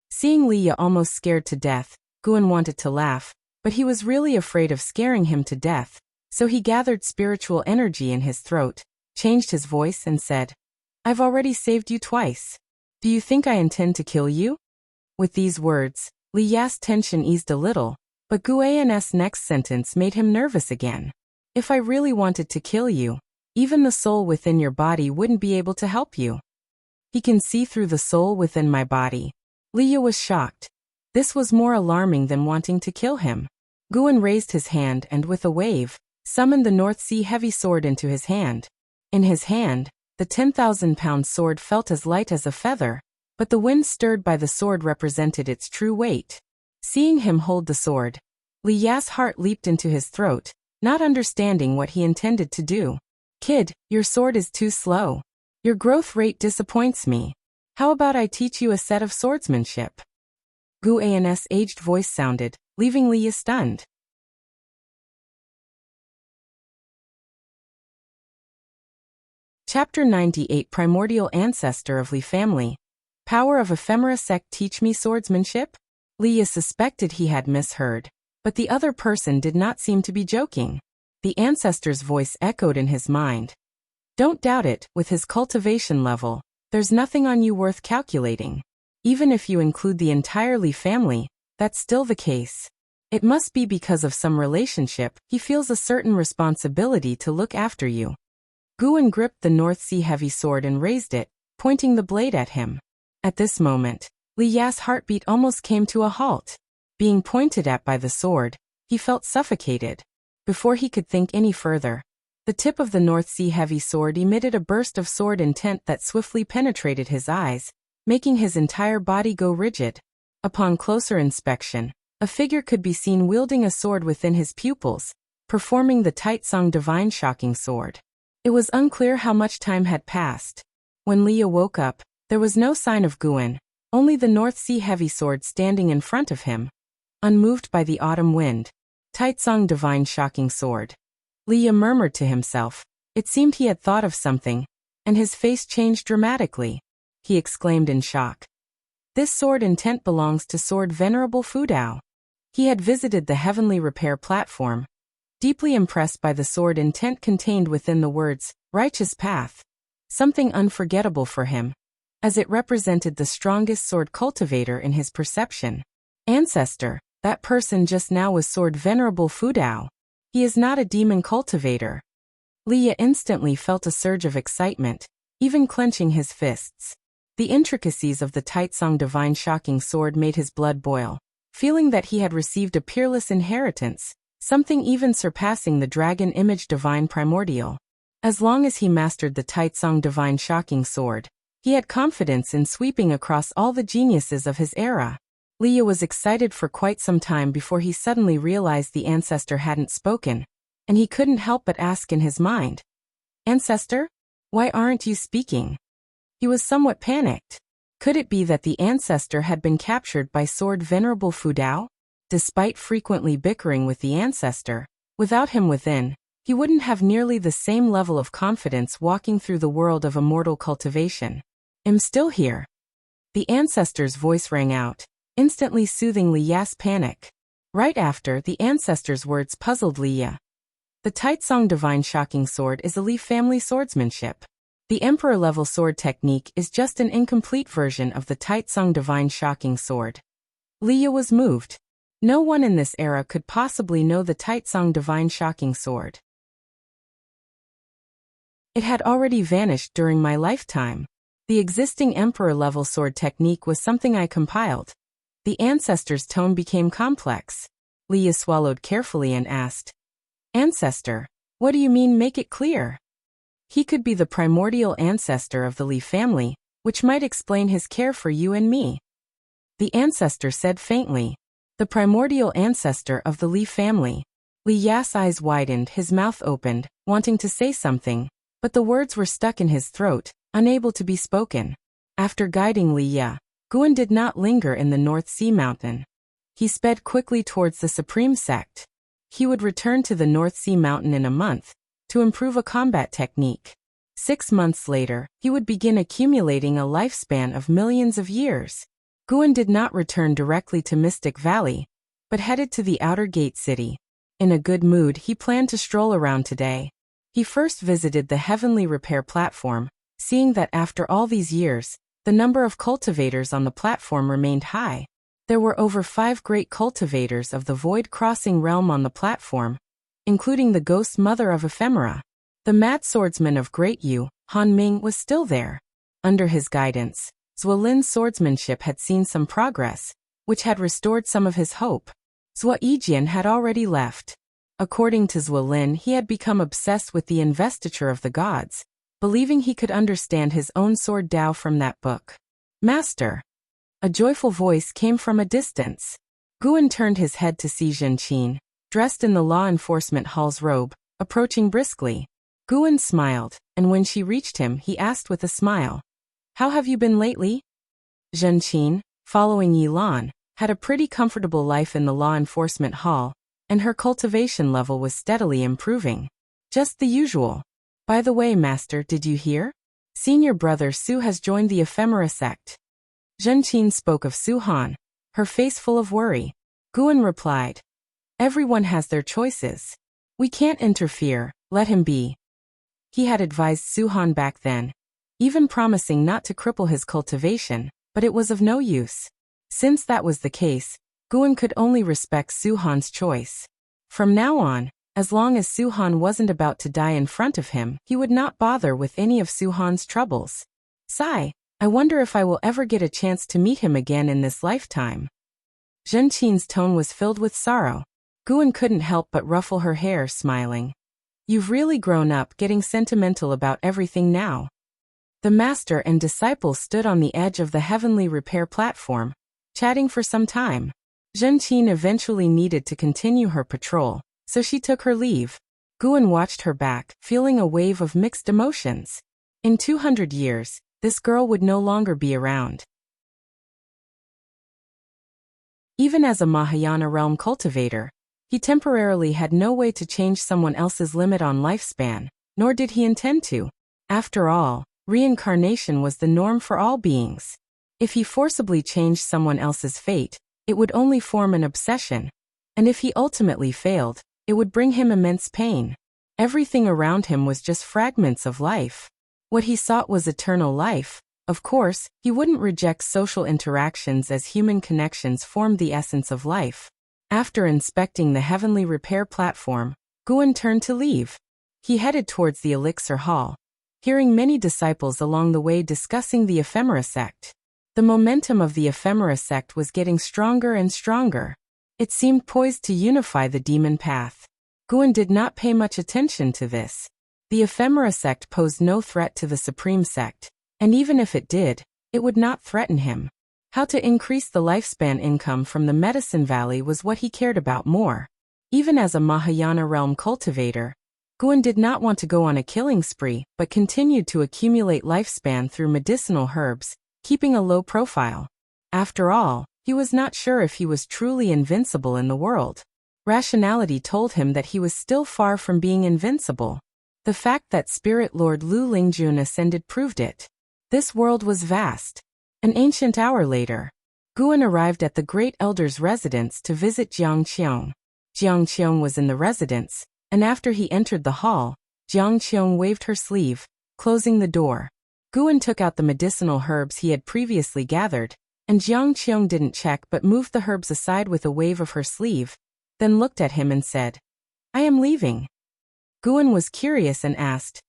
Seeing Leah almost scared to death, Guan wanted to laugh, but he was really afraid of scaring him to death, so he gathered spiritual energy in his throat, changed his voice and said, "I've already saved you twice. Do you think I intend to kill you?" With these words, Li Ya's tension eased a little, but Guan's next sentence made him nervous again. "If I really wanted to kill you, even the soul within your body wouldn't be able to help you." "He can see through the soul within my body." Leah was shocked. This was more alarming than wanting to kill him. Guan raised his hand and with a wave, summoned the North Sea heavy sword into his hand. In his hand, the 10,000-pound sword felt as light as a feather, but the wind stirred by the sword represented its true weight. Seeing him hold the sword, Li Ya's heart leaped into his throat, not understanding what he intended to do. "Kid, your sword is too slow. Your growth rate disappoints me. How about I teach you a set of swordsmanship?" Guan's aged voice sounded, leaving Leah stunned. Chapter 98 Primordial Ancestor of Li Family. Power of Ephemera Sect Teach Me Swordsmanship? Leah suspected he had misheard, but the other person did not seem to be joking. The ancestor's voice echoed in his mind. "Don't doubt it, with his cultivation level, there's nothing on you worth calculating. Even if you include the entire Li family, that's still the case. It must be because of some relationship, he feels a certain responsibility to look after you." Guan gripped the North Sea heavy sword and raised it, pointing the blade at him. At this moment, Li Ya's heartbeat almost came to a halt. Being pointed at by the sword, he felt suffocated. Before he could think any further, the tip of the North Sea heavy sword emitted a burst of sword intent that swiftly penetrated his eyes, making his entire body go rigid. Upon closer inspection, a figure could be seen wielding a sword within his pupils, performing the Taitsong Divine Shocking Sword. It was unclear how much time had passed. When Leah woke up, there was no sign of Guan, only the North Sea heavy sword standing in front of him, unmoved by the autumn wind. Taitsong Divine Shocking Sword. Leah murmured to himself. It seemed he had thought of something, and his face changed dramatically. He exclaimed in shock. This sword intent belongs to Sword Venerable Fudao. He had visited the Heavenly Repair platform, deeply impressed by the sword intent contained within the words, "Righteous Path," something unforgettable for him, as it represented the strongest sword cultivator in his perception. Ancestor, that person just now was Sword Venerable Fudao. He is not a demon cultivator. Leah instantly felt a surge of excitement, even clenching his fists. The intricacies of the Taitsong Divine Shocking Sword made his blood boil, feeling that he had received a peerless inheritance, something even surpassing the Dragon Image Divine Primordial. As long as he mastered the Taitsong Divine Shocking Sword, he had confidence in sweeping across all the geniuses of his era. Leah was excited for quite some time before he suddenly realized the ancestor hadn't spoken, and he couldn't help but ask in his mind, "Ancestor? Why aren't you speaking?" He was somewhat panicked. Could it be that the ancestor had been captured by Sword Venerable Fudao? Despite frequently bickering with the ancestor, without him within, he wouldn't have nearly the same level of confidence walking through the world of immortal cultivation. "I'm still here." The ancestor's voice rang out, instantly soothing Leah's panic. Right after, the ancestor's words puzzled Leah. The Taitsong Divine Shocking Sword is a Li family swordsmanship. The Emperor-level sword technique is just an incomplete version of the Taitsong Divine Shocking Sword. Leah was moved. No one in this era could possibly know the Taitsong Divine Shocking Sword. It had already vanished during my lifetime. The existing Emperor-level sword technique was something I compiled. The ancestor's tone became complex. Leah swallowed carefully and asked, "Ancestor, what do you mean, make it clear?" He could be the primordial ancestor of the Li family, which might explain his care for you and me. the ancestor said faintly. The primordial ancestor of the Li family. Li Ya's eyes widened, his mouth opened, wanting to say something, but the words were stuck in his throat, unable to be spoken. After guiding Li Ya, Guan did not linger in the North Sea Mountain. He sped quickly towards the Supreme Sect. He would return to the North Sea Mountain in a month, to improve a combat technique. 6 months later, he would begin accumulating a lifespan of millions of years. Guan did not return directly to Mystic Valley, but headed to the Outer Gate City. In a good mood, he planned to stroll around today. He first visited the Heavenly Repair platform, seeing that after all these years, the number of cultivators on the platform remained high. There were over 5 great cultivators of the Void-Crossing realm on the platform, including the Ghost Mother of Ephemera. The Mad Swordsman of Great Yu, Han Ming, was still there. Under his guidance, Zhuo Lin's swordsmanship had seen some progress, which had restored some of his hope. Zhuo Yijian had already left. According to Zhuo Lin, he had become obsessed with the investiture of the gods, believing he could understand his own sword Dao from that book. Master! A joyful voice came from a distance. Guan turned his head to see Zhenqin, dressed in the law enforcement hall's robe, approaching briskly. Guan smiled, and when she reached him, he asked with a smile, "How have you been lately?" Zhenqin, following Yilan, had a pretty comfortable life in the law enforcement hall, and her cultivation level was steadily improving. Just the usual. By the way, Master, did you hear? Senior brother Su has joined the Ephemera sect. Zhenqin spoke of Su Han, her face full of worry. Guan replied, "Everyone has their choices. We can't interfere, let him be." He had advised Su Han back then, even promising not to cripple his cultivation, but it was of no use. Since that was the case, Guan could only respect Su Han's choice. From now on, as long as Su Han wasn't about to die in front of him, he would not bother with any of Su Han's troubles. Sigh, I wonder if I will ever get a chance to meet him again in this lifetime. Zhenqin's tone was filled with sorrow. Guan couldn't help but ruffle her hair, smiling. You've really grown up, getting sentimental about everything now. The master and disciple stood on the edge of the Heavenly Repair platform, chatting for some time. Zhenqin eventually needed to continue her patrol, so she took her leave. Guan watched her back, feeling a wave of mixed emotions. In 200 years, this girl would no longer be around. Even as a Mahayana realm cultivator, he temporarily had no way to change someone else's limit on lifespan, nor did he intend to. After all, reincarnation was the norm for all beings. If he forcibly changed someone else's fate, it would only form an obsession, and if he ultimately failed, it would bring him immense pain. Everything around him was just fragments of life. What he sought was eternal life. Of course, he wouldn't reject social interactions as human connections formed the essence of life. After inspecting the Heavenly Repair platform, Guan turned to leave. He headed towards the Elixir Hall, hearing many disciples along the way discussing the Ephemera sect. The momentum of the Ephemera sect was getting stronger and stronger. It seemed poised to unify the demon path. Guan did not pay much attention to this. The Ephemera sect posed no threat to the Supreme sect, and even if it did, it would not threaten him. How to increase the lifespan income from the Medicine Valley was what he cared about more. Even as a Mahayana realm cultivator, Guan did not want to go on a killing spree, but continued to accumulate lifespan through medicinal herbs, keeping a low profile. After all, he was not sure if he was truly invincible in the world. Rationality told him that he was still far from being invincible. The fact that Spirit Lord Lu Lingjun ascended proved it. This world was vast. An ancient hour later, Guan arrived at the Great Elder's residence to visit Jiang Qiong. Jiang Qiong was in the residence, and after he entered the hall, Jiang Qiong waved her sleeve, closing the door. Guan took out the medicinal herbs he had previously gathered, and Jiang Qiong didn't check but moved the herbs aside with a wave of her sleeve, then looked at him and said, "I am leaving." Guan was curious and asked,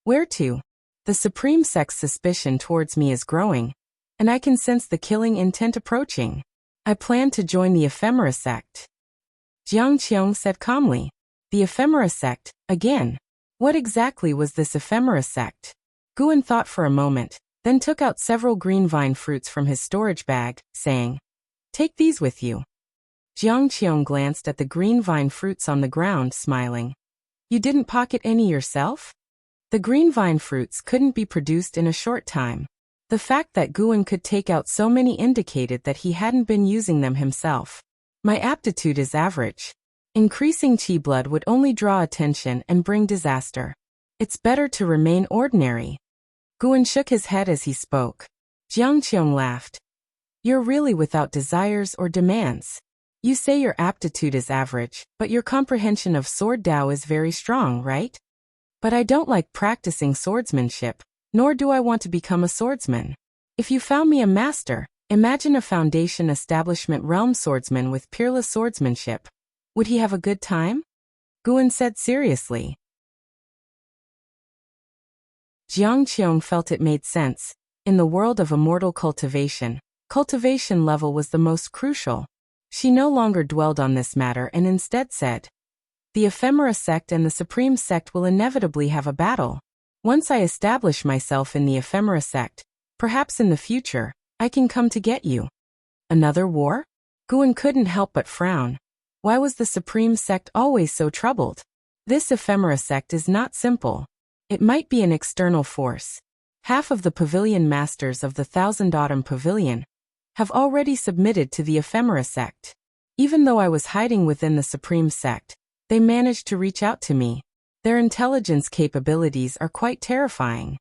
"Where to?" "The Supreme Sect's suspicion towards me is growing, and I can sense the killing intent approaching. I plan to join the Ephemera sect." Jiang Qiong said calmly, "The Ephemera sect, again? What exactly was this Ephemera sect?" Guan thought for a moment, then took out several green vine fruits from his storage bag, saying, Take these with you. Jiang Qiong glanced at the green vine fruits on the ground, smiling. You didn't pocket any yourself? The green vine fruits couldn't be produced in a short time. The fact that Guan could take out so many indicated that he hadn't been using them himself. My aptitude is average. Increasing qi blood would only draw attention and bring disaster. It's better to remain ordinary. Guan shook his head as he spoke. Jiang Qiong laughed. You're really without desires or demands. You say your aptitude is average, but your comprehension of sword Dao is very strong, right? But I don't like practicing swordsmanship, nor do I want to become a swordsman. If you found me a master, imagine a Foundation Establishment realm swordsman with peerless swordsmanship. Would he have a good time? Guan said seriously. Jiang Qiong felt it made sense. In the world of immortal cultivation level was the most crucial. She no longer dwelled on this matter and instead said, the Ephemera sect and the Supreme sect will inevitably have a battle. Once I establish myself in the Ephemera sect, perhaps in the future, I can come to get you. Another war? Guan couldn't help but frown. Why was the Supreme sect always so troubled? This Ephemera sect is not simple. It might be an external force. Half of the pavilion masters of the Thousand Autumn Pavilion have already submitted to the Ephemera sect. Even though I was hiding within the Supreme sect, they managed to reach out to me. Their intelligence capabilities are quite terrifying.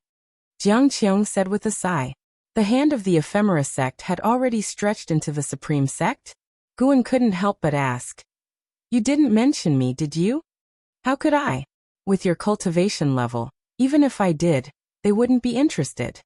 Jiang Qiong said with a sigh. The hand of the Ephemera sect had already stretched into the Supreme sect? Guan couldn't help but ask. You didn't mention me, did you? How could I? With your cultivation level, even if I did, they wouldn't be interested.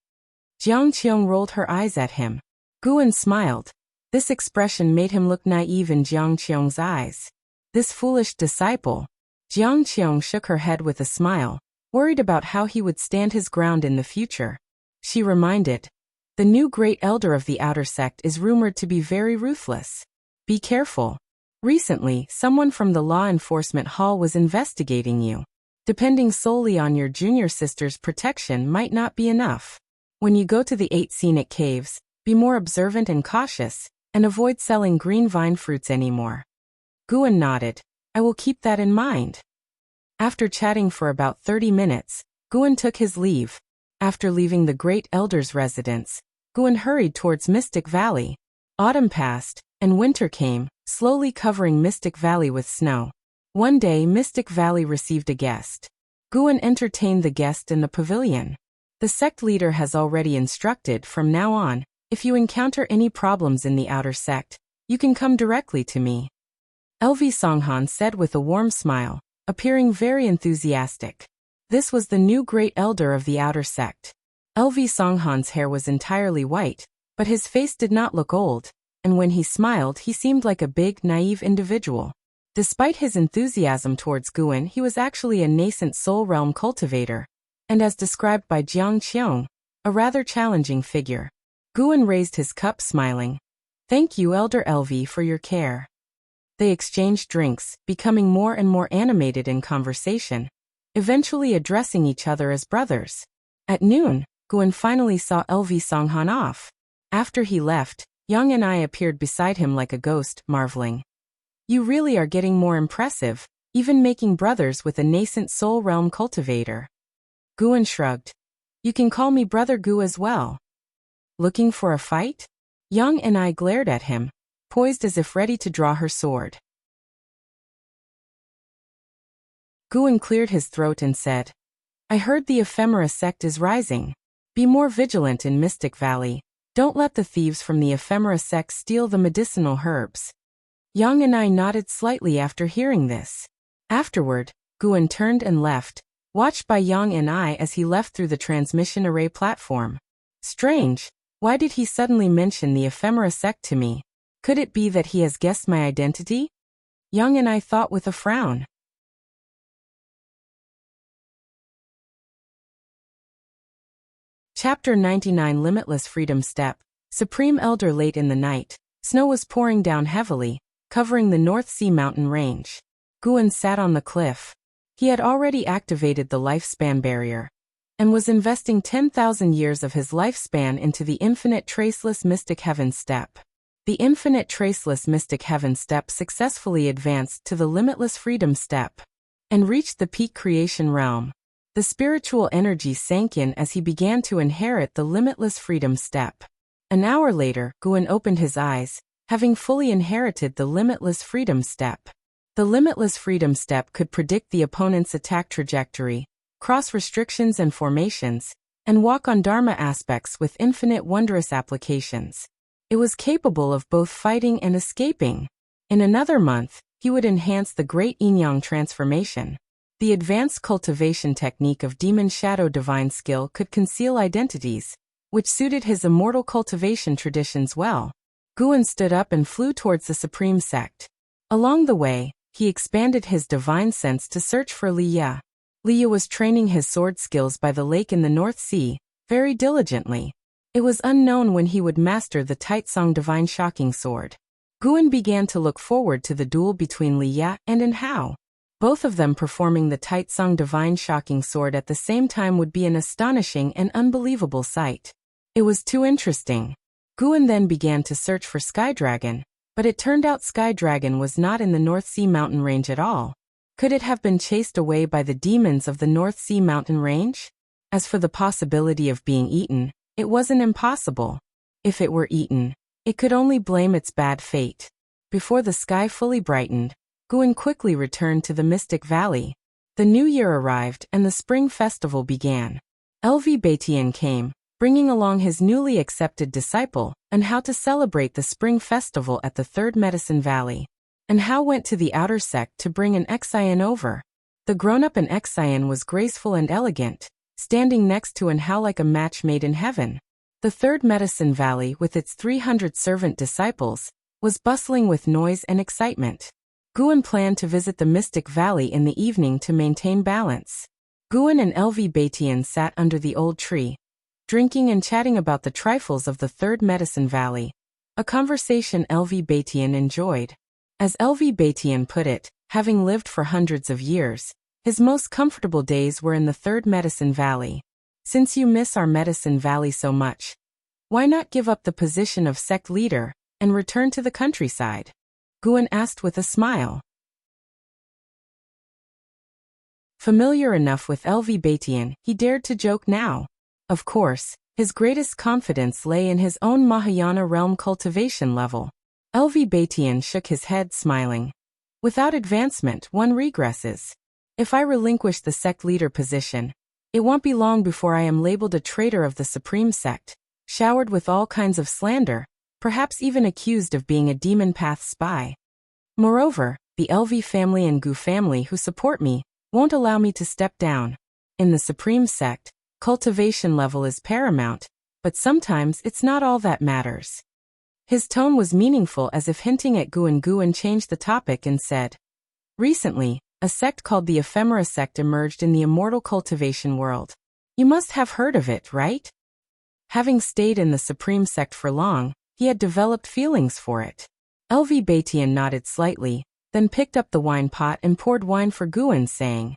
Jiang Qiong rolled her eyes at him. Guan smiled. This expression made him look naive in Jiang Qiong's eyes. This foolish disciple. Jiang Qiong shook her head with a smile, worried about how he would stand his ground in the future. She reminded, the new great elder of the outer sect is rumored to be very ruthless. Be careful. Recently, someone from the law enforcement hall was investigating you. Depending solely on your junior sister's protection might not be enough. When you go to the 8 scenic caves, be more observant and cautious, and avoid selling green vine fruits anymore. Guan nodded. I will keep that in mind. After chatting for about 30 minutes, Guan took his leave. After leaving the great elder's residence, Guan hurried towards Mystic Valley. Autumn passed, and winter came, slowly covering Mystic Valley with snow. One day Mystic Valley received a guest. Guan entertained the guest in the pavilion. The sect leader has already instructed from now on, if you encounter any problems in the outer sect, you can come directly to me. LV Songhan said with a warm smile, appearing very enthusiastic. This was the new great elder of the outer sect. LV Songhan's hair was entirely white, but his face did not look old, and when he smiled he seemed like a big, naive individual. Despite his enthusiasm towards Guan, he was actually a nascent soul realm cultivator, and as described by Jiang Qiong, a rather challenging figure. Guan raised his cup smiling. Thank you, Elder LV, for your care. They exchanged drinks, becoming more and more animated in conversation, eventually addressing each other as brothers. At noon, Guan finally saw LV Songhan off. After he left, Yang and I appeared beside him like a ghost, marveling. You really are getting more impressive, even making brothers with a nascent soul realm cultivator. Guan shrugged. You can call me Brother Gu as well. Looking for a fight? Yang and I glared at him, poised as if ready to draw her sword. Guan cleared his throat and said, I heard the Ephemera sect is rising. Be more vigilant in Mystic Valley. Don't let the thieves from the Ephemera sect steal the medicinal herbs. Yang and I nodded slightly after hearing this. Afterward, Guan turned and left, watched by Yang and I as he left through the transmission array platform. Strange. Why did he suddenly mention the Ephemera sect to me? Could it be that he has guessed my identity? Yang and I thought with a frown. Chapter 99 Limitless Freedom Step. Supreme Elder. Late in the night, snow was pouring down heavily, covering the North Sea mountain range. Guan sat on the cliff. He had already activated the lifespan barrier, and was investing 10,000 years of his lifespan into the infinite traceless mystic heaven step. The infinite traceless mystic heaven step successfully advanced to the limitless freedom step and reached the peak creation realm. The spiritual energy sank in as he began to inherit the limitless freedom step. An hour later, Guan opened his eyes, having fully inherited the limitless freedom step. The limitless freedom step could predict the opponent's attack trajectory, cross restrictions and formations, and walk on Dharma aspects with infinite wondrous applications. It was capable of both fighting and escaping. In another month, he would enhance the Great Yin-Yang transformation. The advanced cultivation technique of Demon Shadow Divine Skill could conceal identities, which suited his immortal cultivation traditions well. Guan stood up and flew towards the Supreme Sect. Along the way, he expanded his divine sense to search for Liya. Liya was training his sword skills by the lake in the North Sea, very diligently. It was unknown when he would master the Taitsong Divine Shocking Sword. Guan began to look forward to the duel between Liya and Hao. Both of them performing the Taitsong Divine Shocking Sword at the same time would be an astonishing and unbelievable sight. It was too interesting. Guan then began to search for Sky Dragon, but it turned out Sky Dragon was not in the North Sea mountain range at all. Could it have been chased away by the demons of the North Sea mountain range? As for the possibility of being eaten, it wasn't impossible. If it were eaten, it could only blame its bad fate. Before the sky fully brightened, Guan quickly returned to the Mystic Valley. The new year arrived and the spring festival began. LV Batian came, bringing along his newly accepted disciple, and how to celebrate the spring festival at the Third Medicine Valley. And how went to the outer sect to bring an Exian over. The grown-up and Exian was graceful and elegant, standing next to how like a match made in heaven. The Third Medicine Valley, with its 300 servant disciples, was bustling with noise and excitement. Guan planned to visit the Mystic Valley in the evening to maintain balance. Guan and LV Batian sat under the old tree, drinking and chatting about the trifles of the Third Medicine Valley, a conversation LV Batian enjoyed. As LV Batian put it, having lived for hundreds of years, his most comfortable days were in the Third Medicine Valley. Since you miss our Medicine Valley so much, why not give up the position of sect leader and return to the countryside? Guan asked with a smile. Familiar enough with LV Batian, he dared to joke now. Of course, his greatest confidence lay in his own Mahayana realm cultivation level. LV Batian shook his head, smiling. Without advancement, one regresses. If I relinquish the sect leader position, it won't be long before I am labeled a traitor of the Supreme Sect, showered with all kinds of slander, perhaps even accused of being a demon path spy. Moreover, the LV family and Gu family who support me won't allow me to step down. In the Supreme Sect, cultivation level is paramount, but sometimes it's not all that matters. His tone was meaningful, as if hinting at Guan. Guan changed the topic and said, recently, a sect called the Ephemera Sect emerged in the immortal cultivation world. You must have heard of it, right? Having stayed in the Supreme Sect for long, he had developed feelings for it. LV Batian nodded slightly, then picked up the wine pot and poured wine for Guan, saying,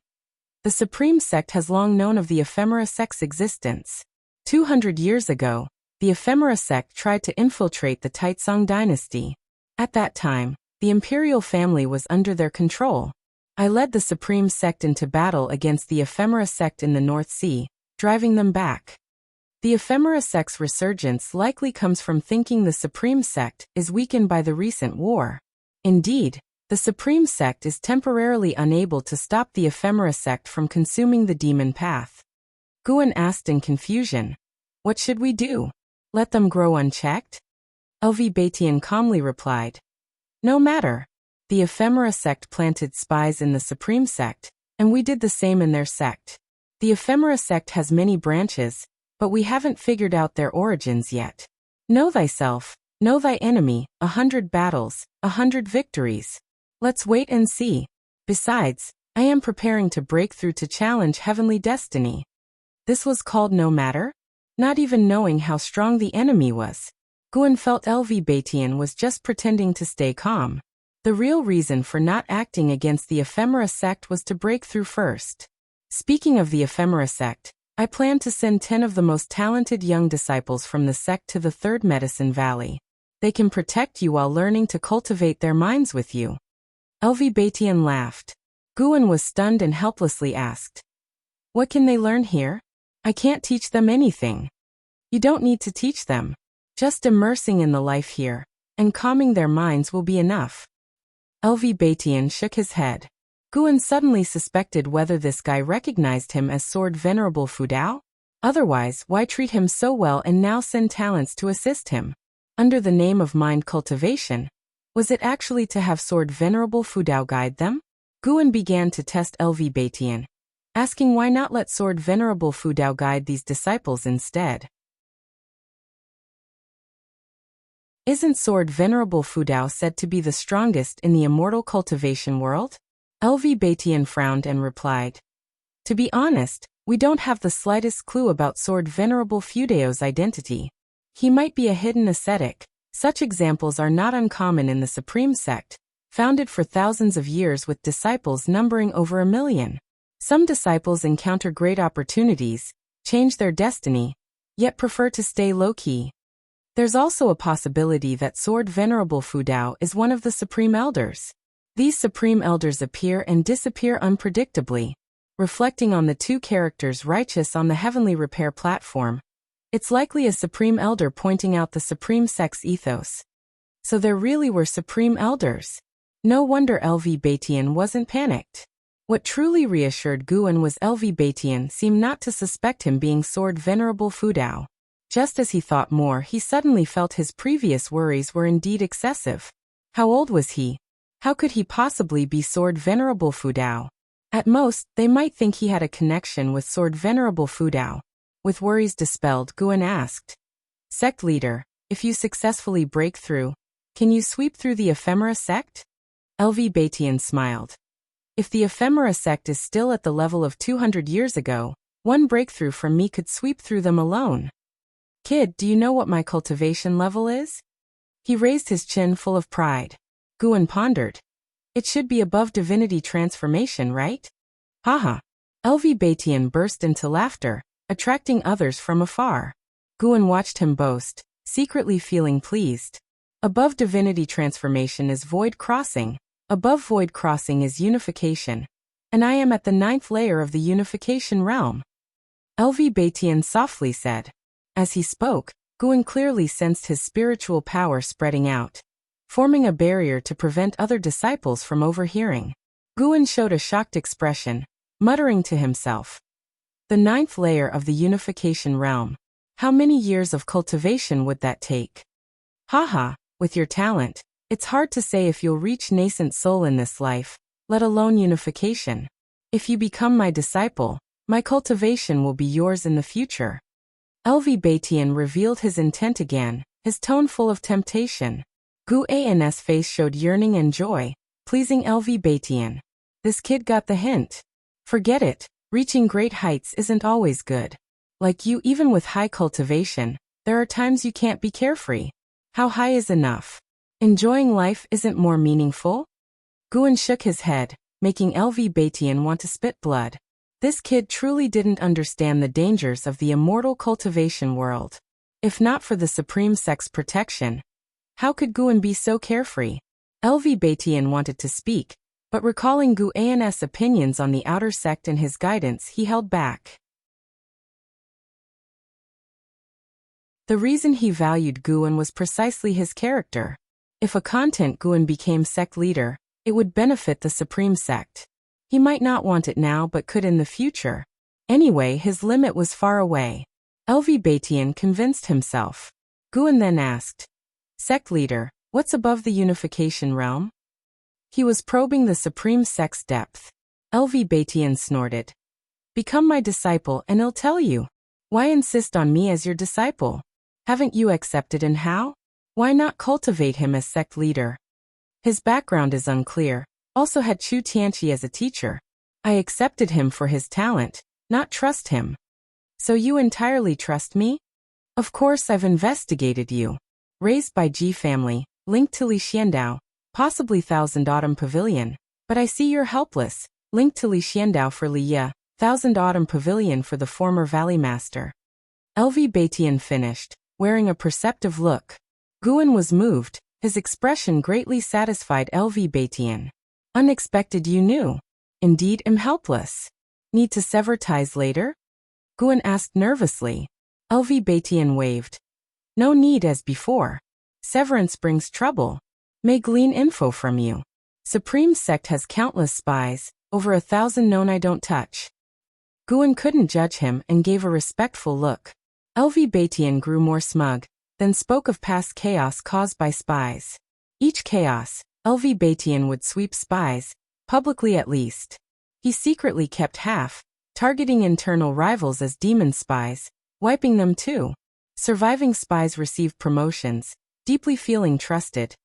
the Supreme Sect has long known of the Ephemera Sect's existence. 200 years ago, the Ephemera Sect tried to infiltrate the Taitsong dynasty. At that time, the imperial family was under their control. I led the Supreme Sect into battle against the Ephemera Sect in the North Sea, driving them back. The Ephemera Sect's resurgence likely comes from thinking the Supreme Sect is weakened by the recent war. Indeed, the Supreme Sect is temporarily unable to stop the Ephemera Sect from consuming the demon path. Guan asked in confusion, what should we do? Let them grow unchecked? LV Batian calmly replied, no matter. The Ephemera Sect planted spies in the Supreme Sect, and we did the same in their sect. The Ephemera Sect has many branches, but we haven't figured out their origins yet. Know thyself, know thy enemy, 100 battles, 100 victories. Let's wait and see. Besides, I am preparing to break through to challenge heavenly destiny. This was called no matter? Not even knowing how strong the enemy was. Guan felt LV Batian was just pretending to stay calm. The real reason for not acting against the Ephemera Sect was to break through first. Speaking of the Ephemera Sect, I plan to send 10 of the most talented young disciples from the sect to the Third Medicine Valley. They can protect you while learning to cultivate their minds with you. LV Batian laughed. Guan was stunned and helplessly asked, "What can they learn here? I can't teach them anything." "You don't need to teach them. Just immersing in the life here and calming their minds will be enough." LV Batian shook his head. Guan suddenly suspected whether this guy recognized him as Sword Venerable Fudao. Otherwise, why treat him so well and now send talents to assist him? Under the name of mind cultivation, was it actually to have Sword Venerable Fudao guide them? Guan began to test LV Batian, asking why not let Sword Venerable Fudao guide these disciples instead. Isn't Sword Venerable Fudao said to be the strongest in the immortal cultivation world? LV Batian frowned and replied, "To be honest, we don't have the slightest clue about Sword Venerable Fudao's identity. He might be a hidden ascetic. Such examples are not uncommon in the Supreme Sect, founded for thousands of years with disciples numbering over 1,000,000. Some disciples encounter great opportunities, change their destiny, yet prefer to stay low-key. There's also a possibility that Sword Venerable Fudao is one of the Supreme Elders. These Supreme Elders appear and disappear unpredictably, reflecting on the two characters righteous on the Heavenly Repair platform. It's likely a Supreme Elder pointing out the Supreme Sect's ethos. So there really were Supreme Elders. No wonder LV Batian wasn't panicked. What truly reassured Guan was LV Batian seemed not to suspect him being Sword Venerable Fudao. Just as he thought more, he suddenly felt his previous worries were indeed excessive. How old was he? How could he possibly be Sword Venerable Fudao? At most, they might think he had a connection with Sword Venerable Fudao. With worries dispelled, Guan asked, "Sect leader, if you successfully break through, can you sweep through the Ephemera sect?" LV Batian smiled. "If the Ephemera sect is still at the level of 200 years ago, one breakthrough from me could sweep through them alone." "Kid, do you know what my cultivation level is?" He raised his chin full of pride. Guan pondered. "It should be above divinity transformation, right?" "Haha." LV Batian burst into laughter, attracting others from afar. Guan watched him boast, secretly feeling pleased. Above divinity transformation is void crossing. Above void crossing is unification. And I am at the 9th layer of the unification realm. LV Batian softly said. As he spoke, Guan clearly sensed his spiritual power spreading out, forming a barrier to prevent other disciples from overhearing. Guan showed a shocked expression, muttering to himself, "The 9th layer of the unification realm. How many years of cultivation would that take?" "Haha, with your talent, it's hard to say if you'll reach nascent soul in this life, let alone unification. If you become my disciple, my cultivation will be yours in the future." LV Batian revealed his intent again, his tone full of temptation. Guan's face showed yearning and joy, pleasing LV Batian. This kid got the hint. Forget it, reaching great heights isn't always good. Like you, even with high cultivation, there are times you can't be carefree. How high is enough? Enjoying life isn't more meaningful? Guan shook his head, making LV Batian want to spit blood. This kid truly didn't understand the dangers of the immortal cultivation world. If not for the Supreme Sect's protection, how could Guan be so carefree? LV Batian wanted to speak, but recalling Guan's opinions on the outer sect and his guidance, he held back. The reason he valued Guan was precisely his character. If a content Guan became sect leader, it would benefit the Supreme Sect. He might not want it now but could in the future. Anyway, his limit was far away. LV Batian convinced himself. Guan then asked, "Sect leader, what's above the unification realm?" He was probing the Supreme Sect's depth. LV Batian snorted. "Become my disciple and I'll tell you. Why insist on me as your disciple? Haven't you accepted, and how? Why not cultivate him as sect leader?" His background is unclear, also had Chu Tianqi as a teacher. I accepted him for his talent, not trust him. So you entirely trust me? Of course I've investigated you. Raised by Ji family, linked to Li Xiandao, possibly Thousand Autumn Pavilion, but I see you're helpless, linked to Li Xiandao for Li Ye, Thousand Autumn Pavilion for the former Valley Master. LV Batian finished, wearing a perceptive look. Guan was moved, his expression greatly satisfied LV Batian. Unexpected, you knew. Indeed, am helpless. Need to sever ties later? Guan asked nervously. LV Batian waved. No need as before. Severance brings trouble. May glean info from you. Supreme Sect has countless spies, over 1,000 known I don't touch. Guan couldn't judge him and gave a respectful look. LV Batian grew more smug, then spoke of past chaos caused by spies. Each chaos, LV Batian would sweep spies, publicly at least. He secretly kept half, targeting internal rivals as demon spies, wiping them too. Surviving spies received promotions, deeply feeling trusted.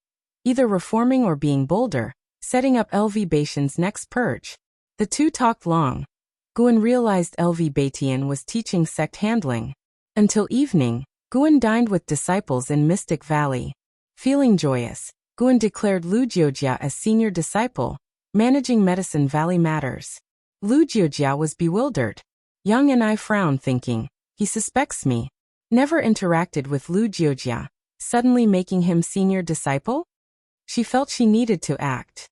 Either reforming or being bolder, setting up LV Batian's next purge. The two talked long. Guan realized LV Batian was teaching sect handling. Until evening, Guan dined with disciples in Mystic Valley. Feeling joyous, Guan declared Lu Jiujia as senior disciple, managing Medicine Valley matters. Lu Jiujia was bewildered. Yang and I frowned, thinking, he suspects me. Never interacted with Lu Jiujia, suddenly making him senior disciple? She felt she needed to act.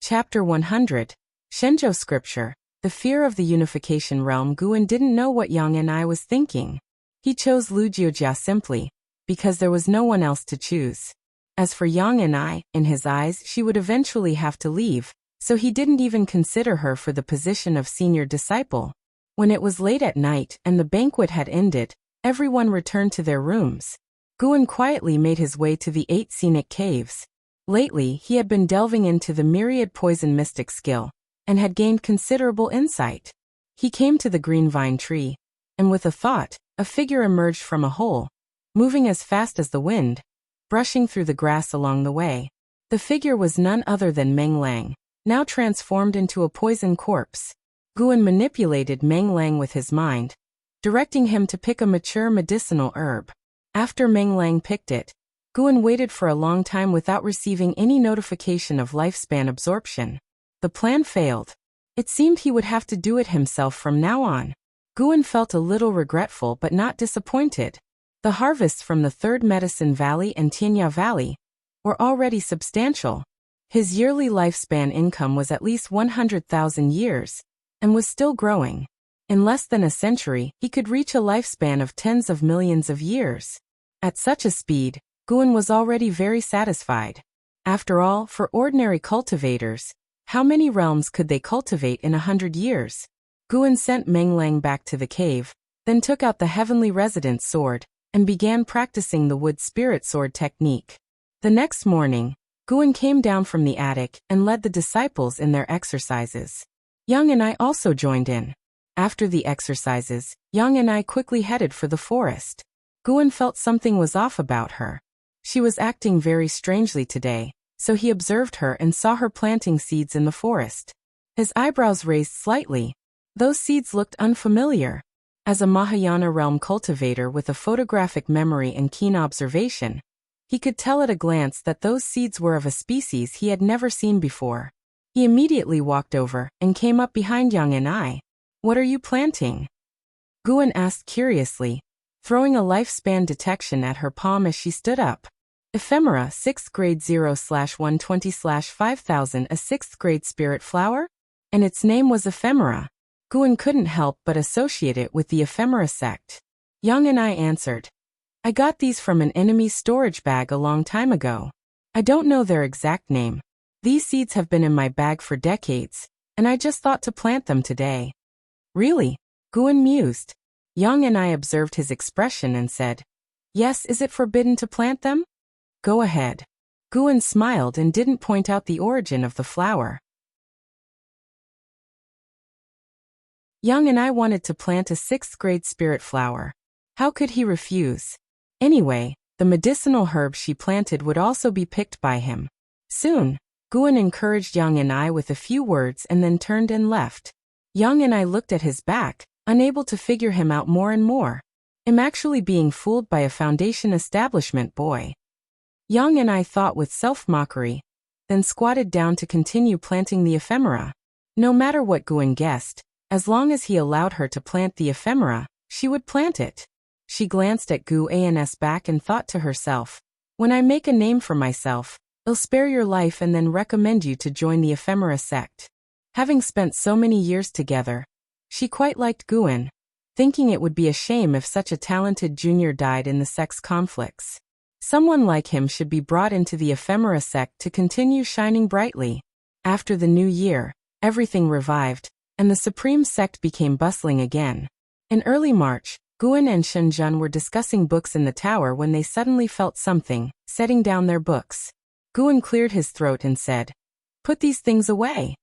Chapter 100. Shenzhou Scripture. The fear of the unification realm. Guan didn't know what Yang and I was thinking. He chose Lu Jiujia simply because there was no one else to choose. As for Yang and I, in his eyes she would eventually have to leave, so he didn't even consider her for the position of senior disciple. When it was late at night and the banquet had ended, everyone returned to their rooms. Guan quietly made his way to the 8 scenic caves. Lately, he had been delving into the myriad poison mystic skill, and had gained considerable insight. He came to the green vine tree, and with a thought, a figure emerged from a hole, moving as fast as the wind, brushing through the grass along the way. The figure was none other than Meng Lang, now transformed into a poison corpse. Guan manipulated Meng Lang with his mind, directing him to pick a mature medicinal herb. After Meng Lang picked it, Guan waited for a long time without receiving any notification of lifespan absorption. The plan failed. It seemed he would have to do it himself from now on. Guan felt a little regretful but not disappointed. The harvests from the Third Medicine Valley and Tianya Valley were already substantial. His yearly lifespan income was at least 100,000 years, and was still growing. In less than a century, he could reach a lifespan of tens of millions of years. At such a speed, Guan was already very satisfied. After all, for ordinary cultivators, how many realms could they cultivate in 100 years? Guan sent Meng Lang back to the cave, then took out the heavenly residence sword, and began practicing the wood spirit sword technique. The next morning, Guan came down from the attic and led the disciples in their exercises. Yang and I also joined in. After the exercises, Yang and I quickly headed for the forest. Guan felt something was off about her. She was acting very strangely today, so he observed her and saw her planting seeds in the forest. His eyebrows raised slightly. Those seeds looked unfamiliar. As a Mahayana realm cultivator with a photographic memory and keen observation, he could tell at a glance that those seeds were of a species he had never seen before. He immediately walked over and came up behind Yang and I. What are you planting? Guan asked curiously, throwing a lifespan detection at her palm as she stood up. Ephemera 6th grade 0/120/5000, a 6th grade spirit flower? And its name was Ephemera. Guan couldn't help but associate it with the Ephemera sect. Yang and I answered. I got these from an enemy's storage bag a long time ago. I don't know their exact name. These seeds have been in my bag for decades, and I just thought to plant them today. Really? Guan mused. Yang and I observed his expression and said, Yes, is it forbidden to plant them? Go ahead. Guan smiled and didn't point out the origin of the flower. Yang and I wanted to plant a 6th grade spirit flower. How could he refuse? Anyway, the medicinal herb she planted would also be picked by him. Soon, Guan encouraged Yang and I with a few words and then turned and left. Yang and I looked at his back, unable to figure him out more and more. I'm actually being fooled by a foundation establishment boy. Yang and I thought with self-mockery, then squatted down to continue planting the ephemera. No matter what Guan guessed, As long as he allowed her to plant the ephemera, she would plant it. She glanced at Guan's back and thought to herself, when I make a name for myself, I'll spare your life and then recommend you to join the ephemera sect. Having spent so many years together, she quite liked Guan, thinking it would be a shame if such a talented junior died in the sect's conflicts. Someone like him should be brought into the ephemera sect to continue shining brightly. After the new year, everything revived, and the supreme sect became bustling again. In early March, Guan and Shenzhen were discussing books in the tower when they suddenly felt something, setting down their books. Guan cleared his throat and said, "Put these things away."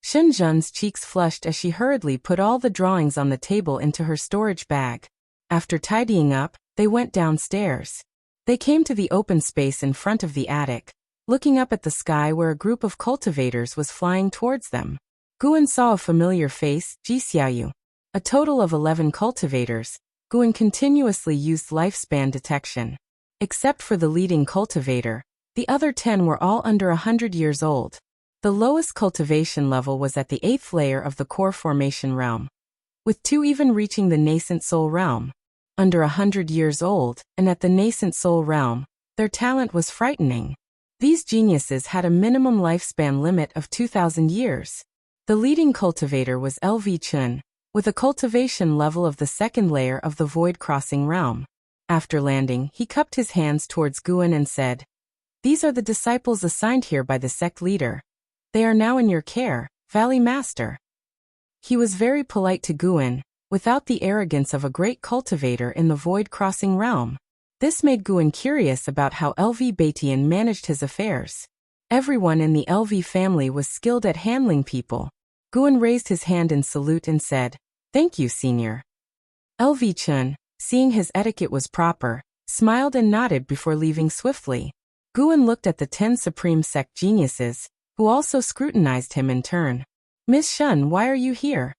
Shenzhen's cheeks flushed as she hurriedly put all the drawings on the table into her storage bag. After tidying up, they went downstairs. They came to the open space in front of the attic, looking up at the sky where a group of cultivators was flying towards them. Guan saw a familiar face, Ji Xiaoyu. A total of 11 cultivators. Guan continuously used lifespan detection. Except for the leading cultivator, the other 10 were all under 100 years old. The lowest cultivation level was at the 8th layer of the core formation realm, with 2 even reaching the nascent soul realm. Under 100 years old, and at the nascent soul realm, their talent was frightening. These geniuses had a minimum lifespan limit of 2,000 years. The leading cultivator was LV Chun, with a cultivation level of the 2nd layer of the void crossing realm. After landing, he cupped his hands towards Guan and said, "These are the disciples assigned here by the sect leader. They are now in your care, Valley Master." He was very polite to Guan, without the arrogance of a great cultivator in the void crossing realm. This made Guan curious about how LV Baitian managed his affairs. Everyone in the LV family was skilled at handling people. Guan raised his hand in salute and said, "Thank you, Senior." LV Chun, seeing his etiquette was proper, smiled and nodded before leaving swiftly. Guan looked at the 10 Supreme Sect geniuses, who also scrutinized him in turn. "Miss Shun, why are you here?"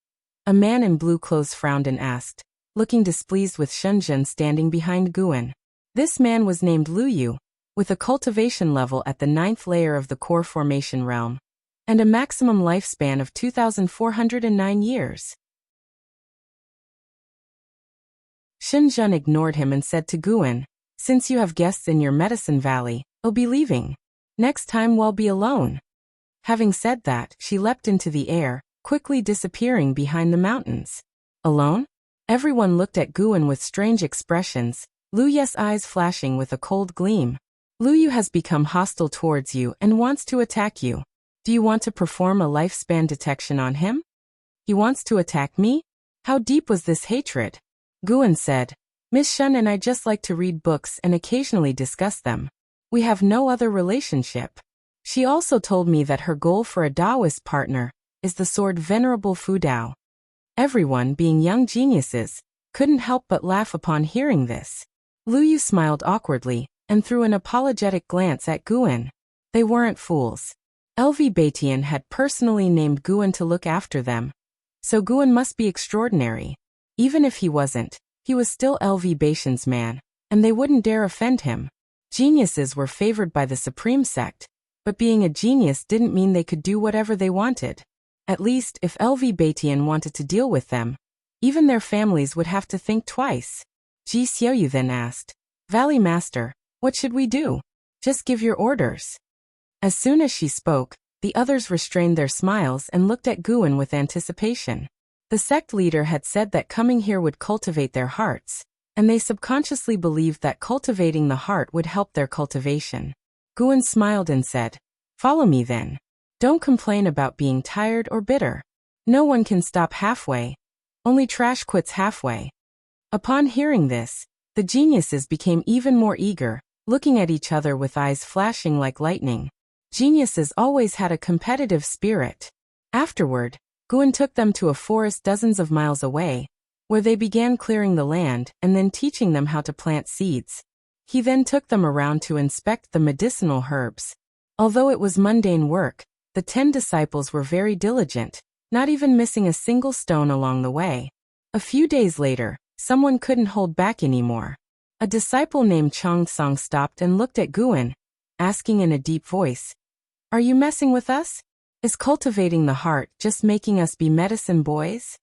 A man in blue clothes frowned and asked, looking displeased with Shenzhen standing behind Guan. This man was named Lu Yu, with a cultivation level at the 9th layer of the core formation realm, and a maximum lifespan of 2,409 years. Shenzhen ignored him and said to Guan, "Since you have guests in your medicine valley, I'll be leaving. Next time we'll be alone." Having said that, she leapt into the air, quickly disappearing behind the mountains. Alone? Everyone looked at Guan with strange expressions, Lu Yu's eyes flashing with a cold gleam. "Lu Yu has become hostile towards you and wants to attack you. Do you want to perform a lifespan detection on him?" "He wants to attack me? How deep was this hatred?" Guan said, "Miss Shun and I just like to read books and occasionally discuss them. We have no other relationship." She also told me that her goal for a Taoist partner is the sword Venerable Fu Dao. Everyone, being young geniuses, couldn't help but laugh upon hearing this. Lu Yu smiled awkwardly and threw an apologetic glance at Guan. They weren't fools. LV Baitian had personally named Guan to look after them, so Guan must be extraordinary. Even if he wasn't, he was still LV Baitian's man, and they wouldn't dare offend him. Geniuses were favored by the Supreme Sect, but being a genius didn't mean they could do whatever they wanted. At least, if LV Baitian wanted to deal with them, even their families would have to think twice. Ji Xiaoyu then asked, "Valley Master, what should we do? Just give your orders." As soon as she spoke, the others restrained their smiles and looked at Guan with anticipation. The sect leader had said that coming here would cultivate their hearts, and they subconsciously believed that cultivating the heart would help their cultivation. Guan smiled and said, "Follow me then. Don't complain about being tired or bitter. No one can stop halfway. Only trash quits halfway." Upon hearing this, the geniuses became even more eager, looking at each other with eyes flashing like lightning. Geniuses always had a competitive spirit. Afterward, Guan took them to a forest dozens of miles away, where they began clearing the land and then teaching them how to plant seeds. He then took them around to inspect the medicinal herbs. Although it was mundane work, the 10 disciples were very diligent, not even missing a single stone along the way. A few days later, someone couldn't hold back anymore. A disciple named Chong Song stopped and looked at Guan, asking in a deep voice, "Are you messing with us? Is cultivating the heart just making us be medicine boys?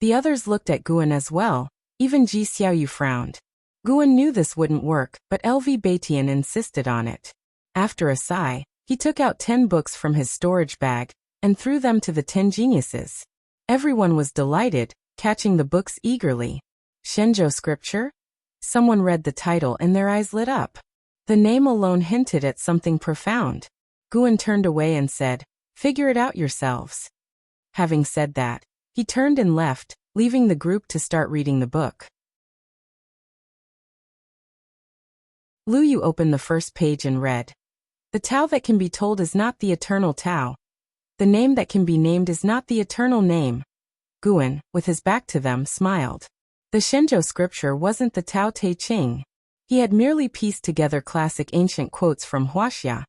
The others looked at Guan as well, even Ji Xiaoyu frowned. Guan knew this wouldn't work, but LV Baitian insisted on it. After a sigh, he took out 10 books from his storage bag and threw them to the 10 geniuses. Everyone was delighted, catching the books eagerly. Shenzhou scripture? Someone read the title and their eyes lit up. The name alone hinted at something profound. Guan turned away and said, "Figure it out yourselves." Having said that, he turned and left, leaving the group to start reading the book. Lu Yu opened the first page and read, "The Tao that can be told is not the eternal Tao. The name that can be named is not the eternal name." Guan, with his back to them, smiled. The Shenzhou scripture wasn't the Tao Te Ching. He had merely pieced together classic ancient quotes from Wuxia,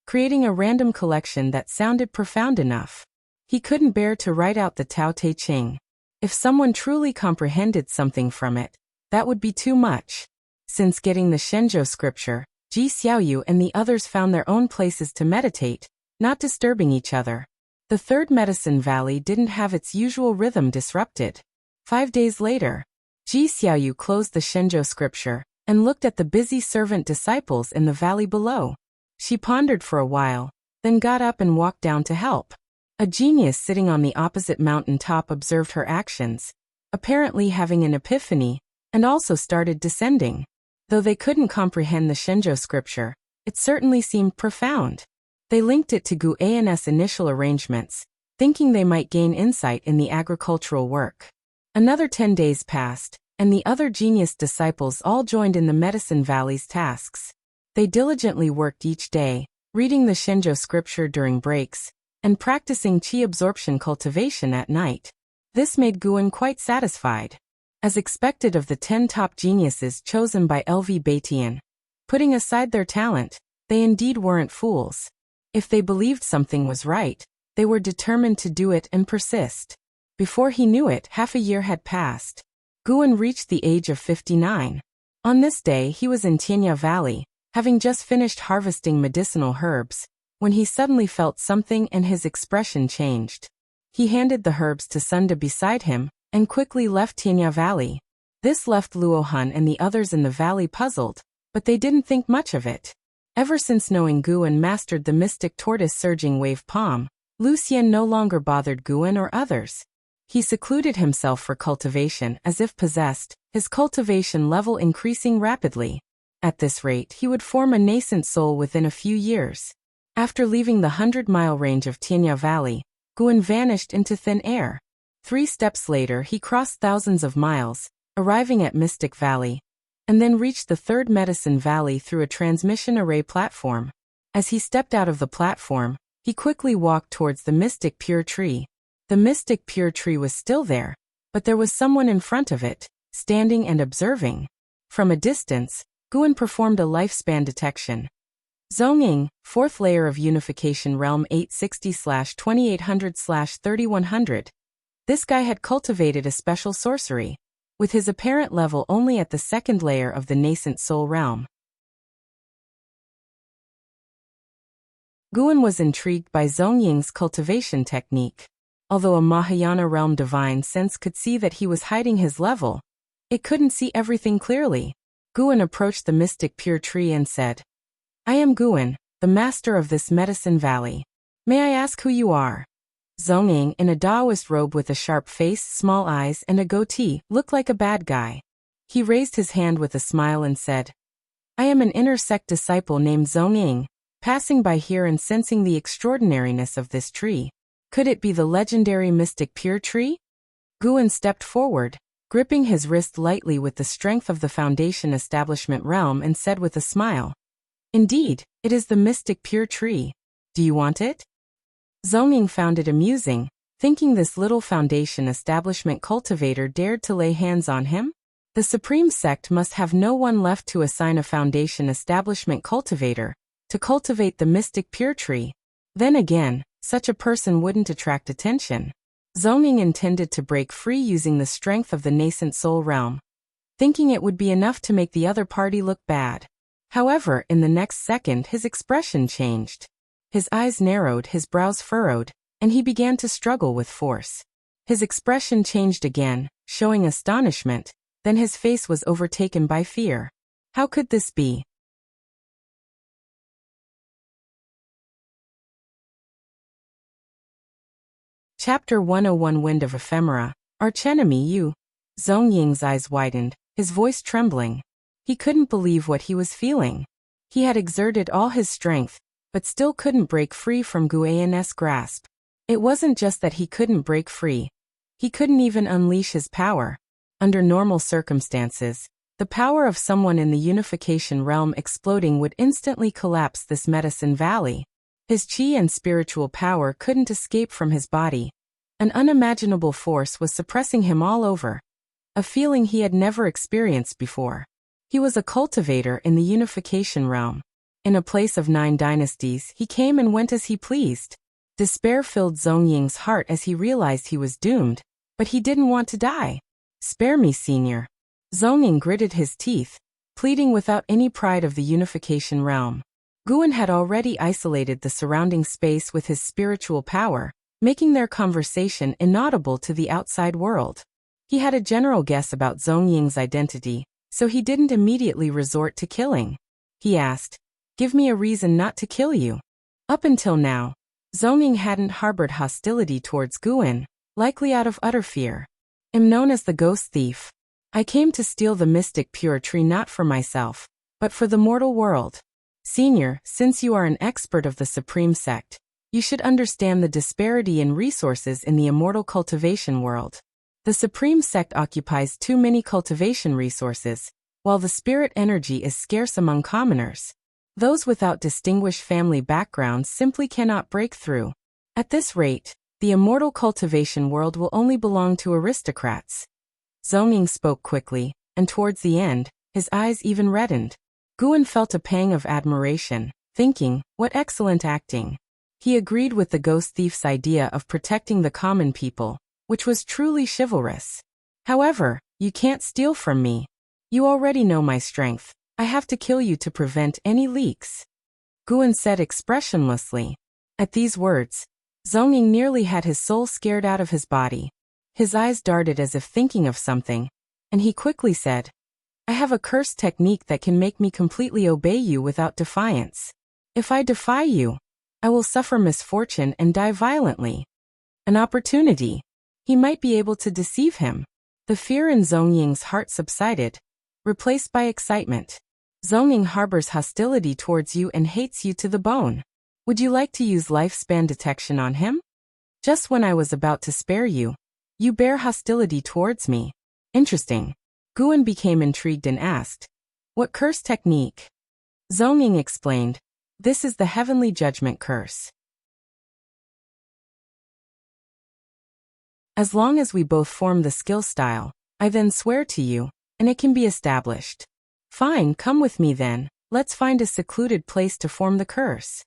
creating a random collection that sounded profound enough. He couldn't bear to write out the Tao Te Ching. If someone truly comprehended something from it, that would be too much. Since getting the Shenzhou scripture, Ji Xiaoyu and the others found their own places to meditate, not disturbing each other. The third medicine valley didn't have its usual rhythm disrupted. 5 days later, Ji Xiaoyu closed the Shenzhou scripture and looked at the busy servant disciples in the valley below. She pondered for a while, then got up and walked down to help. A genius sitting on the opposite mountain top observed her actions, apparently having an epiphany, and also started descending. Though they couldn't comprehend the Shenzhou scripture, it certainly seemed profound. They linked it to Gu An's initial arrangements, thinking they might gain insight in the agricultural work. Another 10 days passed, and the other genius disciples all joined in the Medicine Valley's tasks. They diligently worked each day, reading the Shenzhou scripture during breaks, and practicing qi absorption cultivation at night. This made Guan quite satisfied. As expected of the 10 top geniuses chosen by LV Baitian, putting aside their talent, they indeed weren't fools. If they believed something was right, they were determined to do it and persist. Before he knew it, half a year had passed. Guan reached the age of 59. On this day he was in Tianya Valley, having just finished harvesting medicinal herbs, when he suddenly felt something and his expression changed. He handed the herbs to Sunda beside him, and quickly left Tianya Valley. This left Luohan and the others in the valley puzzled, but they didn't think much of it. Ever since knowing Guan mastered the mystic tortoise surging wave palm, Lucien no longer bothered Guan or others. He secluded himself for cultivation as if possessed, his cultivation level increasing rapidly. At this rate he would form a nascent soul within a few years. After leaving the 100-mile range of Tianya Valley, Guan vanished into thin air. 3 steps later he crossed thousands of miles, arriving at Mystic Valley, and then reached the third Medicine Valley through a transmission array platform. As he stepped out of the platform, he quickly walked towards the Mystic Pure Tree. The Mystic Pure Tree was still there, but there was someone in front of it, standing and observing. From a distance, Guan performed a lifespan detection. Zongying, 4th layer of Unification Realm 860/2800/3100. This guy had cultivated a special sorcery, with his apparent level only at the 2nd layer of the nascent soul realm. Guan was intrigued by Zongying's cultivation technique. Although a Mahayana realm divine sense could see that he was hiding his level, it couldn't see everything clearly. Guan approached the Mystic Pure Tree and said, "I am Guan, the master of this Medicine Valley. May I ask who you are?" Zongying, in a Taoist robe with a sharp face, small eyes, and a goatee, looked like a bad guy. He raised his hand with a smile and said, "I am an inner sect disciple named Zongying, passing by here and sensing the extraordinariness of this tree. Could it be the legendary Mystic Pure Tree?" Guan stepped forward, gripping his wrist lightly with the strength of the Foundation Establishment realm, and said with a smile, "Indeed, it is the Mystic Pure Tree. Do you want it?" Zongying found it amusing, thinking this little Foundation Establishment cultivator dared to lay hands on him. The Supreme Sect must have no one left to assign a Foundation Establishment cultivator to cultivate the Mystic Pure Tree. Then again, such a person wouldn't attract attention. Zongying intended to break free using the strength of the nascent soul realm, thinking it would be enough to make the other party look bad. However, in the next second his expression changed. His eyes narrowed, his brows furrowed, and he began to struggle with force. His expression changed again, showing astonishment, then his face was overtaken by fear. How could this be? Chapter 101 Wind of Ephemera. Archenemy, you. Zhong Ying's eyes widened, his voice trembling. He couldn't believe what he was feeling. He had exerted all his strength, but still couldn't break free from Guan's grasp. It wasn't just that he couldn't break free. He couldn't even unleash his power. Under normal circumstances, the power of someone in the unification realm exploding would instantly collapse this medicine valley. His chi and spiritual power couldn't escape from his body. An unimaginable force was suppressing him all over. A feeling he had never experienced before. He was a cultivator in the unification realm. In a place of 9 dynasties, he came and went as he pleased. Despair filled Zhong Ying's heart as he realized he was doomed, but he didn't want to die. Spare me, senior. Zhong Ying gritted his teeth, pleading without any pride of the unification realm. Guan had already isolated the surrounding space with his spiritual power, making their conversation inaudible to the outside world. He had a general guess about Zhong Ying's identity, so he didn't immediately resort to killing. He asked, "Give me a reason not to kill you." Up until now, Zhong Ying hadn't harbored hostility towards Guan, likely out of utter fear. "I'm known as the Ghost Thief. I came to steal the mystic pure tree not for myself, but for the mortal world. Senior, since you are an expert of the Supreme Sect, you should understand the disparity in resources in the immortal cultivation world. The Supreme Sect occupies too many cultivation resources, while the spirit energy is scarce among commoners. Those without distinguished family backgrounds simply cannot break through. At this rate, the immortal cultivation world will only belong to aristocrats." Zhong Ying spoke quickly, and towards the end, his eyes even reddened. Guan felt a pang of admiration, thinking, what excellent acting. He agreed with the ghost thief's idea of protecting the common people, which was truly chivalrous. "However, you can't steal from me. You already know my strength. I have to kill you to prevent any leaks," Guan said expressionlessly. At these words, Zhong Ying nearly had his soul scared out of his body. His eyes darted as if thinking of something, and he quickly said, "I have a curse technique that can make me completely obey you without defiance. If I defy you, I will suffer misfortune and die violently." An opportunity. He might be able to deceive him. The fear in Zhong Ying's heart subsided, replaced by excitement. "Zhong Ying harbors hostility towards you and hates you to the bone. Would you like to use lifespan detection on him? Just when I was about to spare you, you bear hostility towards me. Interesting." Guan became intrigued and asked, "What curse technique?" Zhong Ying explained, "This is the heavenly judgment curse. As long as we both form the skill style, I then swear to you, and it can be established." "Fine, come with me then, let's find a secluded place to form the curse,"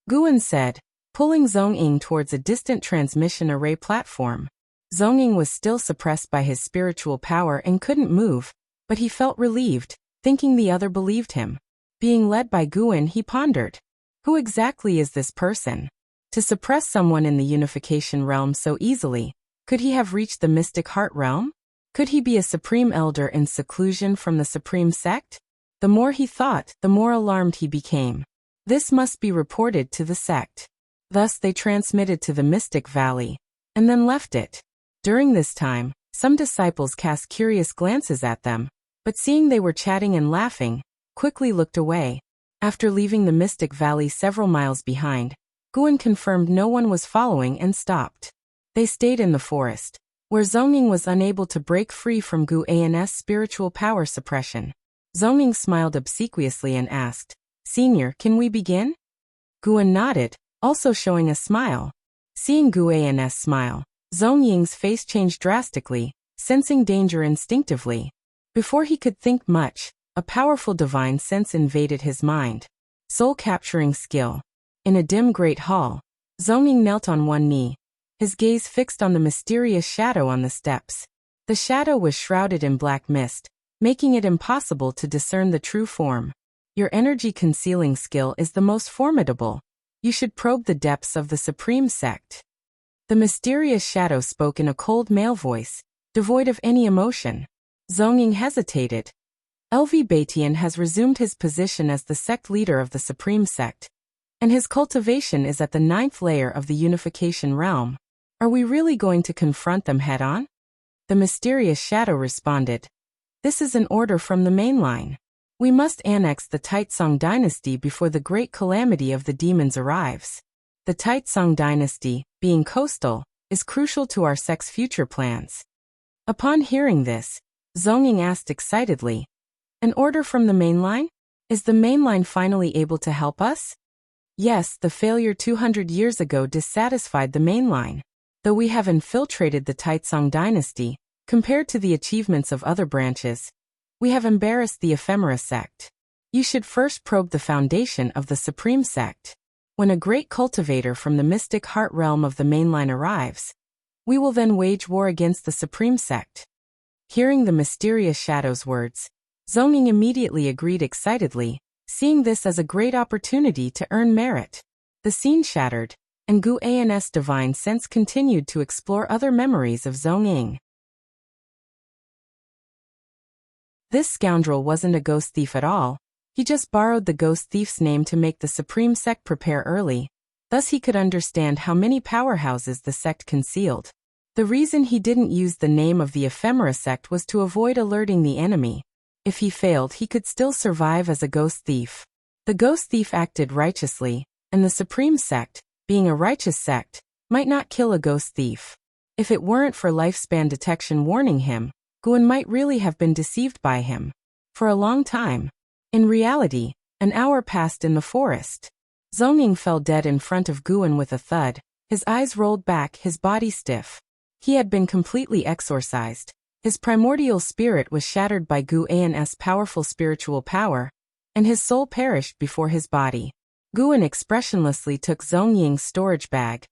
Guan said, pulling Zhong Ying towards a distant transmission array platform. Zhong Ying was still suppressed by his spiritual power and couldn't move, but he felt relieved, thinking the other believed him. Being led by Guan, he pondered, who exactly is this person? To suppress someone in the unification realm so easily, could he have reached the mystic heart realm? Could he be a supreme elder in seclusion from the Supreme Sect? The more he thought, the more alarmed he became. This must be reported to the sect. Thus they transmitted to the Mystic Valley, and then left it. During this time, some disciples cast curious glances at them, but seeing they were chatting and laughing, quickly looked away. After leaving the Mystic Valley several miles behind, Guan confirmed no one was following and stopped. They stayed in the forest, where Zhong Ying was unable to break free from Guan's spiritual power suppression. Zhong Ying smiled obsequiously and asked, "Senior, can we begin?" Guan nodded, also showing a smile. Seeing Guan's smile, Zhong Ying's face changed drastically, sensing danger instinctively. Before he could think much, a powerful divine sense invaded his mind. Soul-capturing skill. In a dim great hall, Zhong Ying knelt on one knee, his gaze fixed on the mysterious shadow on the steps. The shadow was shrouded in black mist, making it impossible to discern the true form. "Your energy concealing skill is the most formidable," You should probe the depths of the supreme sect. The mysterious shadow spoke in a cold male voice, devoid of any emotion. Zongying hesitated. LV Batian has resumed his position as the sect leader of the supreme sect, and his cultivation is at the 9th layer of the unification realm. Are we really going to confront them head-on? The mysterious shadow responded. This is an order from the mainline. We must annex the Taitsong dynasty before the great calamity of the demons arrives. The Taitsong dynasty, being coastal, is crucial to our sect's future plans. Upon hearing this, Zongying asked excitedly, an order from the mainline? Is the mainline finally able to help us? Yes, the failure 200 years ago dissatisfied the mainline. Though we have infiltrated the Taitsong dynasty, compared to the achievements of other branches, we have embarrassed the ephemera sect. You should first probe the foundation of the supreme sect. When a great cultivator from the mystic heart realm of the mainline arrives, we will then wage war against the supreme sect. Hearing the mysterious shadow's words, Zongying immediately agreed excitedly, seeing this as a great opportunity to earn merit. The scene shattered, and Gu An's divine sense continued to explore other memories of Zongying. This scoundrel wasn't a ghost thief at all. He just borrowed the ghost thief's name to make the supreme sect prepare early. Thus he could understand how many powerhouses the sect concealed. The reason he didn't use the name of the ephemera sect was to avoid alerting the enemy. If he failed, he could still survive as a ghost thief. The ghost thief acted righteously, and the supreme sect, being a righteous sect, might not kill a ghost thief. If it weren't for lifespan detection warning him, Guan might really have been deceived by him. For a long time. In reality, an hour passed in the forest. Zongying fell dead in front of Guan with a thud, his eyes rolled back, his body stiff. He had been completely exorcised. His primordial spirit was shattered by Gu An's powerful spiritual power, and his soul perished before his body. Guan expressionlessly took Zongying's storage bag,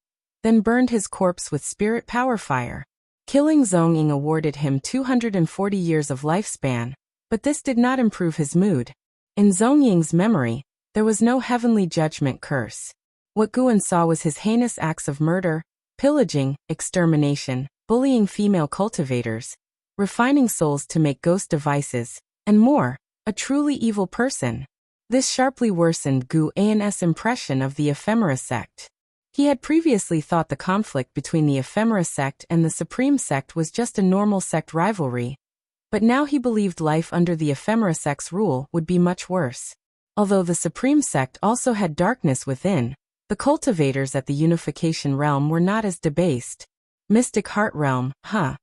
then burned his corpse with spirit power fire. Killing Zongying awarded him 240 years of lifespan, but this did not improve his mood. In Zongying's memory, there was no heavenly judgment curse. What Guan saw was his heinous acts of murder, pillaging, extermination, bullying female cultivators, refining souls to make ghost devices, and more, a truly evil person. This sharply worsened Gu An's impression of the ephemera sect. He had previously thought the conflict between the ephemera sect and the supreme sect was just a normal sect rivalry, but now he believed life under the ephemera sect's rule would be much worse. Although the supreme sect also had darkness within, the cultivators at the unification realm were not as debased. Mystic heart realm, huh?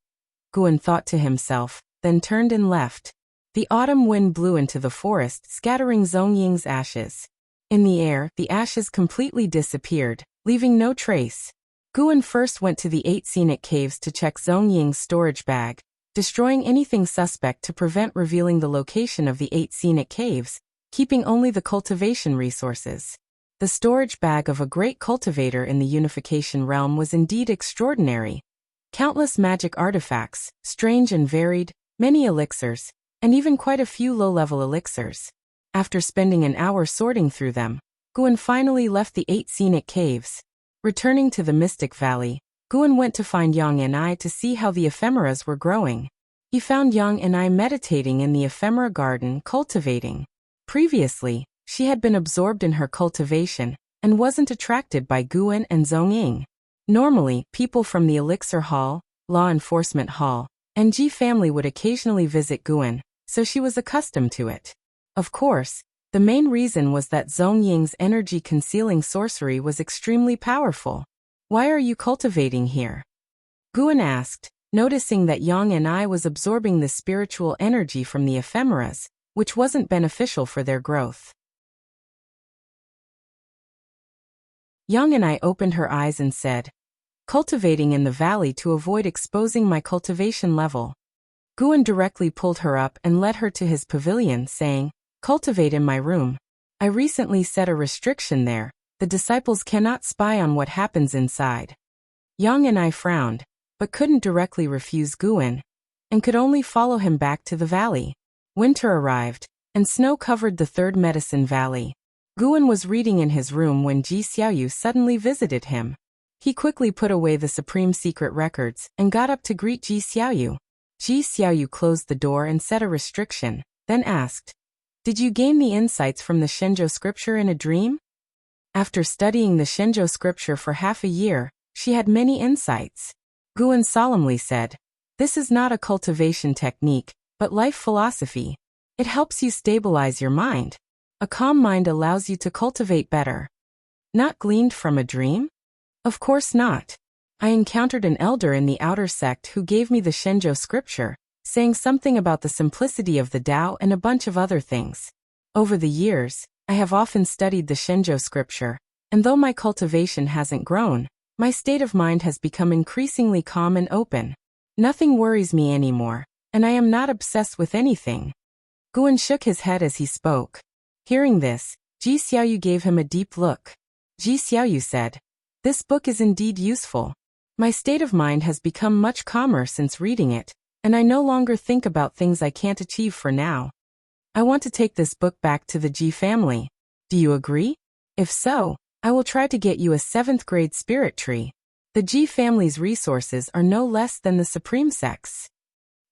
Guan thought to himself, then turned and left. The autumn wind blew into the forest, scattering Zongying's ashes. In the air, the ashes completely disappeared, leaving no trace. Guan first went to the 8 scenic caves to check Zongying's storage bag, destroying anything suspect to prevent revealing the location of the 8 scenic caves, keeping only the cultivation resources. The storage bag of a great cultivator in the unification realm was indeed extraordinary. Countless magic artifacts, strange and varied, many elixirs, and even quite a few low-level elixirs. After spending an hour sorting through them, Guan finally left the 8 scenic caves. Returning to the Mystic Valley, Guan went to find Yang and I to see how the ephemeras were growing. He found Yang and I meditating in the ephemera garden, cultivating. Previously, she had been absorbed in her cultivation, and wasn't attracted by Guan and Zongying. Normally, people from the Elixir Hall, Law Enforcement Hall, and Ji family would occasionally visit Guan, so she was accustomed to it. Of course, the main reason was that Zongying's energy-concealing sorcery was extremely powerful. Why are you cultivating here? Guan asked, noticing that Yang and I was absorbing the spiritual energy from the ephemeras, which wasn't beneficial for their growth. Yang and I opened her eyes and said, cultivating in the valley to avoid exposing my cultivation level. Guan directly pulled her up and led her to his pavilion, saying, cultivate in my room. I recently set a restriction there. The disciples cannot spy on what happens inside. Yang and I frowned, but couldn't directly refuse Guan, and could only follow him back to the valley. Winter arrived, and snow covered the 3rd Medicine Valley. Guan was reading in his room when Ji Xiaoyu suddenly visited him. He quickly put away the supreme secret records and got up to greet Ji Xiaoyu. Ji Xiaoyu closed the door and set a restriction, then asked, "Did you gain the insights from the Shenzhou scripture in a dream?" After studying the Shenzhou scripture for half a year, she had many insights. Guan solemnly said, "This is not a cultivation technique, but life philosophy. It helps you stabilize your mind. A calm mind allows you to cultivate better." Not gleaned from a dream? Of course not. I encountered an elder in the outer sect who gave me the Shenzhou scripture, saying something about the simplicity of the Tao and a bunch of other things. Over the years, I have often studied the Shenzhou scripture, and though my cultivation hasn't grown, my state of mind has become increasingly calm and open. Nothing worries me anymore, and I am not obsessed with anything. Guan shook his head as he spoke. Hearing this, Ji Xiaoyu gave him a deep look. Ji Xiaoyu said, "This book is indeed useful. My state of mind has become much calmer since reading it, and I no longer think about things I can't achieve for now. I want to take this book back to the Ji family. Do you agree? If so, I will try to get you a 7th grade spirit tree. The Ji family's resources are no less than the Supreme Sect's.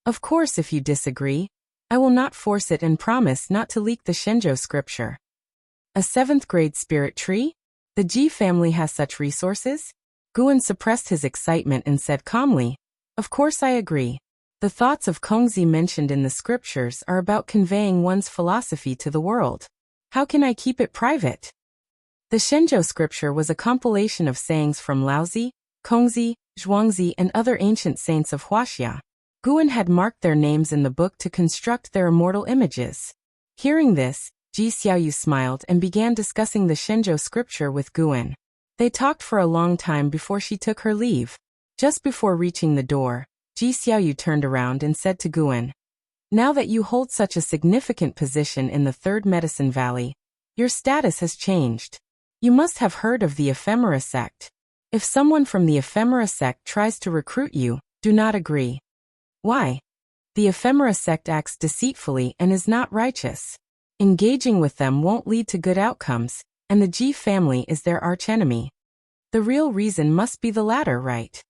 Of course, if you disagree, I will not force it and promise not to leak the Shenzhou scripture." A 7th grade spirit tree? The Ji family has such resources? Guan suppressed his excitement and said calmly, "Of course I agree. The thoughts of Kongzi mentioned in the scriptures are about conveying one's philosophy to the world. How can I keep it private?" The Shenzhou scripture was a compilation of sayings from Laozi, Kongzi, Zhuangzi, and other ancient saints of Wuxia. Guan had marked their names in the book to construct their immortal images. Hearing this, Ji Xiaoyu smiled and began discussing the Shenzhou scripture with Guan. They talked for a long time before she took her leave. Just before reaching the door, Ji Xiaoyu turned around and said to Guan, "Now that you hold such a significant position in the Third Medicine Valley, your status has changed. You must have heard of the Ephemera sect. If someone from the Ephemera sect tries to recruit you, do not agree." "Why?" "The Ephemera sect acts deceitfully and is not righteous. Engaging with them won't lead to good outcomes, and the Ji family is their archenemy. The real reason must be the latter, right?"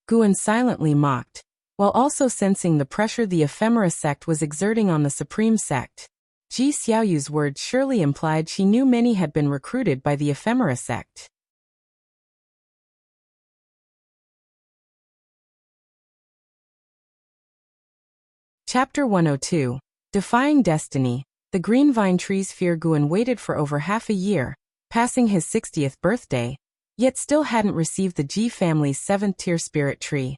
Guan silently mocked, while also sensing the pressure the Ephemera sect was exerting on the Supreme Sect. Ji Xiaoyu's words surely implied she knew many had been recruited by the Ephemera sect. Chapter 102. Defying Destiny. The green vine tree's fear. Guan waited for over half a year, passing his 60th birthday, yet still hadn't received the Ji family's 7th-tier spirit tree.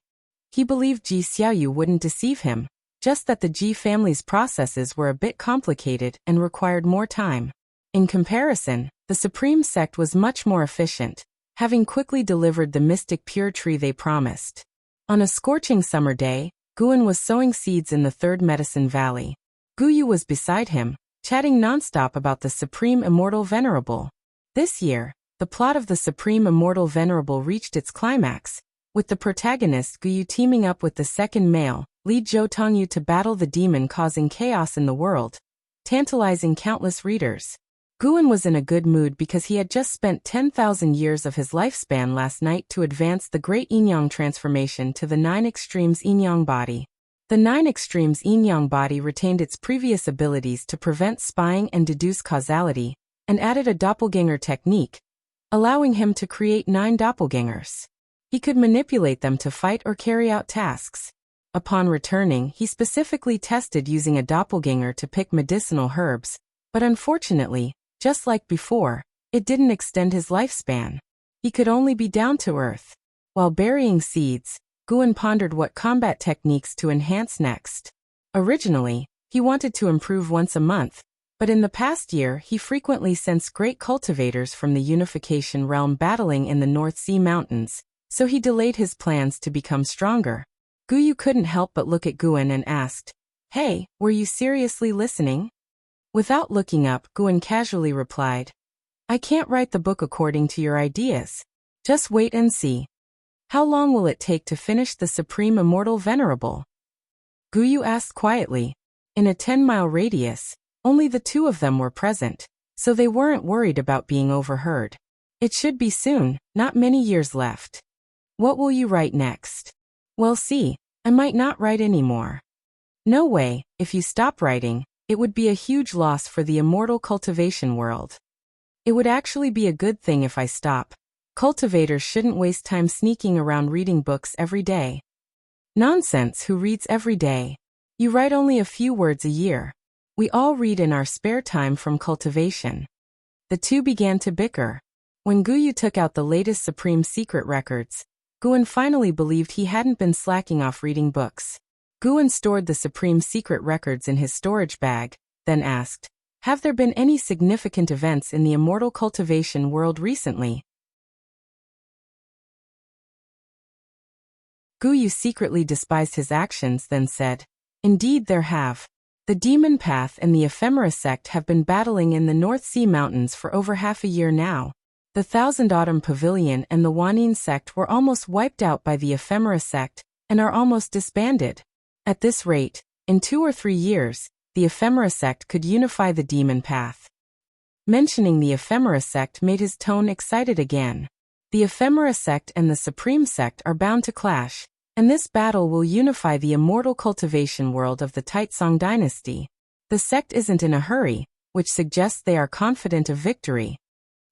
He believed Ji Xiaoyu wouldn't deceive him, just that the Ji family's processes were a bit complicated and required more time. In comparison, the Supreme Sect was much more efficient, having quickly delivered the mystic pure tree they promised. On a scorching summer day, Guan was sowing seeds in the Third Medicine Valley. Guyu was beside him, chatting nonstop about the Supreme Immortal Venerable. This year, the plot of the Supreme Immortal Venerable reached its climax, with the protagonist Guyu teaming up with the second male, Li Zhou Tongyu, to battle the demon causing chaos in the world, tantalizing countless readers. Guan was in a good mood because he had just spent 10,000 years of his lifespan last night to advance the Great Yin-Yang transformation to the 9 Extremes Yin-Yang body. The 9 Extremes Yin-Yang body retained its previous abilities to prevent spying and deduce causality, and added a doppelganger technique, allowing him to create 9 doppelgangers. He could manipulate them to fight or carry out tasks. Upon returning, he specifically tested using a doppelganger to pick medicinal herbs, but unfortunately, just like before, it didn't extend his lifespan. He could only be down to earth. While burying seeds, Guan pondered what combat techniques to enhance next. Originally, he wanted to improve once a month, but in the past year he frequently sensed great cultivators from the Unification Realm battling in the North Sea Mountains, so he delayed his plans to become stronger. Guyu couldn't help but look at Guan and asked, "Hey, were you seriously listening?" Without looking up, Guan casually replied, "I can't write the book according to your ideas. Just wait and see." "How long will it take to finish the Supreme Immortal Venerable?" Guyu asked quietly. "In a 10-mile radius, Only the two of them were present, so they weren't worried about being overheard. It should be soon, not many years left. What will you write next? Well, see, I might not write anymore. No way, if you stop writing, it would be a huge loss for the immortal cultivation world. It would actually be a good thing if I stop. Cultivators shouldn't waste time sneaking around reading books every day. Nonsense, who reads every day? You write only a few words a year. We all read in our spare time from cultivation. The two began to bicker. When Guyu took out the latest Supreme Secret records, Guan finally believed he hadn't been slacking off reading books. Guan stored the Supreme Secret records in his storage bag, then asked, "Have there been any significant events in the immortal cultivation world recently?" Guyu secretly despised his actions, then said, "Indeed there have. The Demon Path and the Ephemera sect have been battling in the North Sea Mountains for over half a year now. The Thousand Autumn Pavilion and the Wanin sect were almost wiped out by the Ephemera sect and are almost disbanded. At this rate, in 2 or 3 years, the Ephemera sect could unify the Demon Path." Mentioning the Ephemera sect made his tone excited again. The Ephemera sect and the Supreme sect are bound to clash, and this battle will unify the immortal cultivation world of the Taitsong dynasty. The sect isn't in a hurry, which suggests they are confident of victory.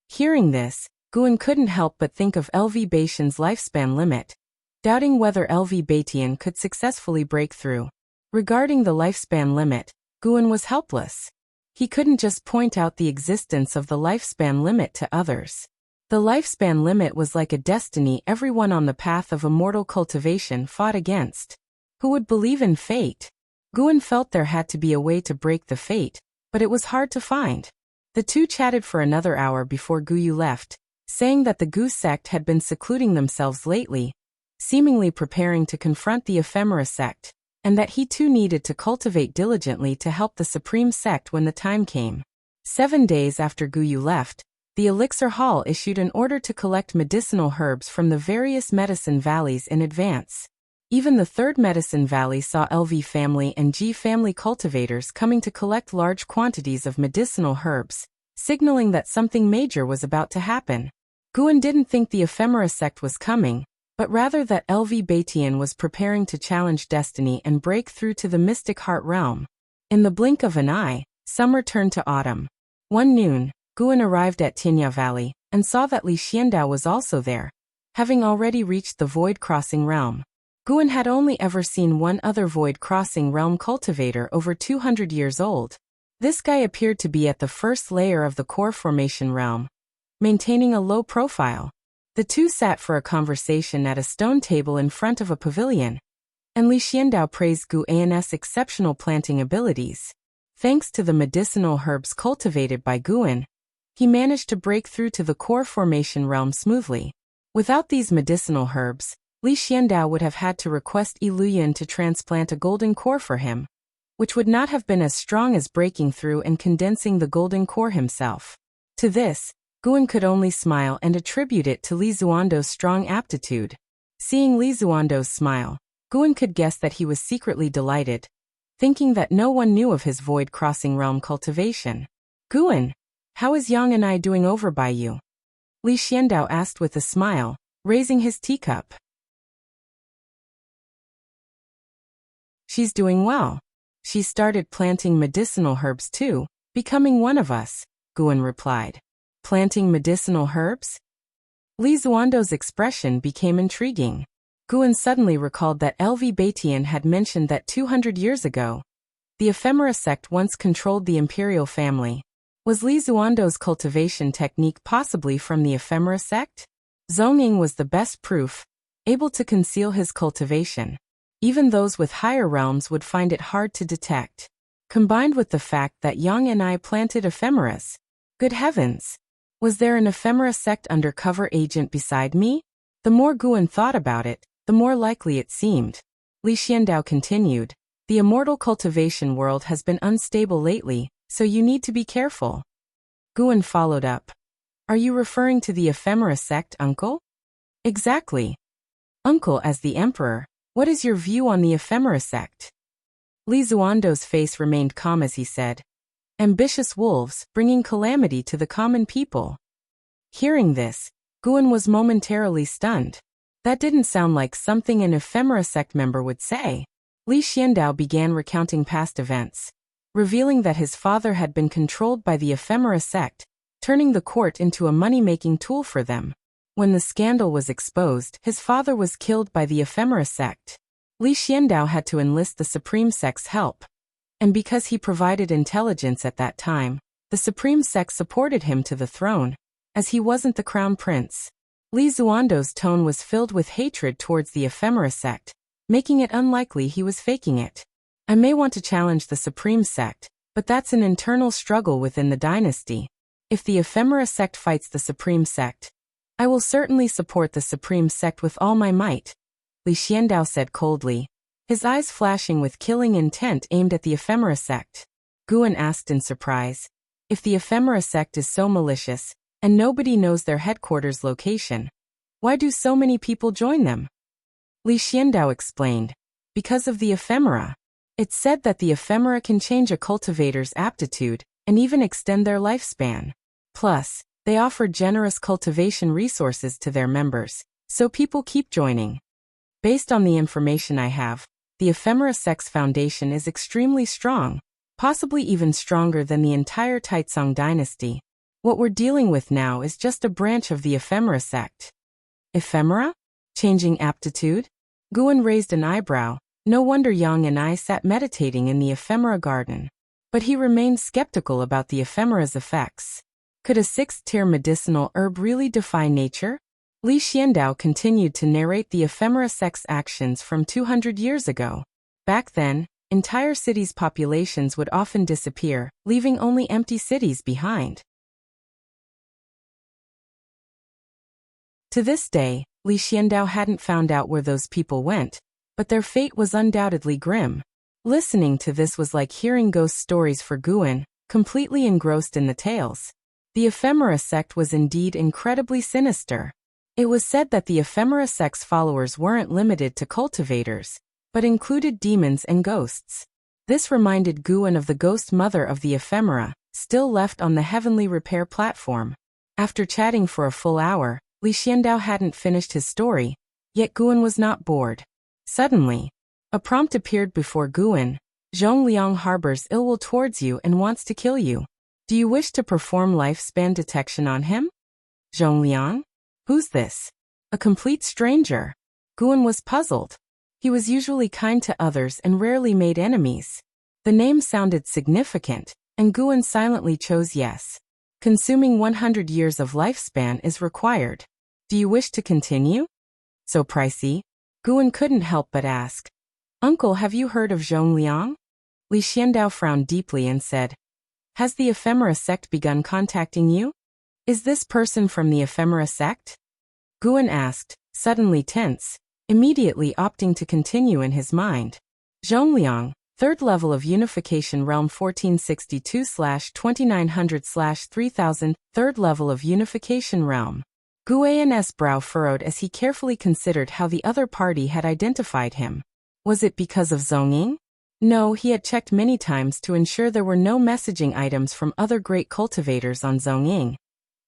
Hearing this, Guan couldn't help but think of LV Baitian's lifespan limit, doubting whether LV Baitian could successfully break through. Regarding the lifespan limit, Guan was helpless. He couldn't just point out the existence of the lifespan limit to others. The lifespan limit was like a destiny everyone on the path of immortal cultivation fought against. Who would believe in fate? Guan felt there had to be a way to break the fate, but it was hard to find. The two chatted for another hour before Guyu left, saying that the Gu sect had been secluding themselves lately, seemingly preparing to confront the Ephemera sect, and that he too needed to cultivate diligently to help the Supreme sect when the time came. 7 days after Guyu left, the Elixir Hall issued an order to collect medicinal herbs from the various medicine valleys in advance. Even the third medicine valley saw LV family and G family cultivators coming to collect large quantities of medicinal herbs, signaling that something major was about to happen. Guan didn't think the Ephemera sect was coming, but rather that LV Baitian was preparing to challenge destiny and break through to the mystic heart realm. In the blink of an eye, summer turned to autumn. One noon, Guan arrived at Tinya Valley, and saw that Li Xiandao was also there, having already reached the Void Crossing realm. Guan had only ever seen one other Void Crossing realm cultivator over 200 years old. This guy appeared to be at the first layer of the core formation realm, maintaining a low profile. The two sat for a conversation at a stone table in front of a pavilion, and Li Xiandao praised Gu An's exceptional planting abilities. Thanks to the medicinal herbs cultivated by Guan, he managed to break through to the core formation realm smoothly. Without these medicinal herbs, Li Xiandao would have had to request Yi Luyan to transplant a golden core for him, which would not have been as strong as breaking through and condensing the golden core himself. To this, Guan could only smile and attribute it to Li Zuando's strong aptitude. Seeing Li Zuando's smile, Guan could guess that he was secretly delighted, thinking that no one knew of his Void Crossing realm cultivation. "Guan, how is Yang and I doing over by you?" Li Xiandao asked with a smile, raising his teacup. "She's doing well. She started planting medicinal herbs too, becoming one of us," Guan replied. "Planting medicinal herbs?" Li Zuando's expression became intriguing. Guan suddenly recalled that LV Baitian had mentioned that 200 years ago, the Ephemera sect once controlled the imperial family. Was Li Zuando's cultivation technique possibly from the Ephemera sect? Zhongying was the best proof, able to conceal his cultivation. Even those with higher realms would find it hard to detect. Combined with the fact that Yang and I planted ephemeras. Good heavens! Was there an Ephemera sect undercover agent beside me? The more Guan thought about it, the more likely it seemed. Li Xiandao continued, "The immortal cultivation world has been unstable lately, so you need to be careful." Guan followed up. "Are you referring to the Ephemera sect, uncle?" "Exactly. Uncle, as the emperor, what is your view on the Ephemera sect?" Li Zuando's face remained calm as he said, ambitious wolves, bringing calamity to the common people. Hearing this, Guan was momentarily stunned. That didn't sound like something an ephemera sect member would say. Li Xiandao began recounting past events, revealing that his father had been controlled by the ephemera sect, turning the court into a money-making tool for them. When the scandal was exposed, his father was killed by the ephemera sect. Li Xiandao had to enlist the Supreme Sect's help. And because he provided intelligence at that time, the Supreme Sect supported him to the throne, as he wasn't the crown prince. Li Xuando's tone was filled with hatred towards the ephemera sect, making it unlikely he was faking it. I may want to challenge the Supreme Sect, but that's an internal struggle within the dynasty. If the ephemera sect fights the Supreme Sect, I will certainly support the Supreme Sect with all my might, Li Xiandao said coldly, his eyes flashing with killing intent aimed at the ephemera sect. Guan asked in surprise, if the ephemera sect is so malicious, and nobody knows their headquarters location, why do so many people join them? Li Xiandao explained, because of the ephemera. It's said that the ephemera can change a cultivator's aptitude, and even extend their lifespan. Plus, they offer generous cultivation resources to their members, so people keep joining. Based on the information I have, the ephemera sect's foundation is extremely strong, possibly even stronger than the entire Taizong dynasty. What we're dealing with now is just a branch of the ephemera sect. Ephemera? Changing aptitude? Guan raised an eyebrow. No wonder Yang and I sat meditating in the ephemera garden. But he remained skeptical about the ephemera's effects. Could a sixth-tier medicinal herb really defy nature? Li Xiandao continued to narrate the ephemera sect's actions from 200 years ago. Back then, entire cities' populations would often disappear, leaving only empty cities behind. To this day, Li Xiandao hadn't found out where those people went, but their fate was undoubtedly grim. Listening to this was like hearing ghost stories for Guan, completely engrossed in the tales. The ephemera sect was indeed incredibly sinister. It was said that the ephemera sect's followers weren't limited to cultivators, but included demons and ghosts. This reminded Guan of the ghost mother of the ephemera, still left on the heavenly repair platform. After chatting for a full hour, Li Xiandao hadn't finished his story, yet Guan was not bored. Suddenly, a prompt appeared before Guan. Zhongliang harbors ill will towards you and wants to kill you. Do you wish to perform lifespan detection on him? Zhongliang? Who's this? A complete stranger. Guan was puzzled. He was usually kind to others and rarely made enemies. The name sounded significant, and Guan silently chose yes. Consuming 100 years of lifespan is required. Do you wish to continue? So pricey? Guan couldn't help but ask. Uncle, have you heard of Zhongliang? Li Xiandao frowned deeply and said, has the ephemera sect begun contacting you? Is this person from the ephemera sect? Guan asked, suddenly tense, immediately opting to continue in his mind. Zhongliang, 3rd level of Unification Realm 1462/2900/3000, 3rd level of Unification Realm. Guan's brow furrowed as he carefully considered how the other party had identified him. Was it because of Zongying? No, he had checked many times to ensure there were no messaging items from other great cultivators on Zongying.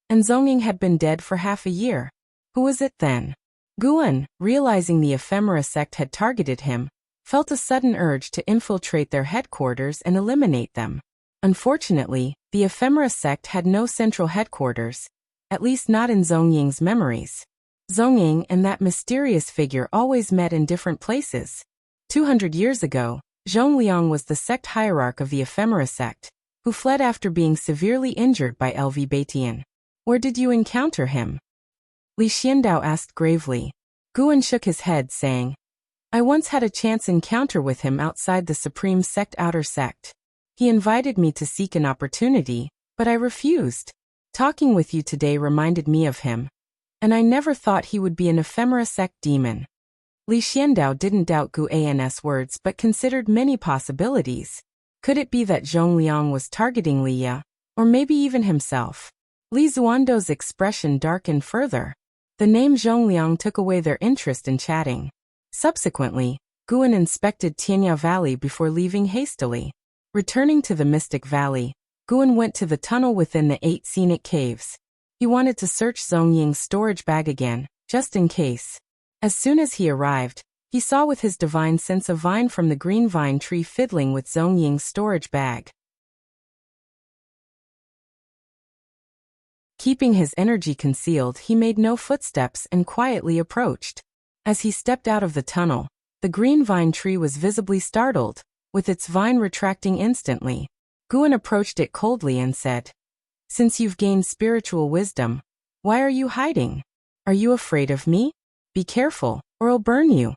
And Zongying had been dead for half a year. Who was it then? Guan, realizing the ephemera sect had targeted him, felt a sudden urge to infiltrate their headquarters and eliminate them. Unfortunately, the ephemera sect had no central headquarters, at least not in Zongying's memories. Zongying and that mysterious figure always met in different places. 200 years ago, Zhongliang was the sect hierarch of the ephemera sect, who fled after being severely injured by LV Batian. Where did you encounter him? Li Xiandao asked gravely. Guan shook his head, saying, I once had a chance encounter with him outside the Supreme Sect outer sect. He invited me to seek an opportunity, but I refused. Talking with you today reminded me of him. And I never thought he would be an ephemera sect demon. Li Xiandao didn't doubt Guan's words but considered many possibilities. Could it be that Zhongliang was targeting Liya, or maybe even himself? Li Xuando's expression darkened further. The name Zhongliang took away their interest in chatting. Subsequently, Guan inspected Tianya Valley before leaving hastily. Returning to the Mystic Valley, Guan went to the tunnel within the 8 scenic caves. He wanted to search Zongying's storage bag again, just in case. As soon as he arrived, he saw with his divine sense a vine from the green vine tree fiddling with Zongying's storage bag. Keeping his energy concealed, he made no footsteps and quietly approached. As he stepped out of the tunnel, the green vine tree was visibly startled, with its vine retracting instantly. Guan approached it coldly and said, "Since you've gained spiritual wisdom, why are you hiding? Are you afraid of me? Be careful, or I'll burn you."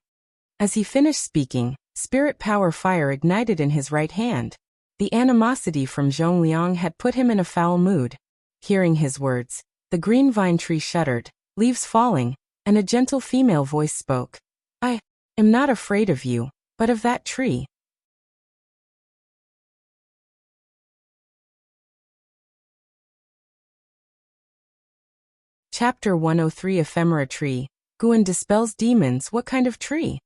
As he finished speaking, spirit power fire ignited in his right hand. The animosity from Zhongliang had put him in a foul mood. Hearing his words, the green vine tree shuddered, leaves falling, and a gentle female voice spoke. "I am not afraid of you, but of that tree." Chapter 103 Ephemera Tree. Guan dispels demons. What kind of tree?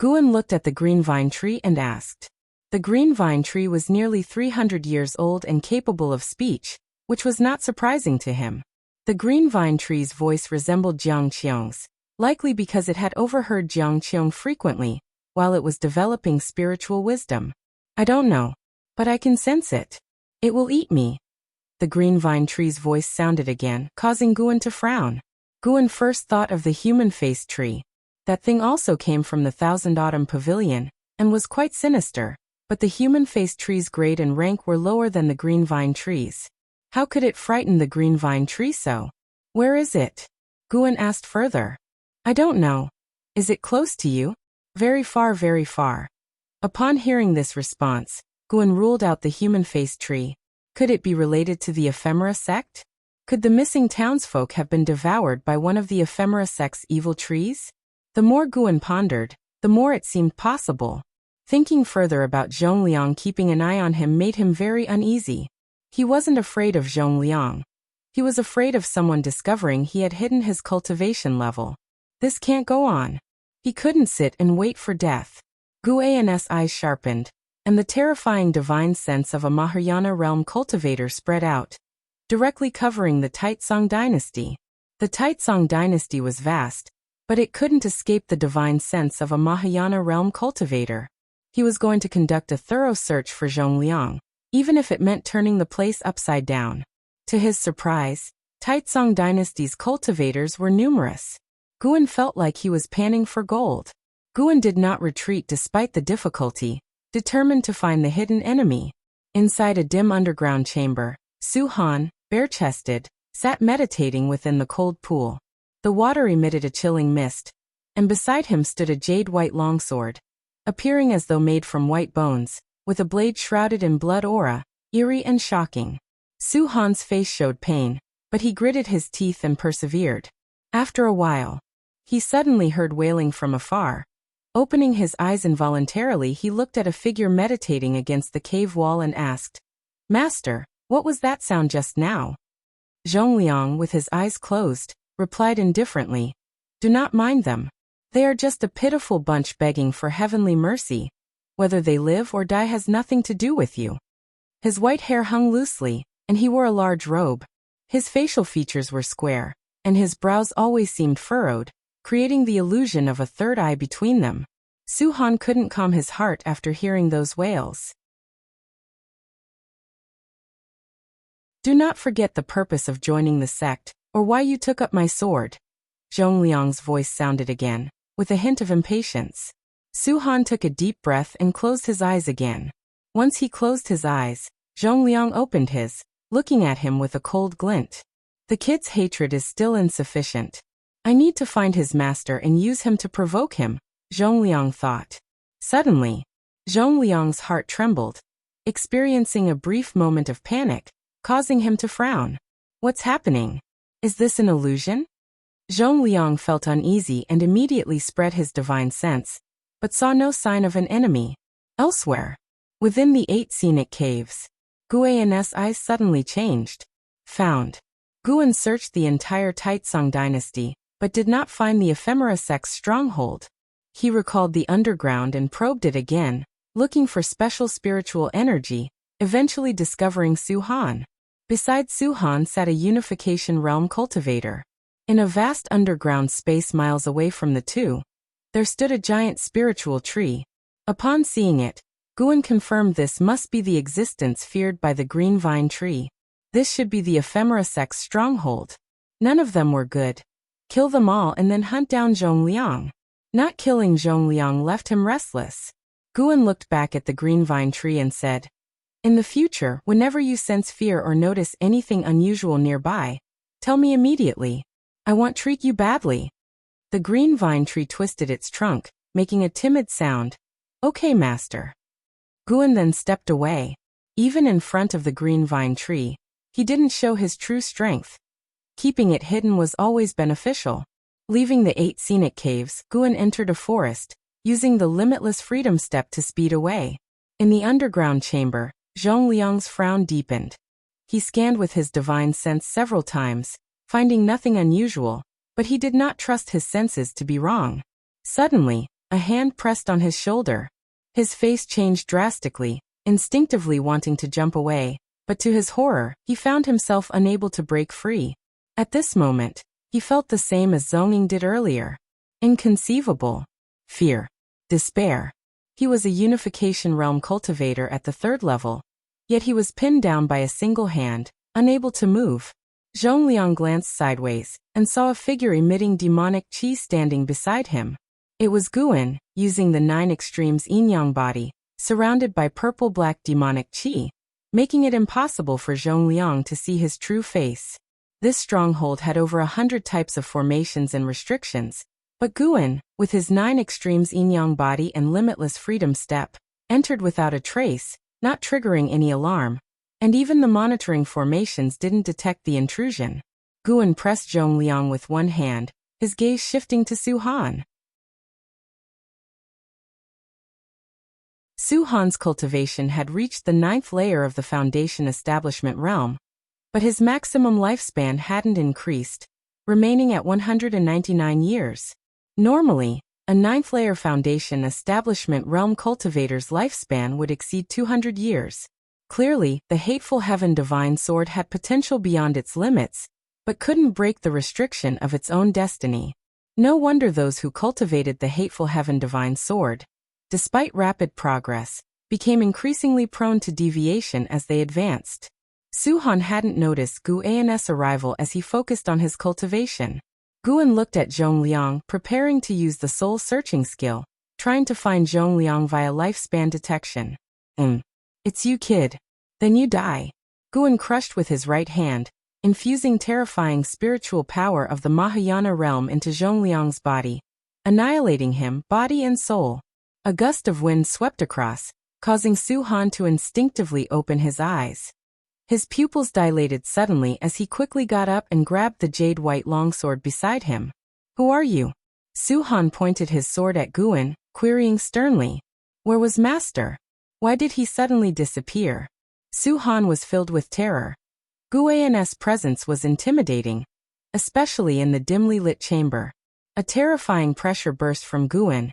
Guan looked at the green vine tree and asked. The green vine tree was nearly 300 years old and capable of speech, which was not surprising to him. The green vine tree's voice resembled Jiang Qiong's, likely because it had overheard Jiang Qiong frequently, while it was developing spiritual wisdom. "I don't know, but I can sense it. It will eat me." The green vine tree's voice sounded again, causing Guan to frown. Guan first thought of the human-faced tree. That thing also came from the Thousand Autumn Pavilion, and was quite sinister, but the human-faced tree's grade and rank were lower than the green vine tree's. How could it frighten the green vine tree so? "Where is it?" Guan asked further. "I don't know. Is it close to you?" "Very far, very far." Upon hearing this response, Guan ruled out the human-faced tree. Could it be related to the ephemera sect? Could the missing townsfolk have been devoured by one of the ephemera sect's evil trees? The more Guan pondered, the more it seemed possible. Thinking further about Zhongliang keeping an eye on him made him very uneasy. He wasn't afraid of Zhongliang. He was afraid of someone discovering he had hidden his cultivation level. This can't go on. He couldn't sit and wait for death. Guan's eyes sharpened, and the terrifying divine sense of a Mahayana realm cultivator spread out, directly covering the Taitsong dynasty. The Taitsong dynasty was vast, but it couldn't escape the divine sense of a Mahayana realm cultivator. He was going to conduct a thorough search for Zhongliang, even if it meant turning the place upside down. To his surprise, Taitsong dynasty's cultivators were numerous. Guan felt like he was panning for gold. Guan did not retreat despite the difficulty, determined to find the hidden enemy. Inside a dim underground chamber, Su Han, bare-chested, sat meditating within the cold pool. The water emitted a chilling mist, and beside him stood a jade-white longsword, appearing as though made from white bones, with a blade shrouded in blood aura, eerie and shocking. Su Han's face showed pain, but he gritted his teeth and persevered. After a while, he suddenly heard wailing from afar. Opening his eyes involuntarily, he looked at a figure meditating against the cave wall and asked, "Master, what was that sound just now?" Zhongliang, with his eyes closed, replied indifferently, "Do not mind them. They are just a pitiful bunch begging for heavenly mercy. Whether they live or die has nothing to do with you." His white hair hung loosely, and he wore a large robe. His facial features were square, and his brows always seemed furrowed, creating the illusion of a third eye between them. Su Han couldn't calm his heart after hearing those wails. "Do not forget the purpose of joining the sect, or why you took up my sword." Zhongliang's voice sounded again, with a hint of impatience. Su Han took a deep breath and closed his eyes again. Once he closed his eyes, Zhongliang opened his, looking at him with a cold glint. The kid's hatred is still insufficient. I need to find his master and use him to provoke him, Zhongliang thought. Suddenly, Zhongliang's heart trembled, experiencing a brief moment of panic, causing him to frown. What's happening? Is this an illusion? Zhongliang felt uneasy and immediately spread his divine sense, but saw no sign of an enemy. Elsewhere, within the 8 scenic caves, Guan's eyes suddenly changed. Found. Guan searched the entire Taitsong dynasty, but did not find the ephemera sect's stronghold. He recalled the underground and probed it again, looking for special spiritual energy, eventually discovering Su-han. Beside Su-han sat a unification realm cultivator. In a vast underground space miles away from the two, there stood a giant spiritual tree. Upon seeing it, Guan confirmed this must be the existence feared by the green vine tree. This should be the ephemera sect's stronghold. None of them were good. Kill them all and then hunt down Zhongliang. Not killing Zhongliang left him restless. Guan looked back at the green vine tree and said, "In the future, whenever you sense fear or notice anything unusual nearby, tell me immediately. I want to treat you badly." The green vine tree twisted its trunk, making a timid sound. "Okay, master." Guan then stepped away. Even in front of the green vine tree, he didn't show his true strength. Keeping it hidden was always beneficial. Leaving the 8 scenic caves, Guan entered a forest, using the limitless freedom step to speed away. In the underground chamber, Zhongliang's frown deepened. He scanned with his divine sense several times, finding nothing unusual, but he did not trust his senses to be wrong. Suddenly, a hand pressed on his shoulder. His face changed drastically, instinctively wanting to jump away, but to his horror, he found himself unable to break free. At this moment, he felt the same as Zhongying did earlier. Inconceivable. Fear. Despair. He was a unification realm cultivator at the 3rd level, yet he was pinned down by a single hand, unable to move. Zhongliang glanced sideways and saw a figure emitting demonic qi standing beside him. It was Guan, using the 9 extremes yin-yang body, surrounded by purple-black demonic qi, making it impossible for Zhongliang to see his true face. This stronghold had over 100 types of formations and restrictions, but Guan, with his 9 extremes yin-yang body and limitless freedom step, entered without a trace, not triggering any alarm, and even the monitoring formations didn't detect the intrusion. Guan pressed Zhongliang with one hand, his gaze shifting to Su-han. Su-han's cultivation had reached the 9th layer of the Foundation Establishment realm, but his maximum lifespan hadn't increased, remaining at 199 years. Normally, a 9th layer Foundation Establishment realm cultivator's lifespan would exceed 200 years. Clearly, the Hateful Heaven Divine Sword had potential beyond its limits, but couldn't break the restriction of its own destiny. No wonder those who cultivated the Hateful Heaven Divine Sword, despite rapid progress, became increasingly prone to deviation as they advanced. Su-han hadn't noticed Guan's arrival as he focused on his cultivation. Guan looked at Zhongliang, preparing to use the soul-searching skill, trying to find Zhongliang via lifespan detection. It's you, kid. Then you die. Guan crushed with his right hand, infusing terrifying spiritual power of the Mahayana realm into Zhongliang's body, annihilating him, body and soul. A gust of wind swept across, causing Su-han to instinctively open his eyes. His pupils dilated suddenly as he quickly got up and grabbed the jade-white longsword beside him. "Who are you?" Su-han pointed his sword at Guan, querying sternly. "Where was Master? Why did he suddenly disappear?" Su-han was filled with terror. Guan's presence was intimidating, especially in the dimly lit chamber. A terrifying pressure burst from Guan,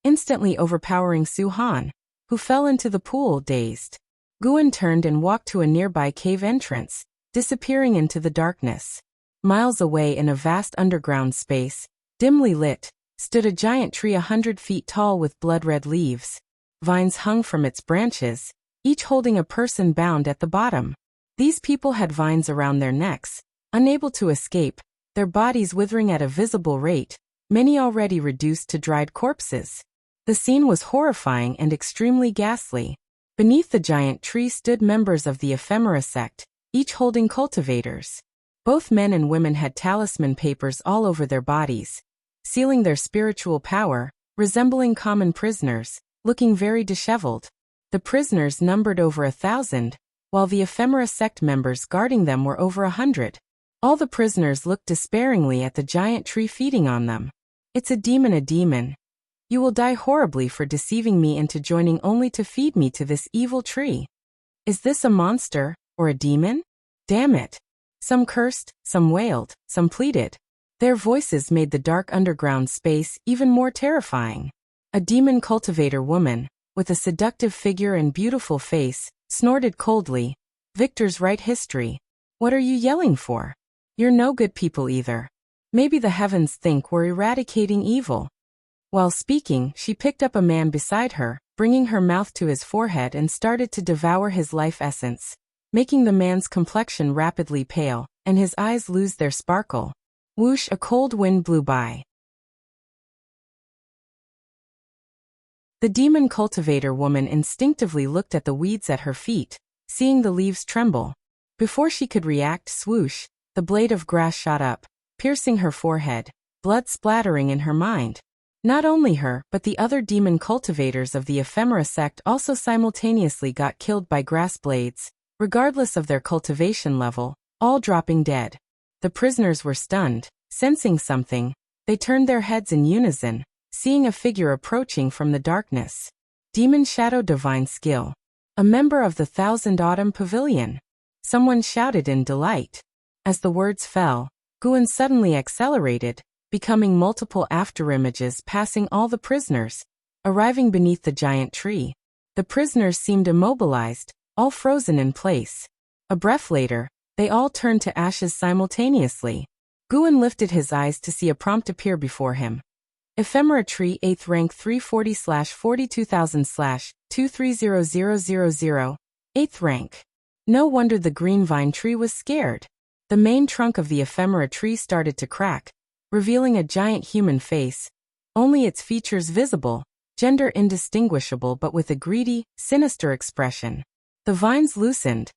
instantly overpowering Su-han, who fell into the pool, dazed. Guan turned and walked to a nearby cave entrance, disappearing into the darkness. Miles away in a vast underground space, dimly lit, stood a giant tree 100 feet tall with blood-red leaves. Vines hung from its branches, each holding a person bound at the bottom. These people had vines around their necks, unable to escape, their bodies withering at a visible rate, many already reduced to dried corpses. The scene was horrifying and extremely ghastly. Beneath the giant tree stood members of the ephemera sect, each holding cultivators. Both men and women had talisman papers all over their bodies, sealing their spiritual power, resembling common prisoners, looking very disheveled. The prisoners numbered over 1,000, while the ephemera sect members guarding them were over 100. All the prisoners looked despairingly at the giant tree feeding on them. "It's a demon. You will die horribly for deceiving me into joining only to feed me to this evil tree. Is this a monster, or a demon? Damn it." Some cursed, some wailed, some pleaded. Their voices made the dark underground space even more terrifying. A demon cultivator woman, with a seductive figure and beautiful face, snorted coldly. Victor's right history. What are you yelling for? You're no good people either. Maybe the heavens think we're eradicating evil. While speaking, she picked up a man beside her, bringing her mouth to his forehead and started to devour his life essence, making the man's complexion rapidly pale, and his eyes lose their sparkle. Whoosh, a cold wind blew by. The demon cultivator woman instinctively looked at the weeds at her feet, seeing the leaves tremble. Before she could react, swoosh, the blade of grass shot up, piercing her forehead, blood splattering in her mind. Not only her, but the other demon cultivators of the ephemera sect also simultaneously got killed by grass blades, regardless of their cultivation level, all dropping dead. The prisoners were stunned, sensing something. They turned their heads in unison, seeing a figure approaching from the darkness. Demon Shadow Divine Skill. A member of the Thousand Autumn Pavilion. Someone shouted in delight. As the words fell, Guan suddenly accelerated, becoming multiple afterimages passing all the prisoners, arriving beneath the giant tree. The prisoners seemed immobilized, all frozen in place. A breath later, they all turned to ashes simultaneously. Guan lifted his eyes to see a prompt appear before him. Ephemera Tree 8th rank 340/42000-230000, 8th rank. No wonder the green vine tree was scared. The main trunk of the ephemera tree started to crack, revealing a giant human face, only its features visible, gender indistinguishable but with a greedy, sinister expression. The vines loosened,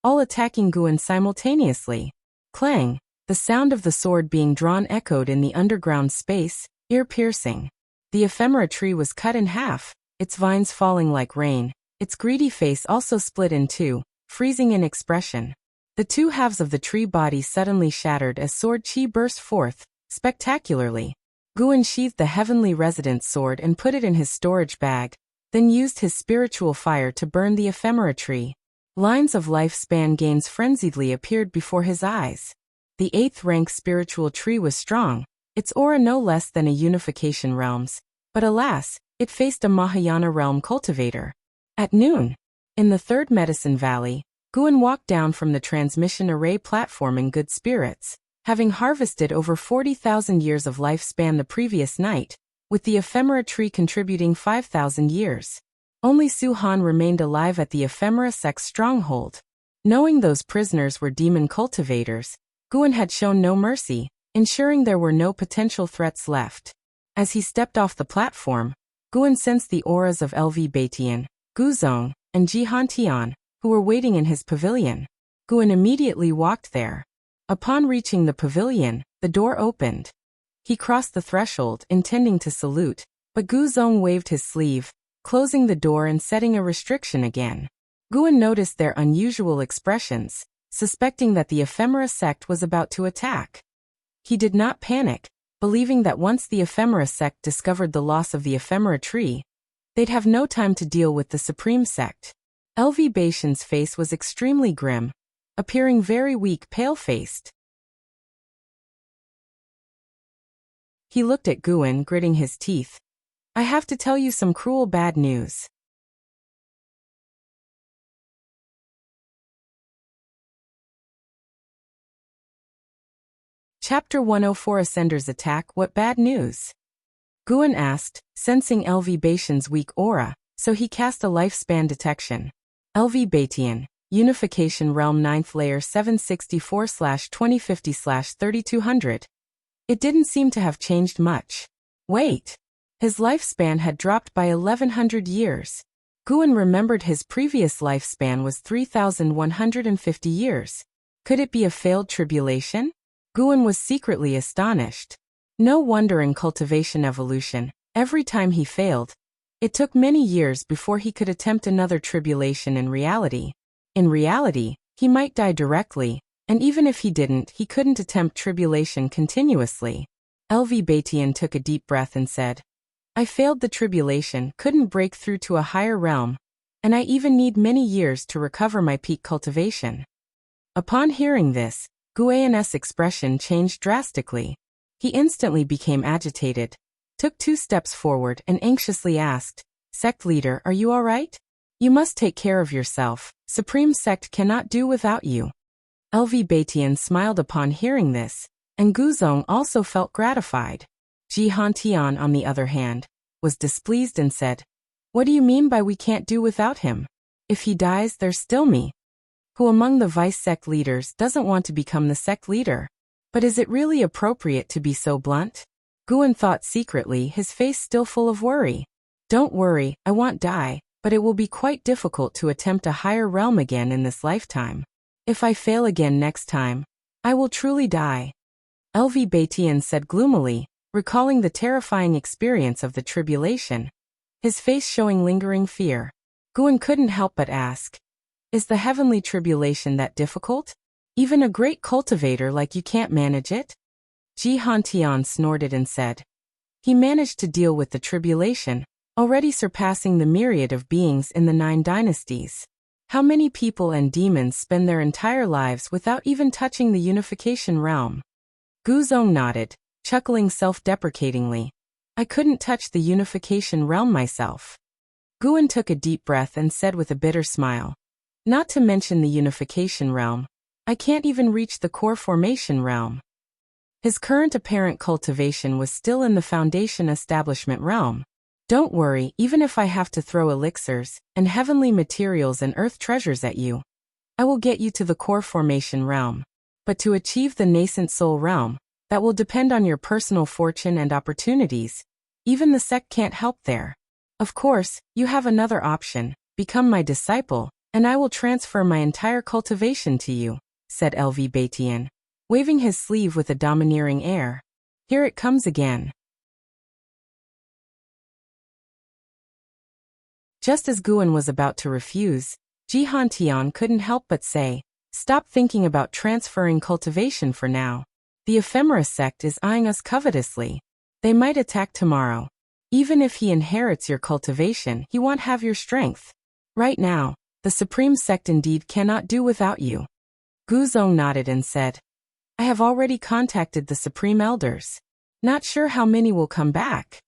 all attacking Guan simultaneously. Clang, the sound of the sword being drawn echoed in the underground space, ear-piercing. The ephemera tree was cut in half, its vines falling like rain, its greedy face also split in two, freezing in expression. The two halves of the tree body suddenly shattered as sword chi burst forth, spectacularly. Guan sheathed the heavenly resident's sword and put it in his storage bag, then used his spiritual fire to burn the ephemera tree. Lines of lifespan gains frenziedly appeared before his eyes. The 8th rank spiritual tree was strong, its aura no less than a unification realm's, but alas, it faced a Mahayana realm cultivator. At noon, in the 3rd Medicine Valley, Guan walked down from the transmission array platform in good spirits, having harvested over 40,000 years of lifespan the previous night, with the ephemera tree contributing 5,000 years. Only Su Han remained alive at the ephemera sect's stronghold. Knowing those prisoners were demon cultivators, Guan had shown no mercy, ensuring there were no potential threats left. As he stepped off the platform, Guan sensed the auras of LV Baitian, Guzong, and Jihan Tian, who were waiting in his pavilion. Guan immediately walked there. Upon reaching the pavilion, the door opened. He crossed the threshold, intending to salute, but Guzong waved his sleeve, closing the door and setting a restriction again. Guan noticed their unusual expressions, suspecting that the ephemera sect was about to attack. He did not panic, believing that once the ephemera sect discovered the loss of the ephemera tree, they'd have no time to deal with the supreme sect. LV Baitian's face was extremely grim, appearing very weak, pale-faced. He looked at Guan, gritting his teeth. I have to tell you some cruel bad news. Chapter 104 Ascender's Attack. What bad news? Guan asked, sensing LV Baitian's weak aura, so he cast a lifespan detection. LV Baitian, Unification Realm 9th Layer 764/2050/3200. It didn't seem to have changed much. Wait. His lifespan had dropped by 1100 years. Guan remembered his previous lifespan was 3150 years. Could it be a failed tribulation? Guan was secretly astonished. No wonder in cultivation evolution, every time he failed, it took many years before he could attempt another tribulation in reality. In reality, he might die directly, and even if he didn't, he couldn't attempt tribulation continuously. LV Baitian took a deep breath and said, I failed the tribulation, couldn't break through to a higher realm, and I even need many years to recover my peak cultivation. Upon hearing this, Guan's expression changed drastically. He instantly became agitated, took 2 steps forward and anxiously asked, Sect leader, are you all right? You must take care of yourself. Supreme Sect cannot do without you. LV Batian smiled upon hearing this, and Guzong also felt gratified. Ji Hantian, on the other hand, was displeased and said, "What do you mean by we can't do without him? If he dies, there's still me. Who among the vice-sect leaders doesn't want to become the sect leader? But is it really appropriate to be so blunt?" Guan thought secretly, his face still full of worry. "Don't worry, I won't die, but it will be quite difficult to attempt a higher realm again in this lifetime. If I fail again next time, I will truly die," LV Batian said gloomily, recalling the terrifying experience of the tribulation, his face showing lingering fear. Guan couldn't help but ask, "Is the heavenly tribulation that difficult? Even a great cultivator like you can't manage it?" Ji Hantian snorted and said, "He managed to deal with the tribulation, already surpassing the myriad of beings in the 9 dynasties. How many people and demons spend their entire lives without even touching the unification realm?" Guzong nodded, chuckling self-deprecatingly. "I couldn't touch the unification realm myself." Guan took a deep breath and said with a bitter smile, "Not to mention the unification realm, I can't even reach the core formation realm." His current apparent cultivation was still in the foundation establishment realm. "Don't worry, even if I have to throw elixirs and heavenly materials and earth treasures at you, I will get you to the core formation realm. But to achieve the nascent soul realm, that will depend on your personal fortune and opportunities. Even the sect can't help there. Of course, you have another option, become my disciple, and I will transfer my entire cultivation to you," said LV Batian, waving his sleeve with a domineering air. "Here it comes again." Just as Guan was about to refuse, Ji Hantian couldn't help but say, "Stop thinking about transferring cultivation for now. The ephemera sect is eyeing us covetously. They might attack tomorrow. Even if he inherits your cultivation, he won't have your strength. Right now, the Supreme Sect indeed cannot do without you." Guzong nodded and said, "I have already contacted the Supreme Elders. Not sure how many will come back."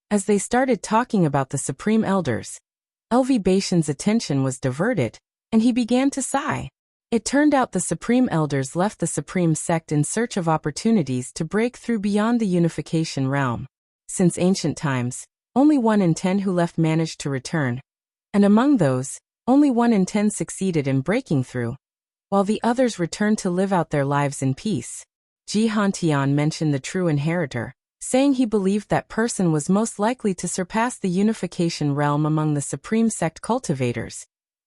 As they started talking about the Supreme Elders, LV Batian's attention was diverted, and he began to sigh. It turned out the Supreme Elders left the Supreme Sect in search of opportunities to break through beyond the unification realm. Since ancient times, only 1 in 10 who left managed to return, and among those, only 1 in 10 succeeded in breaking through, while the others returned to live out their lives in peace. Ji Hantian mentioned the true inheritor, saying he believed that person was most likely to surpass the unification realm among the Supreme Sect cultivators,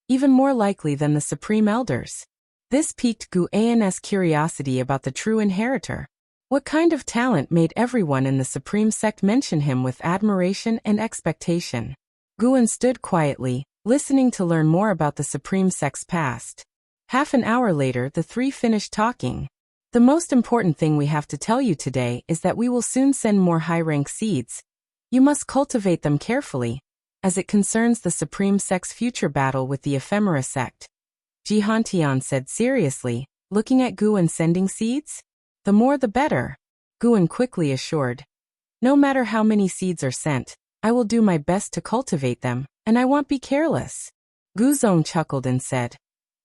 even more likely than the Supreme Elders. This piqued Guan's curiosity about the true inheritor. What kind of talent made everyone in the Supreme Sect mention him with admiration and expectation? Guan stood quietly, listening to learn more about the Supreme Sect's past. Half an hour later, the three finished talking. "The most important thing we have to tell you today is that we will soon send more high-rank seeds. You must cultivate them carefully, as it concerns the Supreme Sect's future battle with the Ephemera Sect." Ji Hantian said seriously, looking at Guan. "Sending seeds? The more the better," Guan quickly assured. "No matter how many seeds are sent, I will do my best to cultivate them, and I won't be careless." Guzong chuckled and said,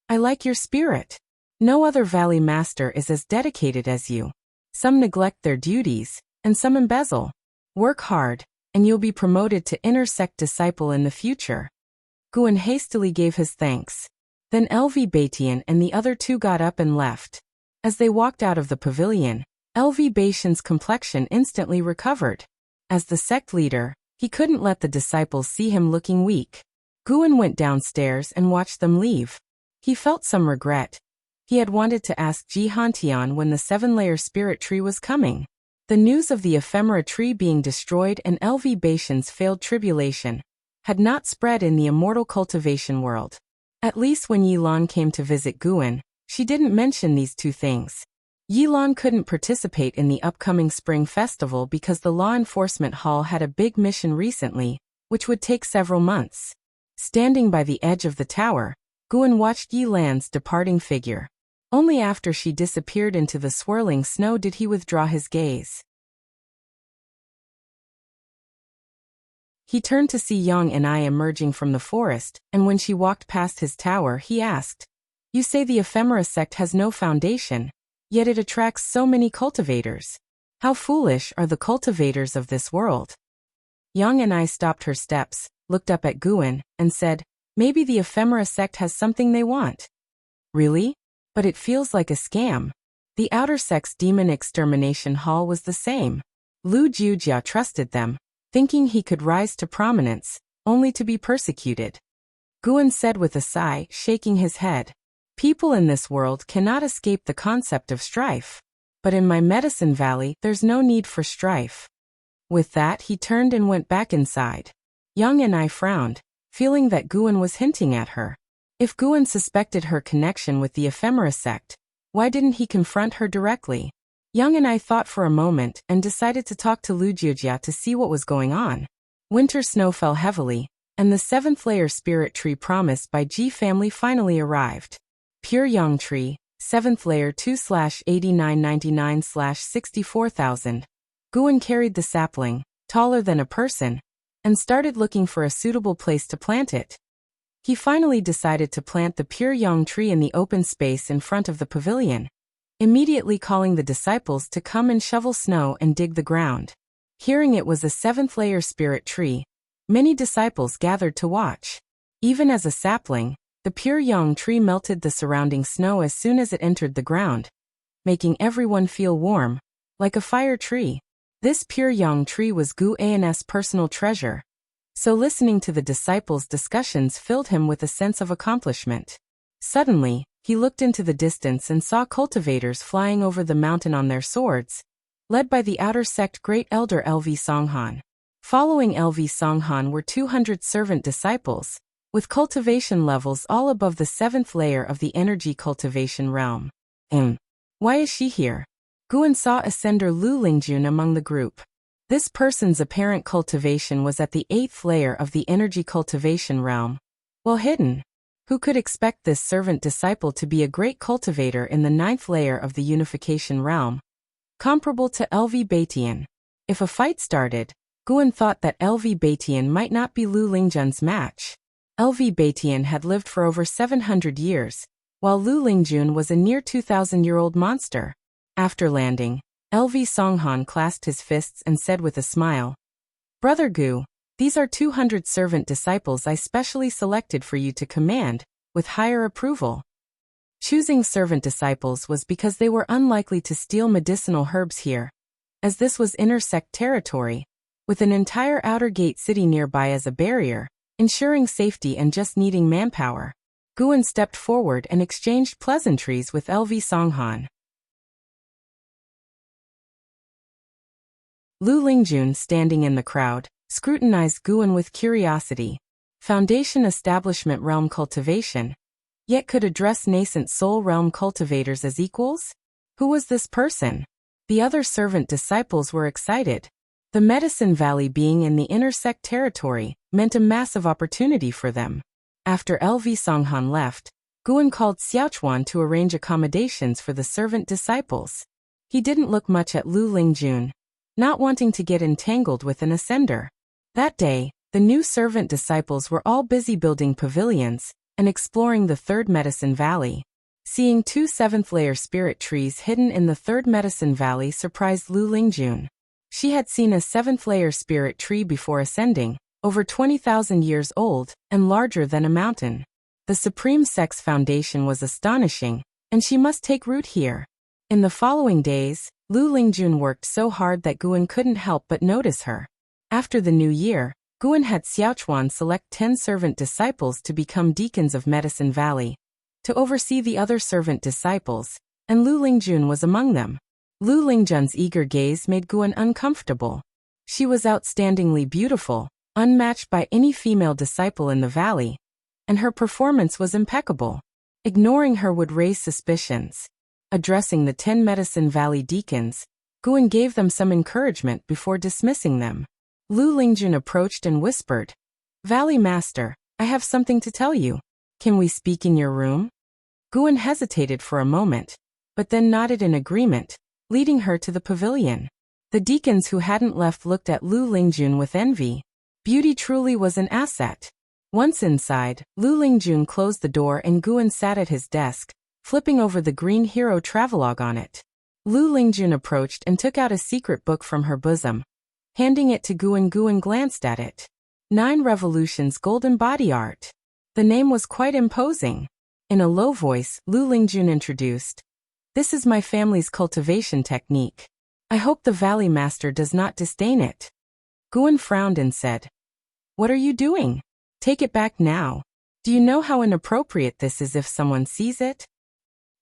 "I like your spirit. No other valley master is as dedicated as you. Some neglect their duties, and some embezzle. Work hard, and you'll be promoted to inner sect disciple in the future." Guan hastily gave his thanks. Then LV Batian and the other 2 got up and left. As they walked out of the pavilion, LV Batian's complexion instantly recovered. As the sect leader, he couldn't let the disciples see him looking weak. Guan went downstairs and watched them leave. He felt some regret. He had wanted to ask Ji Hantian when the 7-layer spirit tree was coming. The news of the ephemera tree being destroyed and LV Batian's failed tribulation had not spread in the immortal cultivation world. At least when Yilan came to visit Guan, she didn't mention these 2 things. Yilan couldn't participate in the upcoming spring festival because the law enforcement hall had a big mission recently, which would take several months. Standing by the edge of the tower, Guan watched Yilan's departing figure. Only after she disappeared into the swirling snow did he withdraw his gaze. He turned to see Yang and I emerging from the forest, and when she walked past his tower, he asked, "You say the ephemera sect has no foundation, yet it attracts so many cultivators. How foolish are the cultivators of this world?" Yang and I stopped her steps, looked up at Guan, and said, "Maybe the ephemera sect has something they want." "Really? But it feels like a scam." The outer sect's demon extermination hall was the same. Lu Jujia trusted them, thinking he could rise to prominence, only to be persecuted. Guan said with a sigh, shaking his head, "People in this world cannot escape the concept of strife. But in my medicine valley, there's no need for strife." With that, he turned and went back inside. Yang and I frowned, feeling that Guan was hinting at her. If Guan suspected her connection with the ephemera sect, why didn't he confront her directly? Yang and I thought for a moment and decided to talk to Lu Jujia to see what was going on. Winter snow fell heavily, and the 7th layer spirit tree promised by Ji family finally arrived. Pure Yang tree, 7th layer 2/8999/64,000. Guan carried the sapling, taller than a person, and started looking for a suitable place to plant it. He finally decided to plant the pure Yang tree in the open space in front of the pavilion, immediately calling the disciples to come and shovel snow and dig the ground. Hearing it was a 7th layer spirit tree, many disciples gathered to watch. Even as a sapling, the pure Yang tree melted the surrounding snow as soon as it entered the ground, making everyone feel warm, like a fire tree. This pure Yang tree was Gu An's personal treasure, so listening to the disciples' discussions filled him with a sense of accomplishment. Suddenly, he looked into the distance and saw cultivators flying over the mountain on their swords, led by the outer sect great elder LV Songhan. Following LV Songhan were 200 servant disciples, with cultivation levels all above the 7th layer of the energy cultivation realm. Why is she here? Guan saw Ascender Lu Lingjun among the group. This person's apparent cultivation was at the 8th layer of the energy cultivation realm, well hidden. Who could expect this servant disciple to be a great cultivator in the 9th layer of the unification realm, comparable to LV Baitian? If a fight started, Guan thought that LV Baitian might not be Lu Lingjun's match. LV Baitian had lived for over 700 years, while Lu Lingjun was a near 2,000-year-old monster. After landing, LV Songhan clasped his fists and said with a smile, "Brother Gu, these are 200 servant disciples I specially selected for you to command, with higher approval." Choosing servant disciples was because they were unlikely to steal medicinal herbs here, as this was inner sect territory, with an entire outer gate city nearby as a barrier, ensuring safety and just needing manpower. Guan stepped forward and exchanged pleasantries with LV Songhan. Lu Lingjun, standing in the crowd, scrutinized Guan with curiosity. Foundation establishment realm cultivation, yet could address nascent soul realm cultivators as equals? Who was this person? The other servant disciples were excited. The Medicine Valley being in the inner sect territory meant a massive opportunity for them. After LV Songhan left, Guan called Xiaochuan to arrange accommodations for the servant disciples. He didn't look much at Lu Lingjun, not wanting to get entangled with an ascender. That day, the new servant disciples were all busy building pavilions and exploring the 3rd Medicine Valley. Seeing 2 7th layer spirit trees hidden in the 3rd Medicine Valley surprised Lu Lingjun. She had seen a 7th layer spirit tree before ascending, over 20,000 years old and larger than a mountain. The Supreme Sect's foundation was astonishing, and she must take root here. In the following days, Lu Lingjun worked so hard that Guan couldn't help but notice her. After the new year, Guan had Xiaochuan select 10 servant disciples to become deacons of Medicine Valley, to oversee the other servant disciples, and Lu Lingjun was among them. Lu Lingjun's eager gaze made Guan uncomfortable. She was outstandingly beautiful, unmatched by any female disciple in the valley, and her performance was impeccable. Ignoring her would raise suspicions. Addressing the 10 Medicine Valley deacons, Guan gave them some encouragement before dismissing them. Lu Lingjun approached and whispered, "Valley Master, I have something to tell you. Can we speak in your room?" Guan hesitated for a moment, but then nodded in agreement, leading her to the pavilion. The deacons who hadn't left looked at Lu Lingjun with envy. Beauty truly was an asset. Once inside, Lu Lingjun closed the door and Guan sat at his desk, flipping over the Green Hero travelogue on it. Lu Lingjun approached and took out a secret book from her bosom. Handing it to Guan, Guan glanced at it. 9 Revolutions Golden Body Art. The name was quite imposing. In a low voice, Lu Lingjun introduced, "This is my family's cultivation technique. I hope the Valley Master does not disdain it." Guan frowned and said, "What are you doing? Take it back now. Do you know how inappropriate this is if someone sees it?"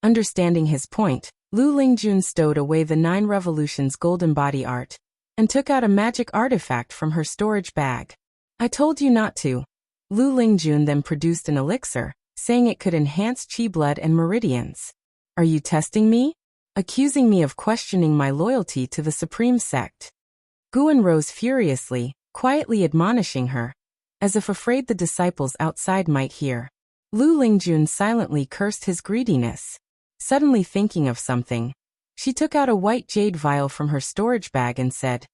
Understanding his point, Lu Lingjun stowed away the 9 Revolutions Golden Body Art and took out a magic artifact from her storage bag. "I told you not to." Lu Lingjun then produced an elixir, saying it could enhance chi blood and meridians. "Are you testing me? Accusing me of questioning my loyalty to the Supreme Sect?" Guan rose furiously, quietly admonishing her, as if afraid the disciples outside might hear. Lu Lingjun silently cursed his greediness. Suddenly thinking of something, she took out a white jade vial from her storage bag and said,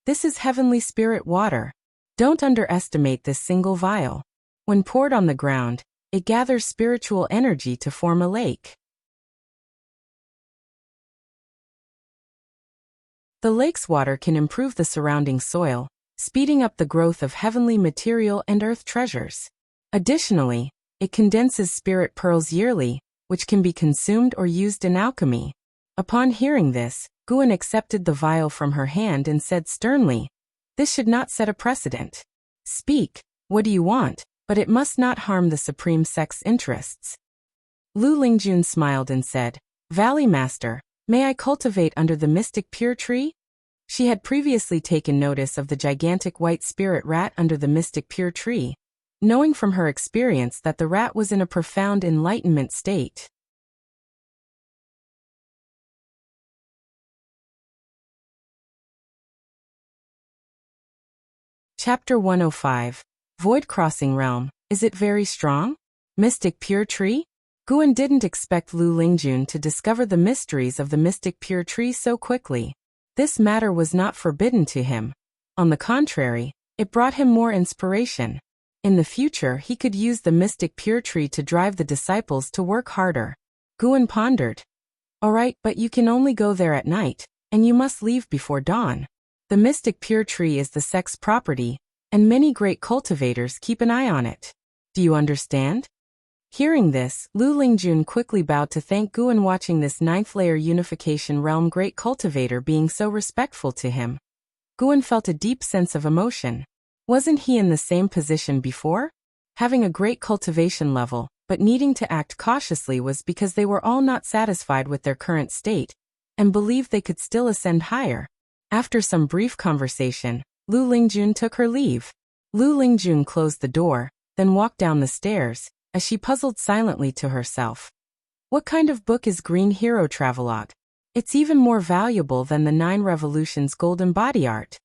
"This is heavenly spirit water. Don't underestimate this single vial. When poured on the ground, it gathers spiritual energy to form a lake. The lake's water can improve the surrounding soil, speeding up the growth of heavenly material and earth treasures. Additionally, it condenses spirit pearls yearly, which can be consumed or used in alchemy." Upon hearing this, Guan accepted the vial from her hand and said sternly, "This should not set a precedent. Speak, what do you want, but it must not harm the Supreme Sect's interests." Lu Lingjun smiled and said, "Valley Master, may I cultivate under the mystic pure tree?" She had previously taken notice of the gigantic white spirit rat under the mystic pure tree, knowing from her experience that the rat was in a profound enlightenment state. Chapter 105. Void Crossing Realm. Is it very strong? Mystic Pure Tree? Guan didn't expect Lu Lingjun to discover the mysteries of the Mystic Pure Tree so quickly. This matter was not forbidden to him. On the contrary, it brought him more inspiration. In the future, he could use the Mystic Pure Tree to drive the disciples to work harder. Guan pondered. "All right, but you can only go there at night, and you must leave before dawn. The Mystic Pure Tree is the sect's property, and many great cultivators keep an eye on it. Do you understand?" Hearing this, Lu Lingjun quickly bowed to thank Guan, watching this 9th-layer unification realm great cultivator being so respectful to him. Guan felt a deep sense of emotion. Wasn't he in the same position before? Having a great cultivation level, but needing to act cautiously was because they were all not satisfied with their current state, and believed they could still ascend higher. After some brief conversation, Lu Lingjun took her leave. Lu Lingjun closed the door, then walked down the stairs, as she puzzled silently to herself. What kind of book is Green Hero Travelogue? It's even more valuable than the 9 Revolutions Golden Body Art.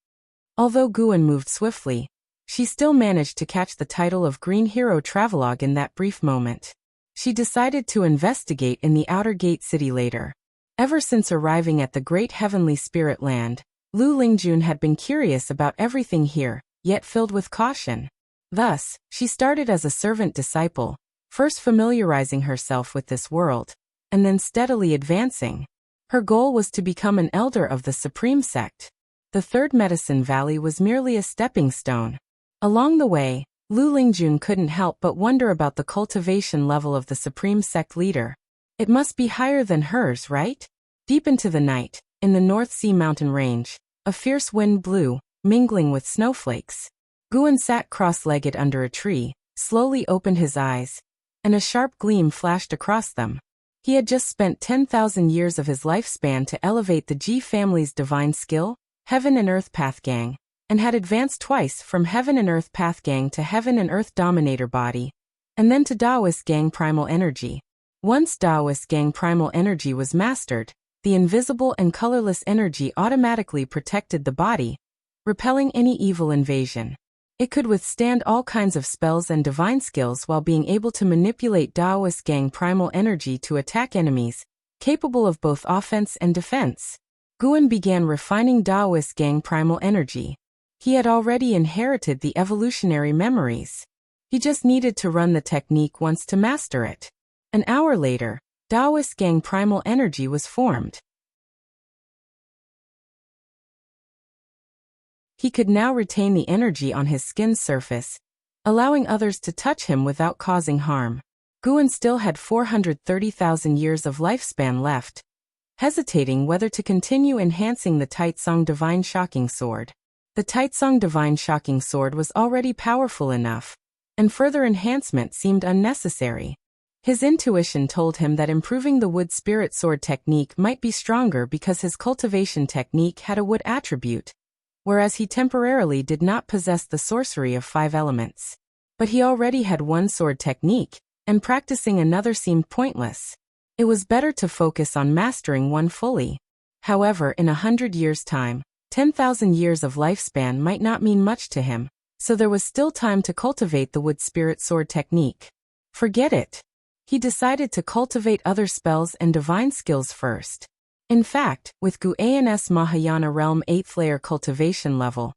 Although Guan moved swiftly, she still managed to catch the title of Green Hero Travelogue in that brief moment. She decided to investigate in the Outer Gate City later. Ever since arriving at the Great Heavenly Spirit Land, Lu Lingjun had been curious about everything here, yet filled with caution. Thus, she started as a servant disciple, first familiarizing herself with this world, and then steadily advancing. Her goal was to become an elder of the Supreme Sect. The Third Medicine Valley was merely a stepping stone. Along the way, Lu Lingjun couldn't help but wonder about the cultivation level of the Supreme Sect leader. It must be higher than hers, right? Deep into the night, in the North Sea mountain range, a fierce wind blew, mingling with snowflakes. Guan sat cross-legged under a tree, slowly opened his eyes, and a sharp gleam flashed across them. He had just spent 10,000 years of his lifespan to elevate the Ji family's divine skill, Heaven and Earth Path Gang, and had advanced twice from Heaven and Earth Path Gang to Heaven and Earth Dominator Body, and then to Taoist Gang Primal Energy. Once Taoist Gang Primal Energy was mastered, the invisible and colorless energy automatically protected the body, repelling any evil invasion. It could withstand all kinds of spells and divine skills while being able to manipulate Taoist Gang Primal Energy to attack enemies, capable of both offense and defense. Guan began refining Taoist Gang Primal Energy. He had already inherited the evolutionary memories. He just needed to run the technique once to master it. An hour later, Taoist Gang primal energy was formed. He could now retain the energy on his skin's surface, allowing others to touch him without causing harm. Guan still had 430,000 years of lifespan left, hesitating whether to continue enhancing the Taitsong Divine Shocking Sword. The Taitsong Divine Shocking Sword was already powerful enough, and further enhancement seemed unnecessary. His intuition told him that improving the wood spirit sword technique might be stronger because his cultivation technique had a wood attribute, whereas he temporarily did not possess the sorcery of 5 elements. But he already had one sword technique, and practicing another seemed pointless. It was better to focus on mastering one fully. However, in 100 years' time, 10,000 years of lifespan might not mean much to him, so there was still time to cultivate the wood spirit sword technique. Forget it. He decided to cultivate other spells and divine skills first. In fact, with Guan's Mahayana Realm 8th layer cultivation level,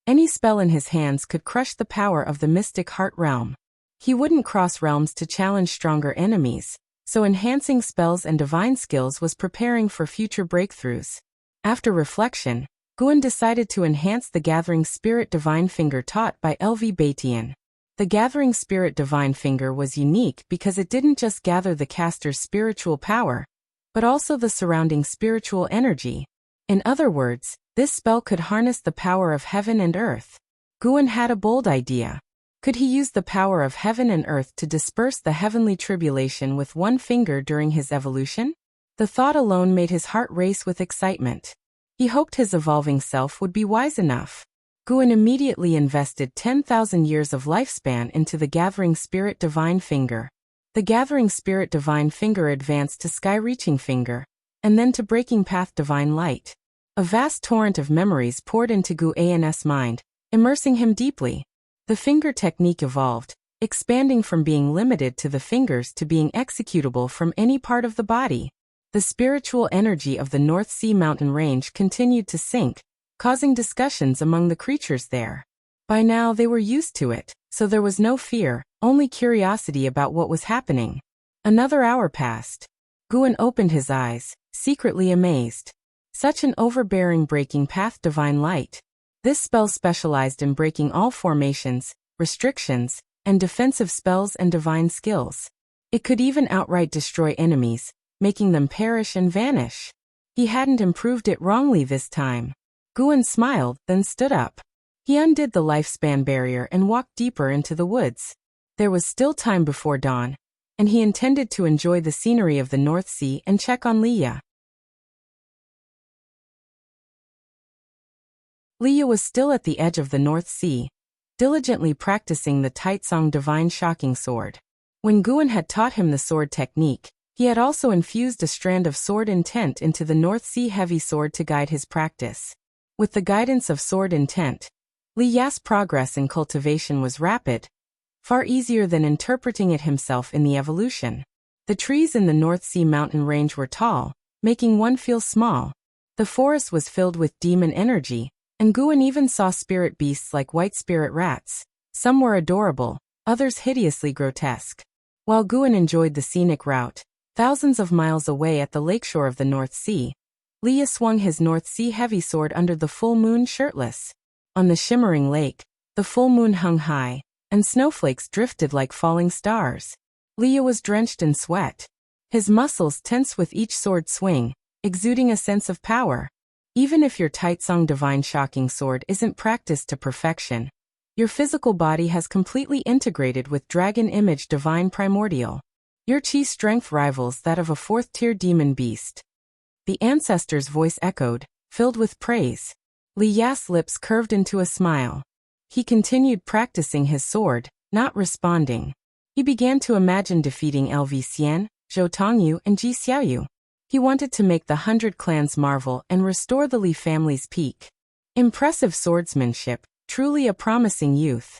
any spell in his hands could crush the power of the mystic heart realm. He wouldn't cross realms to challenge stronger enemies, so enhancing spells and divine skills was preparing for future breakthroughs. After reflection, Guan decided to enhance the Gathering Spirit Divine Finger taught by LV Baitian. The Gathering Spirit Divine Finger was unique because it didn't just gather the caster's spiritual power, but also the surrounding spiritual energy. In other words, this spell could harness the power of heaven and earth. Guan had a bold idea. Could he use the power of heaven and earth to disperse the heavenly tribulation with one finger during his evolution? The thought alone made his heart race with excitement. He hoped his evolving self would be wise enough. Guan immediately invested 10,000 years of lifespan into the Gathering Spirit Divine Finger. The Gathering Spirit Divine Finger advanced to Sky-Reaching Finger, and then to Breaking Path Divine Light. A vast torrent of memories poured into Guan's mind, immersing him deeply. The finger technique evolved, expanding from being limited to the fingers to being executable from any part of the body. The spiritual energy of the North Sea mountain range continued to sink, causing discussions among the creatures there. By now they were used to it, so there was no fear, only curiosity about what was happening. Another hour passed. Guan opened his eyes, secretly amazed. Such an overbearing Breaking Path Divine Light. This spell specialized in breaking all formations, restrictions, and defensive spells and divine skills. It could even outright destroy enemies, making them perish and vanish. He hadn't improved it wrongly this time. Guan smiled, then stood up. He undid the lifespan barrier and walked deeper into the woods. There was still time before dawn, and he intended to enjoy the scenery of the North Sea and check on Leah. Leah was still at the edge of the North Sea, diligently practicing the Taitsong Divine Shocking Sword. When Guan had taught him the sword technique, he had also infused a strand of sword intent into the North Sea heavy sword to guide his practice. With the guidance of sword intent, Liya's progress in cultivation was rapid, far easier than interpreting it himself in the evolution. The trees in the North Sea mountain range were tall, making one feel small. The forest was filled with demon energy, and Guan even saw spirit beasts like white spirit rats. Some were adorable, others hideously grotesque. While Guan enjoyed the scenic route, thousands of miles away at the lakeshore of the North Sea, Leah swung his North Sea heavy sword under the full moon shirtless. On the shimmering lake, the full moon hung high, and snowflakes drifted like falling stars. Leah was drenched in sweat. His muscles tense with each sword swing, exuding a sense of power. Even if your Taitsong Divine Shocking Sword isn't practiced to perfection, your physical body has completely integrated with Dragon Image Divine Primordial. Your chi strength rivals that of a 4th-tier demon beast. The ancestor's voice echoed, filled with praise. Liya's lips curved into a smile. He continued practicing his sword, not responding. He began to imagine defeating LV Xian, Zhou Tongyu, and Ji Xiaoyu. He wanted to make the 100 clans marvel and restore the Li family's peak. Impressive swordsmanship, truly a promising youth.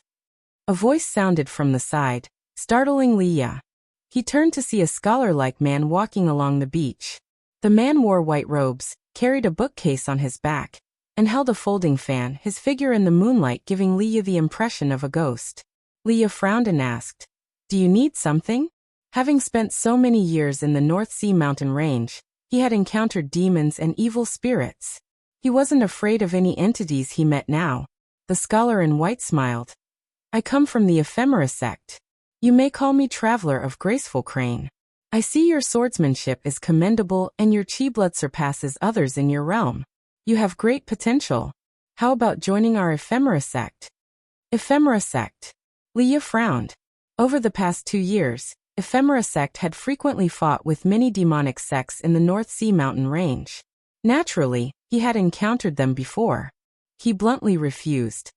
A voice sounded from the side, startling Liya. He turned to see a scholar-like man walking along the beach. The man wore white robes, carried a bookcase on his back, and held a folding fan, his figure in the moonlight giving Leah the impression of a ghost. Leah frowned and asked, "Do you need something?" Having spent so many years in the North Sea mountain range, he had encountered demons and evil spirits. He wasn't afraid of any entities he met now. The scholar in white smiled. "I come from the Ephemera sect. You may call me Traveler of Graceful Crane. I see your swordsmanship is commendable and your chi blood surpasses others in your realm. You have great potential. How about joining our Ephemera sect?" Ephemera sect. Leah frowned. Over the past 2 years, Ephemera sect had frequently fought with many demonic sects in the North Sea mountain range. Naturally, he had encountered them before. He bluntly refused.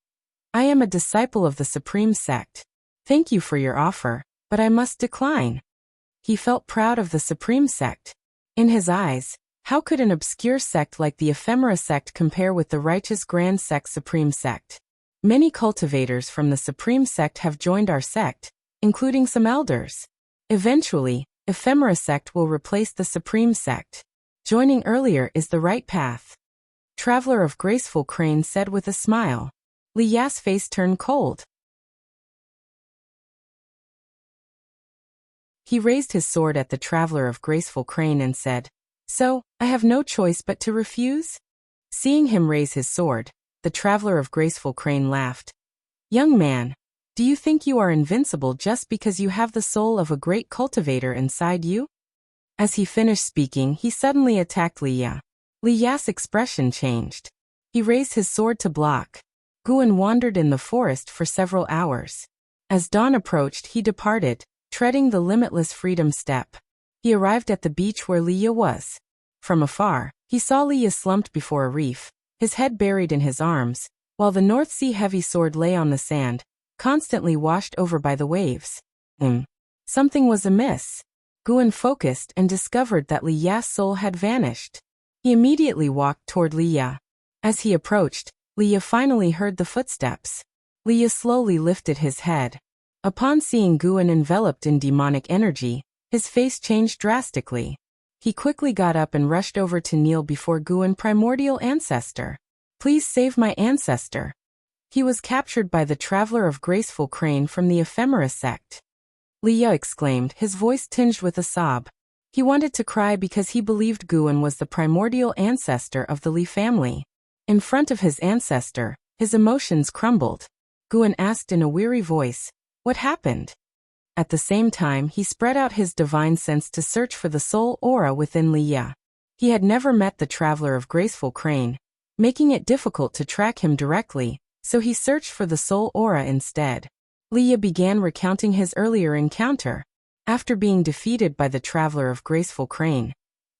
"I am a disciple of the Supreme Sect. Thank you for your offer, but I must decline." He felt proud of the Supreme Sect. In his eyes, how could an obscure sect like the Ephemera sect compare with the righteous Grand Sect Supreme Sect? Many cultivators from the Supreme Sect have joined our sect, including some elders. Eventually, Ephemera sect will replace the Supreme Sect. Joining earlier is the right path. Traveler of Graceful Crane said with a smile. Leah's face turned cold. He raised his sword at the Traveler of Graceful Crane and said, "So, I have no choice but to refuse?" Seeing him raise his sword, the Traveler of Graceful Crane laughed. "Young man, do you think you are invincible just because you have the soul of a great cultivator inside you?" As he finished speaking, he suddenly attacked Leah. Leah's expression changed. He raised his sword to block. Guan wandered in the forest for several hours. As dawn approached, he departed, treading the limitless freedom step. He arrived at the beach where Leah was. From afar, he saw Leah slumped before a reef, his head buried in his arms, while the North Sea heavy sword lay on the sand, constantly washed over by the waves. Something was amiss. Guan focused and discovered that Leah's soul had vanished. He immediately walked toward Leah. As he approached, Leah finally heard the footsteps. Leah slowly lifted his head. Upon seeing Guan enveloped in demonic energy, his face changed drastically. He quickly got up and rushed over to kneel before Guan, primordial ancestor. "Please save my ancestor." He was captured by the Traveler of Graceful Crane from the Ephemera sect. Leah exclaimed, his voice tinged with a sob. He wanted to cry because he believed Guan was the primordial ancestor of the Li family. In front of his ancestor, his emotions crumbled. Guan asked in a weary voice, "What happened?" At the same time, he spread out his divine sense to search for the soul aura within Leah. He had never met the Traveler of Graceful Crane, making it difficult to track him directly, so he searched for the soul aura instead. Leah began recounting his earlier encounter. After being defeated by the Traveler of Graceful Crane,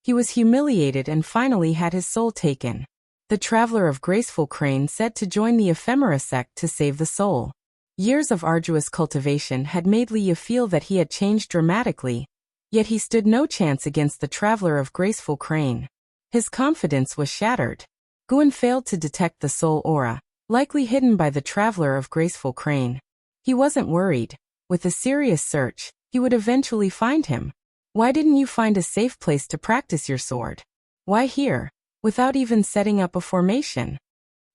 he was humiliated and finally had his soul taken. The Traveler of Graceful Crane said to join the Ephemera sect to save the soul. Years of arduous cultivation had made Leah feel that he had changed dramatically, yet he stood no chance against the Traveler of Graceful Crane. His confidence was shattered. Guan failed to detect the soul aura, likely hidden by the Traveler of Graceful Crane. He wasn't worried. With a serious search, he would eventually find him. "Why didn't you find a safe place to practice your sword? Why here, without even setting up a formation?"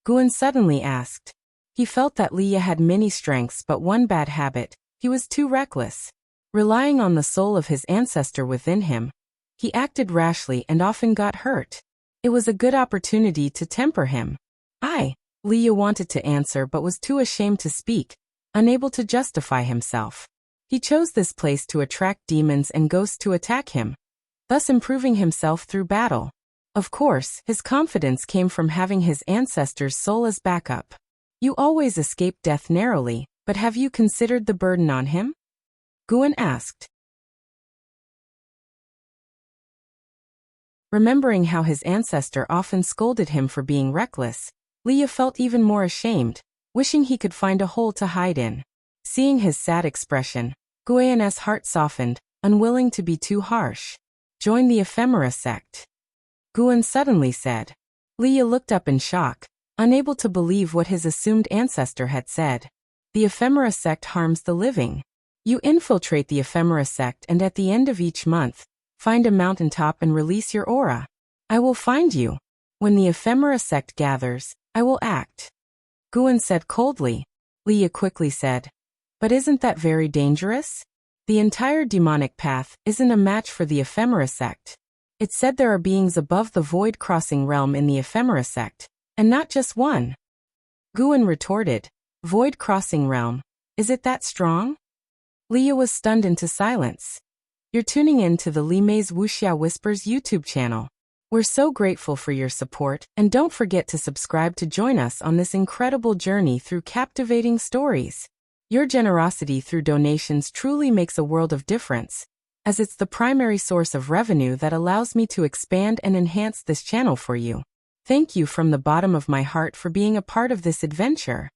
Guan suddenly asked. He felt that Leah had many strengths but one bad habit: he was too reckless. Relying on the soul of his ancestor within him, he acted rashly and often got hurt. It was a good opportunity to temper him. Leah wanted to answer but was too ashamed to speak, unable to justify himself. He chose this place to attract demons and ghosts to attack him, thus improving himself through battle. Of course, his confidence came from having his ancestor's soul as backup. "You always escape death narrowly, but have you considered the burden on him?" Guan asked. Remembering how his ancestor often scolded him for being reckless, Leah felt even more ashamed, wishing he could find a hole to hide in. Seeing his sad expression, Guan's heart softened, unwilling to be too harsh. "Join the Ephemera sect," Guan suddenly said. Leah looked up in shock, unable to believe what his assumed ancestor had said. "The Ephemera sect harms the living. You infiltrate the Ephemera sect and at the end of each month, find a mountaintop and release your aura. I will find you." When the ephemera sect gathers, I will act. Guan said coldly. Leah quickly said, but isn't that very dangerous? The entire demonic path isn't a match for the ephemera sect. It said there are beings above the void-crossing realm in the ephemera sect, and not just one. Guan retorted, void-crossing realm, is it that strong? Leah was stunned into silence. You're tuning in to the Li Mei's Wuxia Whispers YouTube channel. We're so grateful for your support, and don't forget to subscribe to join us on this incredible journey through captivating stories. Your generosity through donations truly makes a world of difference, as it's the primary source of revenue that allows me to expand and enhance this channel for you. Thank you from the bottom of my heart for being a part of this adventure.